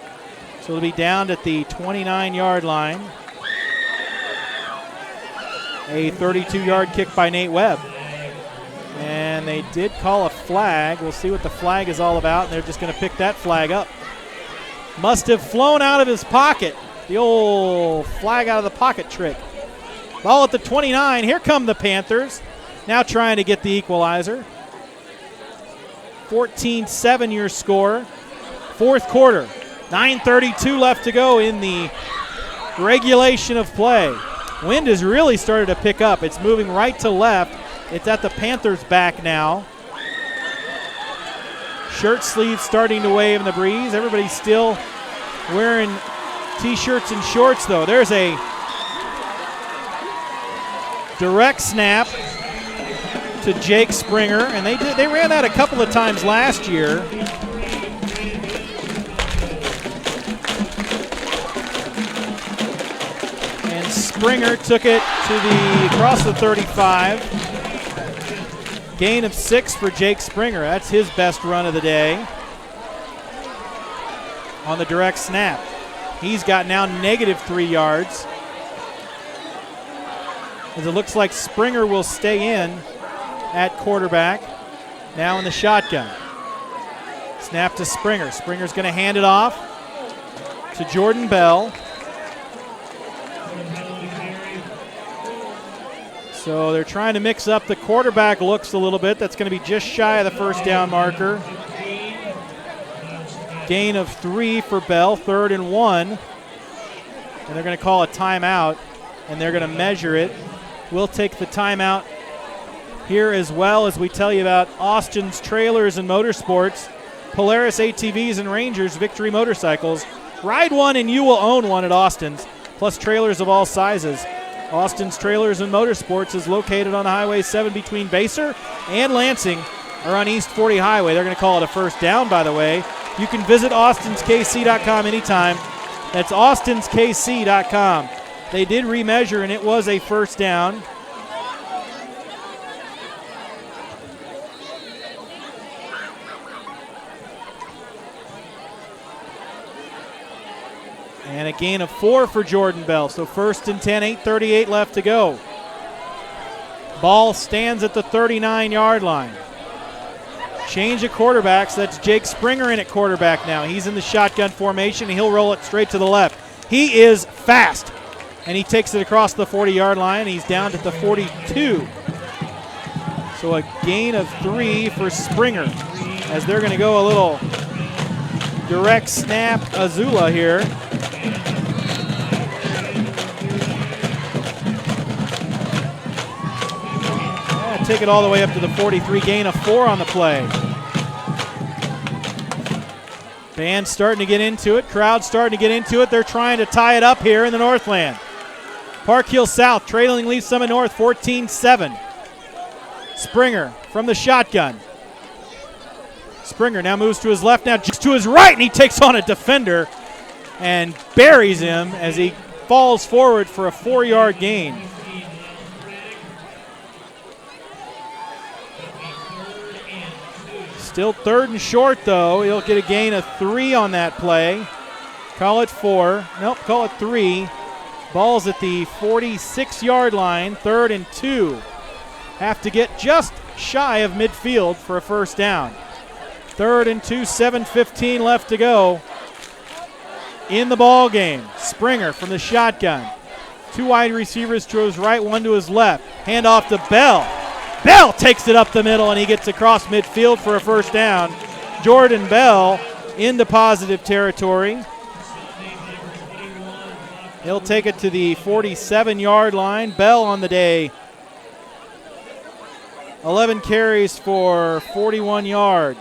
So it'll be down at the 29-yard line. A 32-yard kick by Nate Webb. And they did call a flag. We'll see what the flag is all about, and they're just going to pick that flag up. Must have flown out of his pocket. The old flag out of the pocket trick. Ball at the 29. Here come the Panthers. Now trying to get the equalizer. 14-7 your score. 4th quarter. 9:32 left to go in the regulation of play. Wind has really started to pick up. It's moving right to left. It's at the Panthers' back now. Shirt sleeves starting to wave in the breeze. Everybody's still wearing T-shirts and shorts, though. There's a direct snap to Jake Springer, and they ran that a couple of times last year. And Springer took it to across the 35. Gain of 6 for Jake Springer. That's his best run of the day. On the direct snap. He's got now -3 yards. As it looks like Springer will stay in at quarterback. Now in the shotgun. Snap to Springer. Springer's going to hand it off to Jordan Bell. So they're trying to mix up the quarterback looks a little bit. That's going to be just shy of the first down marker. Gain of 3 for Bell, 3rd and 1. And they're going to call a timeout, and they're going to measure it. We'll take the timeout here as well as we tell you about Austin's Trailers and Motorsports, Polaris ATVs and Rangers, Victory Motorcycles. Ride one and you will own one at Austin's, plus trailers of all sizes. Austin's Trailers and Motorsports is located on Highway 7 between Basser and Lansing, or on East 40 Highway. They're going to call it a first down, by the way. You can visit austinskc.com anytime. That's austinskc.com. They did remeasure, and it was a first down. And a gain of 4 for Jordan Bell. So 1st and 10, 8:38 left to go. Ball stands at the 39-yard line. Change of quarterbacks. That's Jake Springer in at quarterback now. He's in the shotgun formation, and he'll roll it straight to the left. He is fast, and he takes it across the 40-yard line. He's down to the 42. So a gain of 3 for Springer, as they're going to go a little direct snap Azula here. Take it all the way up to the 43, gain of 4 on the play. Band's starting to get into it. Crowd's starting to get into it. They're trying to tie it up here in the Northland. Park Hill South trailing Lee's Summit North 14-7. Springer from the shotgun. Springer now moves to his left, now just to his right, and he takes on a defender and buries him as he falls forward for a 4-yard gain. Still 3rd and short, though. He'll get a gain of 3 on that play. Call it 4. Nope, call it 3. Ball's at the 46-yard line, 3rd and 2. Have to get just shy of midfield for a first down. 3rd and 2, 7:15 left to go in the ball game. Springer from the shotgun. 2 wide receivers to his right, 1 to his left. Hand off to Bell. Bell takes it up the middle, and he gets across midfield for a first down. Jordan Bell into positive territory. He'll take it to the 47-yard line. Bell on the day, 11 carries for 41 yards.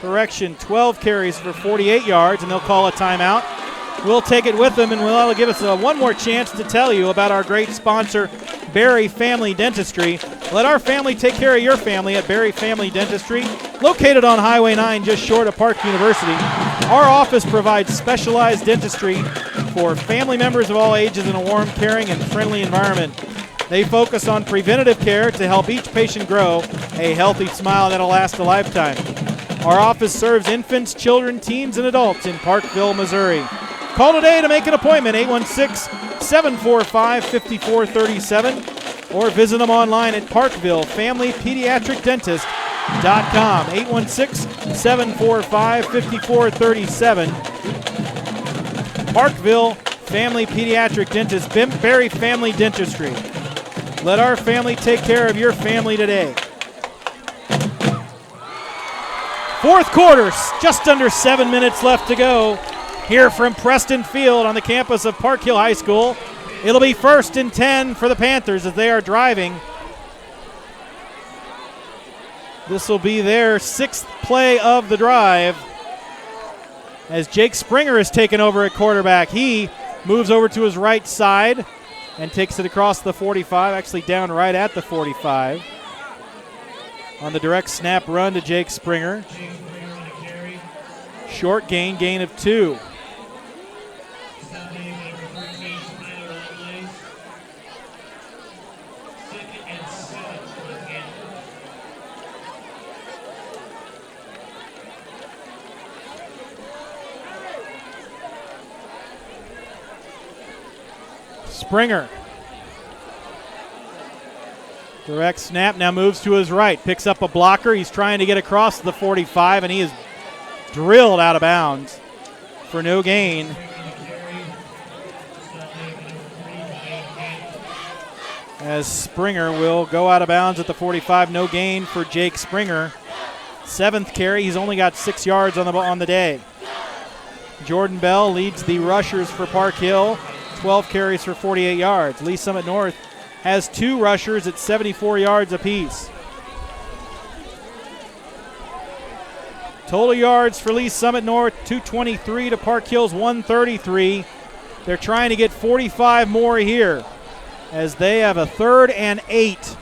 Correction, 12 carries for 48 yards, and they'll call a timeout. We'll take it with them, and will give us one more chance to tell you about our great sponsor, Berry Family Dentistry. Let our family take care of your family at Berry Family Dentistry, located on Highway 9 just short of Park University. Our office provides specialized dentistry for family members of all ages in a warm, caring, and friendly environment. They focus on preventative care to help each patient grow a healthy smile that'll last a lifetime. Our office serves infants, children, teens, and adults in Parkville, Missouri. Call today to make an appointment, 816-745-5437, or visit them online at ParkvilleFamilyPediatricDentist.com, 816-745-5437. Parkville Family Pediatric Dentist, Berry Family Dentistry. Let our family take care of your family today. 4th quarter, just under 7 minutes left to go. Here from Preston Field on the campus of Park Hill High School. It'll be 1st and 10 for the Panthers as they are driving. This will be their 6th play of the drive as Jake Springer is taken over at quarterback. He moves over to his right side and takes it across the 45, actually down right at the 45. On the direct snap run to Jake Springer. Short gain of 2. Springer. Direct snap, now moves to his right. Picks up a blocker. He's trying to get across to the 45, and he is drilled out of bounds for no gain. As Springer will go out of bounds at the 45. No gain for Jake Springer. 7th carry. He's only got 6 yards on the day. Jordan Bell leads the rushers for Park Hill. 12 carries for 48 yards. Lee Summit North has 2 rushers at 74 yards apiece. Total yards for Lee Summit North, 223 to Park Hill's 133. They're trying to get 45 more here as they have a 3rd and 8.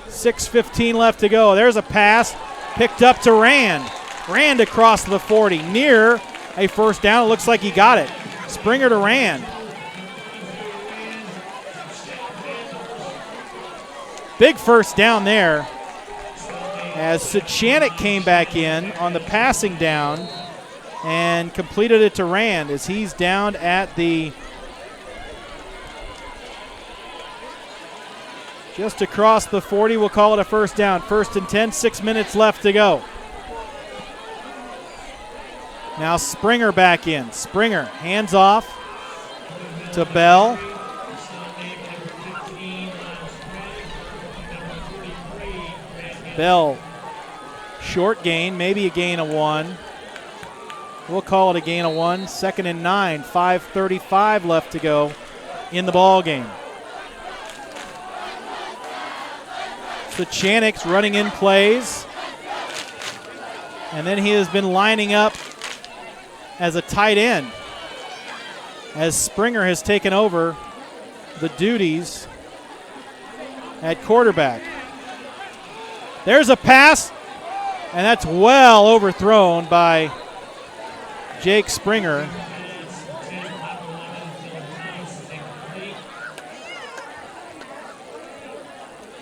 6:15 left to go. There's a pass picked up to Rand. Rand across the 40, near a first down. It looks like he got it. Springer to Rand. Big first down there as Suchanek came back in on the passing down and completed it to Rand as he's down at the just across the 40. We'll call it a first down. 1st and 10, 6 minutes left to go. Now Springer back in. Springer hands off to Bell. Bell, short gain, maybe a gain of 1. We'll call it a gain of 1. 2nd and 9, 5:35 left to go in the ball game. Suchanek's running in plays, and then he has been lining up as a tight end as Springer has taken over the duties at quarterback. There's a pass, and that's well overthrown by Jake Springer.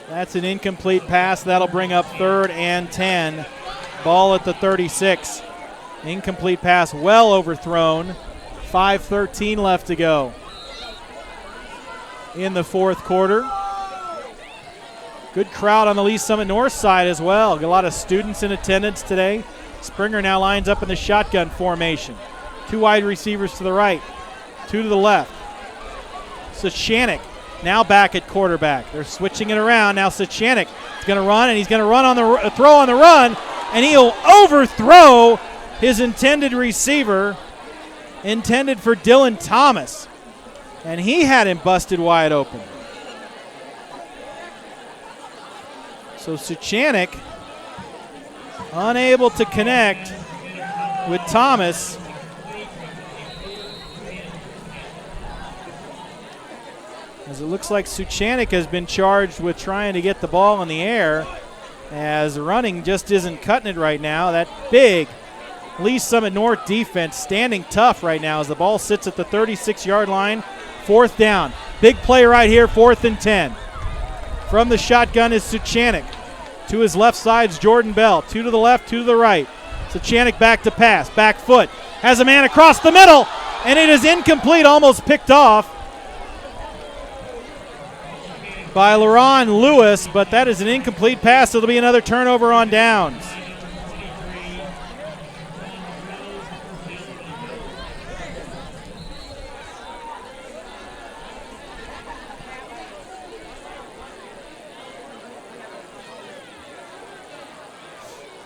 That's an incomplete pass. That'll bring up 3rd and 10. Ball at the 36. Incomplete pass, well overthrown. 5:13 left to go in the 4th quarter. Good crowd on the Lee Summit North side as well. A lot of students in attendance today. Springer now lines up in the shotgun formation. 2 wide receivers to the right, 2 to the left. Suchanek now back at quarterback. They're switching it around. Now Suchanek is going to run, and he's going to run on the throw on the run, and he'll overthrow his intended receiver, intended for Dylan Thomas. And he had him busted wide open. So Suchanek unable to connect with Thomas. As it looks like Suchanek has been charged with trying to get the ball in the air, as running just isn't cutting it right now. That big Lee Summit North defense standing tough right now as the ball sits at the 36-yard line. 4th down. Big play right here, 4th and 10. From the shotgun is Suchanek. To his left side is Jordan Bell. 2 to the left, 2 to the right. Suchanek back to pass, back foot. Has a man across the middle, and it is incomplete, almost picked off by LaRon Lewis, but that is an incomplete pass. It'll be another turnover on downs.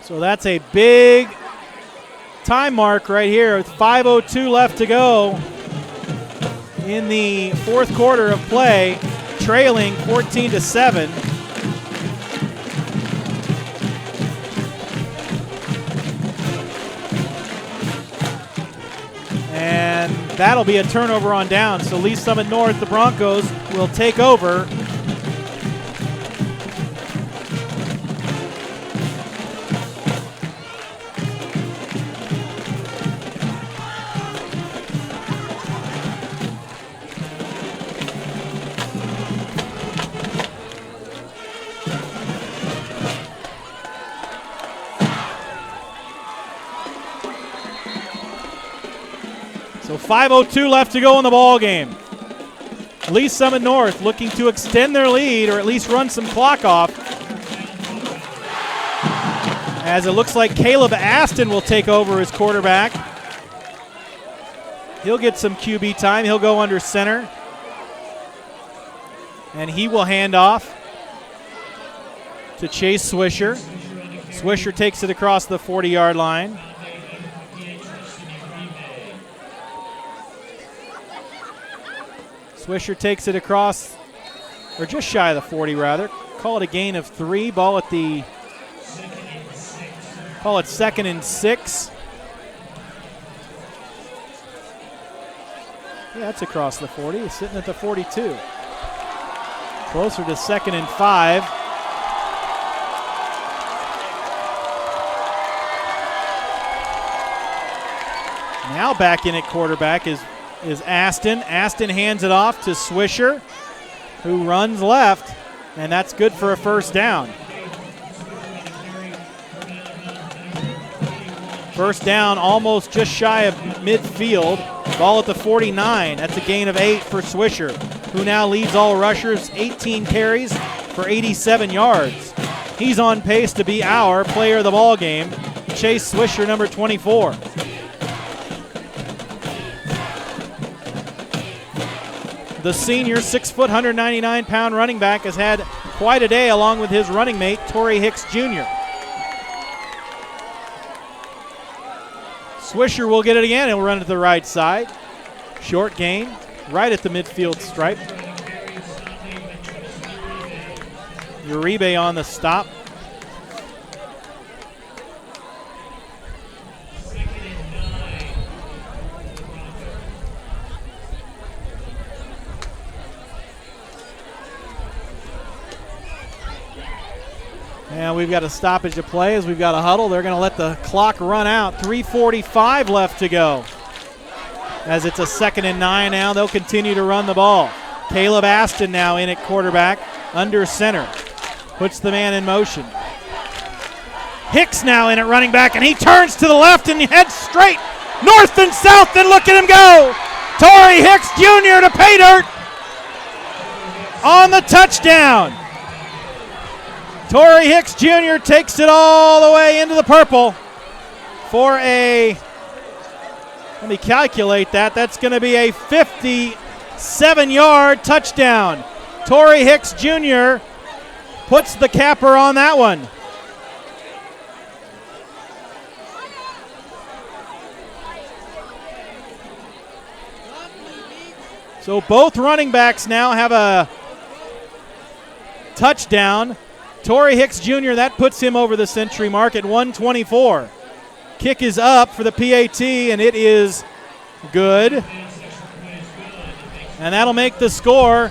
So that's a big time mark right here with 5:02 left to go in the 4th quarter of play, trailing 14-7. And that'll be a turnover on down. So Lee Summit North, the Broncos, will take over. So 5:02 left to go in the ball game. Lee Summit North looking to extend their lead or at least run some clock off, as it looks like Caleb Aston will take over as quarterback. He'll get some QB time. He'll go under center. And he will hand off to Chase Swisher. Swisher takes it across the 40-yard line. Swisher takes it across, or just shy of the 40 rather. Call it a gain of 3. Ball at the, call it 2nd and 6. Yeah, that's across the 40. He's sitting at the 42. Closer to 2nd and 5. Now back in at quarterback is Aston. Aston hands it off to Swisher, who runs left, and that's good for a first down. First down almost just shy of midfield. Ball at the 49. That's a gain of 8 for Swisher, who now leads all rushers, 18 carries for 87 yards. He's on pace to be our player of the ball game. Chase Swisher, number 24. The senior, 6 foot, 199-pound running back has had quite a day along with his running mate, Torrey Hicks Jr. Swisher will get it again. He'll run it to the right side. Short gain, right at the midfield stripe. Uribe on the stop. And we've got a stoppage of play as we've got a huddle. They're going to let the clock run out. 3:45 left to go. As it's a 2nd and 9 now, they'll continue to run the ball. Caleb Aston now in at quarterback, under center. Puts the man in motion. Hicks now in at running back, and he turns to the left and heads straight north and south, and look at him go. Torrey Hicks Jr. to pay dirt on the touchdown. Torrey Hicks Jr. takes it all the way into the purple for a, let me calculate that, that's going to be a 57-yard touchdown. Torrey Hicks Jr. puts the capper on that one. So both running backs now have a touchdown. Torrey Hicks Jr., that puts him over the century mark at 124. Kick is up for the PAT, and it is good. And that'll make the score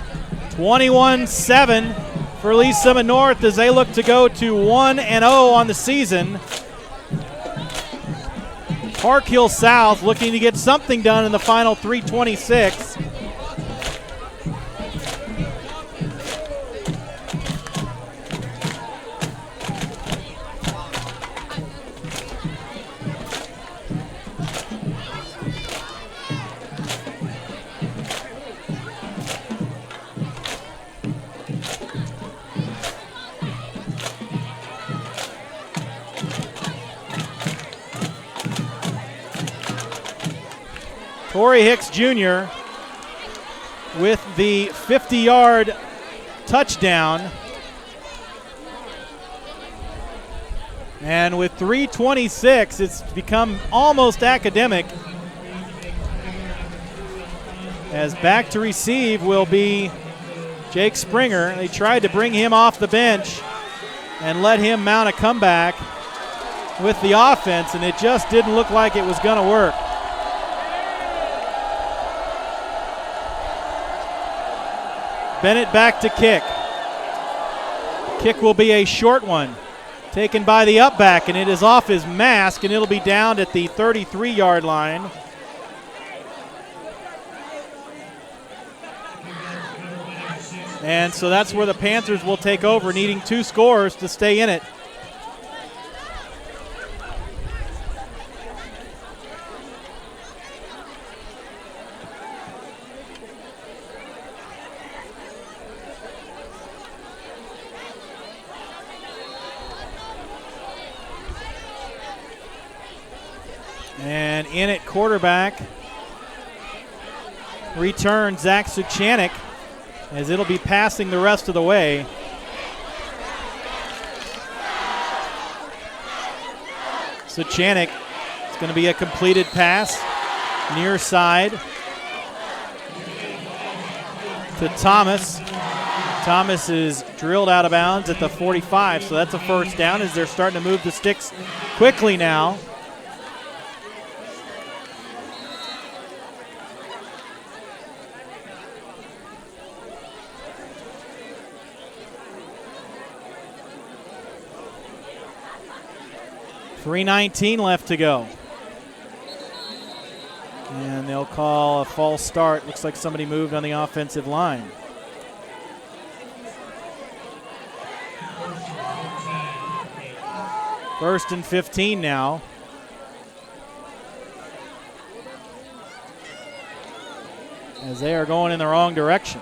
21-7 for Lee Summit North as they look to go to 1-0 on the season. Park Hill South looking to get something done in the final 3:26. Torrey Hicks Jr. with the 50-yard touchdown. And with 3:26, it's become almost academic. As back to receive will be Jake Springer. They tried to bring him off the bench and let him mount a comeback with the offense, and it just didn't look like it was going to work. Bennett back to kick. Kick will be a short one, taken by the up back, and it is off his mask, and it'll be down at the 33-yard line. And so that's where the Panthers will take over, needing 2 scores to stay in it. And in at quarterback, return Zach Suchanik, as it'll be passing the rest of the way. Suchanik, it's going to be a completed pass, near side to Thomas. Thomas is drilled out of bounds at the 45, so that's a first down as they're starting to move the sticks quickly now. .3:19 left to go. And they'll call a false start. Looks like somebody moved on the offensive line. First and 15 now. As they are going in the wrong direction.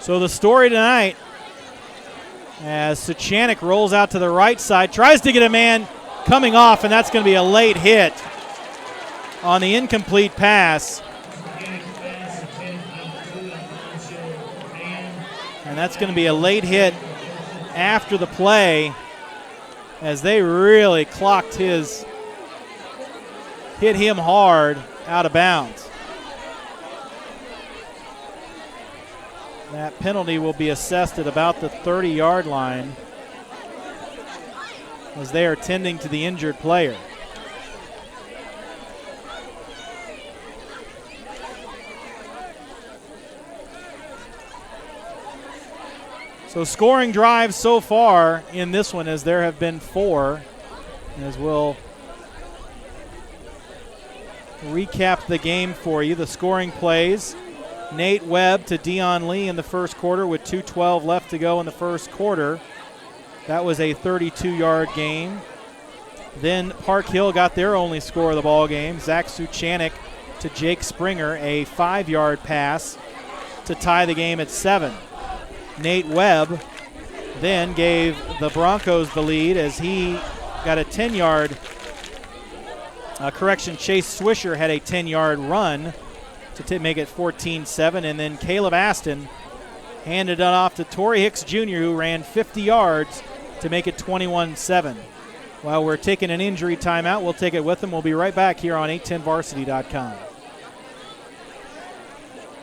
So the story tonight, as Suchanik rolls out to the right side, tries to get a man coming off, and that's going to be a late hit on the incomplete pass. And that's going to be a late hit after the play, as they really hit him hard out of bounds. That penalty will be assessed at about the 30-yard line, as they are tending to the injured player. So scoring drives so far in this one, as there have been 4, as we'll recap the game for you. The scoring plays: Nate Webb to Dion Lee in the first quarter with 2:12 left to go in the first quarter. That was a 32-yard game. Then Park Hill got their only score of the ball game. Zach Suchanik to Jake Springer, a 5-yard pass to tie the game at 7. Nate Webb then gave the Broncos the lead as he got a 10-yard Chase Swisher had a 10-yard run to make it 14-7, and then Caleb Aston handed it off to Torrey Hicks Jr., who ran 50 yards to make it 21-7. While we're taking an injury timeout, we'll take it with them. We'll be right back here on 810varsity.com.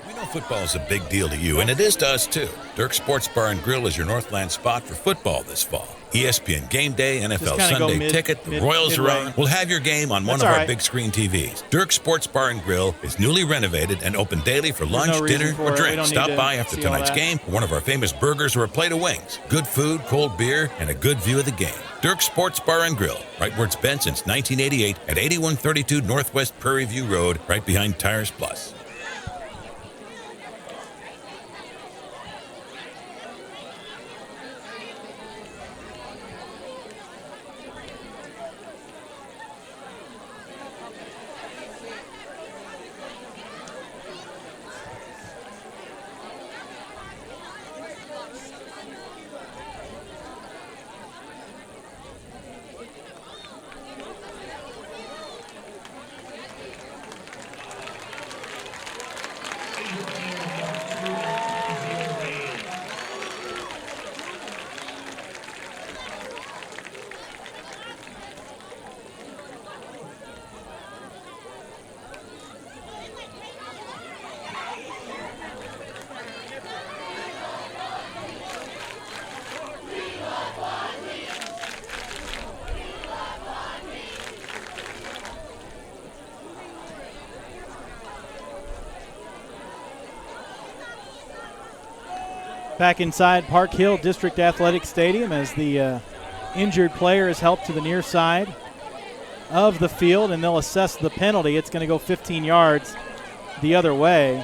We know football is a big deal to you, and it is to us too. Dirk Sports Bar and Grill is your Northland spot for football this fall. ESPN Game Day, NFL Sunday Ticket, the Royals are on. We'll have your game on one of our big screen TVs. Dirk Sports Bar and Grill is newly renovated and open daily for lunch, dinner, or drinks. Stop by after tonight's game for one of our famous burgers or a plate of wings. Good food, cold beer, and a good view of the game. Dirk Sports Bar and Grill, right where it's been since 1988 at 8132 Northwest Prairie View Road, right behind Tires Plus. Back inside Park Hill District Athletic Stadium, as the injured player is helped to the near side of the field, and they'll assess the penalty. It's going to go 15 yards the other way,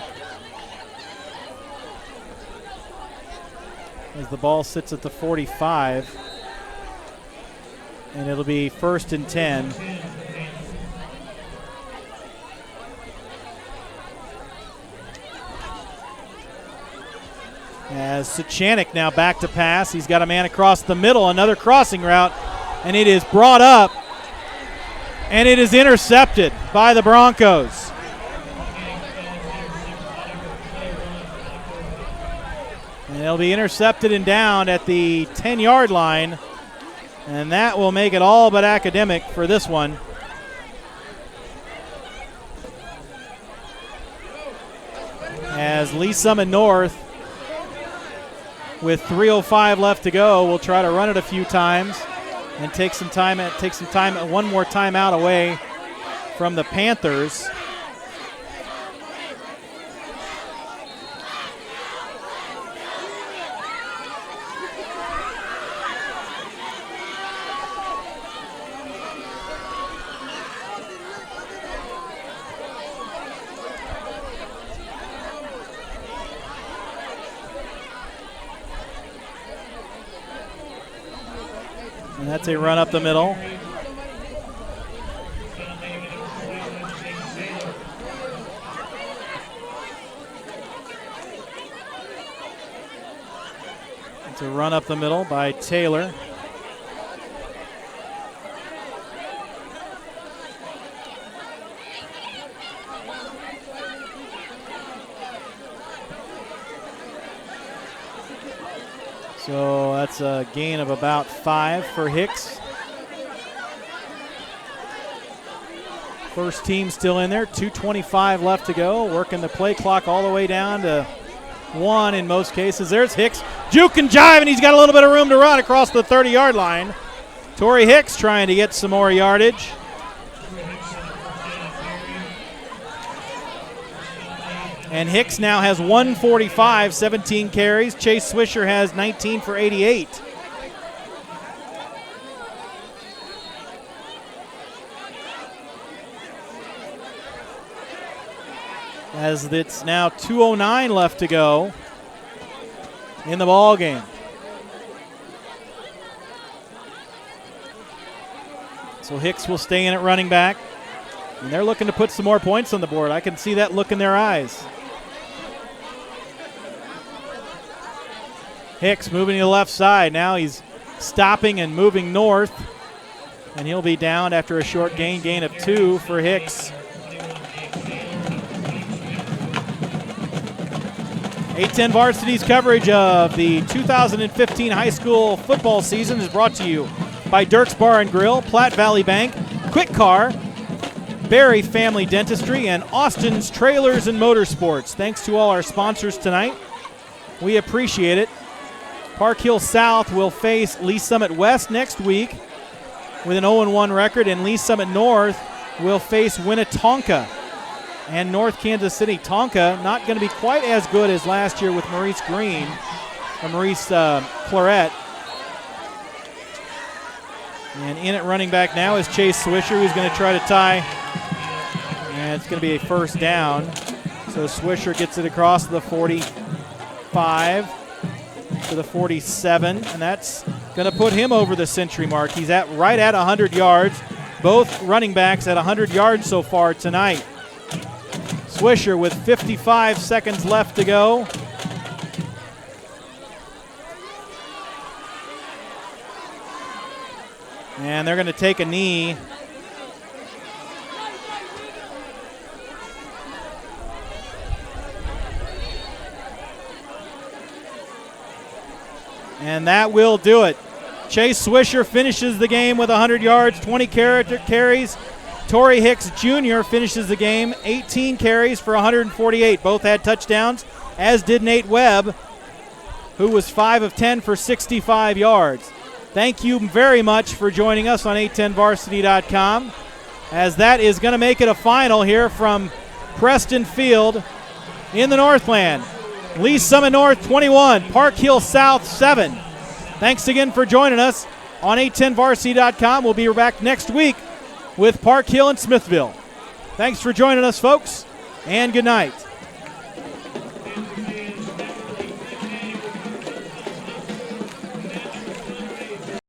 as the ball sits at the 45, and it'll be 1st and 10. As Suchanik now back to pass. He's got a man across the middle, another crossing route, and it is brought up, and it is intercepted by the Broncos. And it'll be intercepted and down at the 10-yard line, and that will make it all but academic for this one. As Lee Summit North, with 3:05 left to go, will try to run it a few times and take some time, one more timeout away from the Panthers. And that's a run up the middle. It's a run up the middle by Taylor. So that's a gain of about 5 for Hicks. First team still in there, 2:25 left to go, working the play clock all the way down to 1 in most cases. There's Hicks, juke and jive, and he's got a little bit of room to run across the 30-yard line. Torrey Hicks trying to get some more yardage. And Hicks now has 145, 17 carries. Chase Swisher has 19 for 88. As it's now 2:09 left to go in the ball game. So Hicks will stay in at running back. And they're looking to put some more points on the board. I can see that look in their eyes. Hicks moving to the left side. Now he's stopping and moving north. And he'll be down after a short gain of 2 for Hicks. 810 Varsity's coverage of the 2015 high school football season is brought to you by Dirk's Bar and Grill, Platte Valley Bank, Quick Car, Berry Family Dentistry, and Austin's Trailers and Motorsports. Thanks to all our sponsors tonight. We appreciate it. Park Hill South will face Lee Summit West next week with an 0-1 record, and Lee Summit North will face Winnetonka and North Kansas City. Tonka not going to be quite as good as last year with Maurice Green, or Maurice Claret. And in at running back now is Chase Swisher, who's going to try to tie. And it's going to be a first down. So Swisher gets it across the 45 to the 47, and that's going to put him over the century mark. He's right at 100 yards. Both running backs at 100 yards so far tonight. Swisher with 55 seconds left to go. And they're going to take a knee. And that will do it. Chase Swisher finishes the game with 100 yards, 20 carries. Torrey Hicks Jr. finishes the game, 18 carries for 148. Both had touchdowns, as did Nate Webb, who was 5 of 10 for 65 yards. Thank you very much for joining us on 810varsity.com, as that is going to make it a final here from Preston Field in the Northland. Lee Summit North 21, Park Hill South 7. Thanks again for joining us on 810varsity.com. We'll be back next week with Park Hill and Smithville. Thanks for joining us, folks, and good night.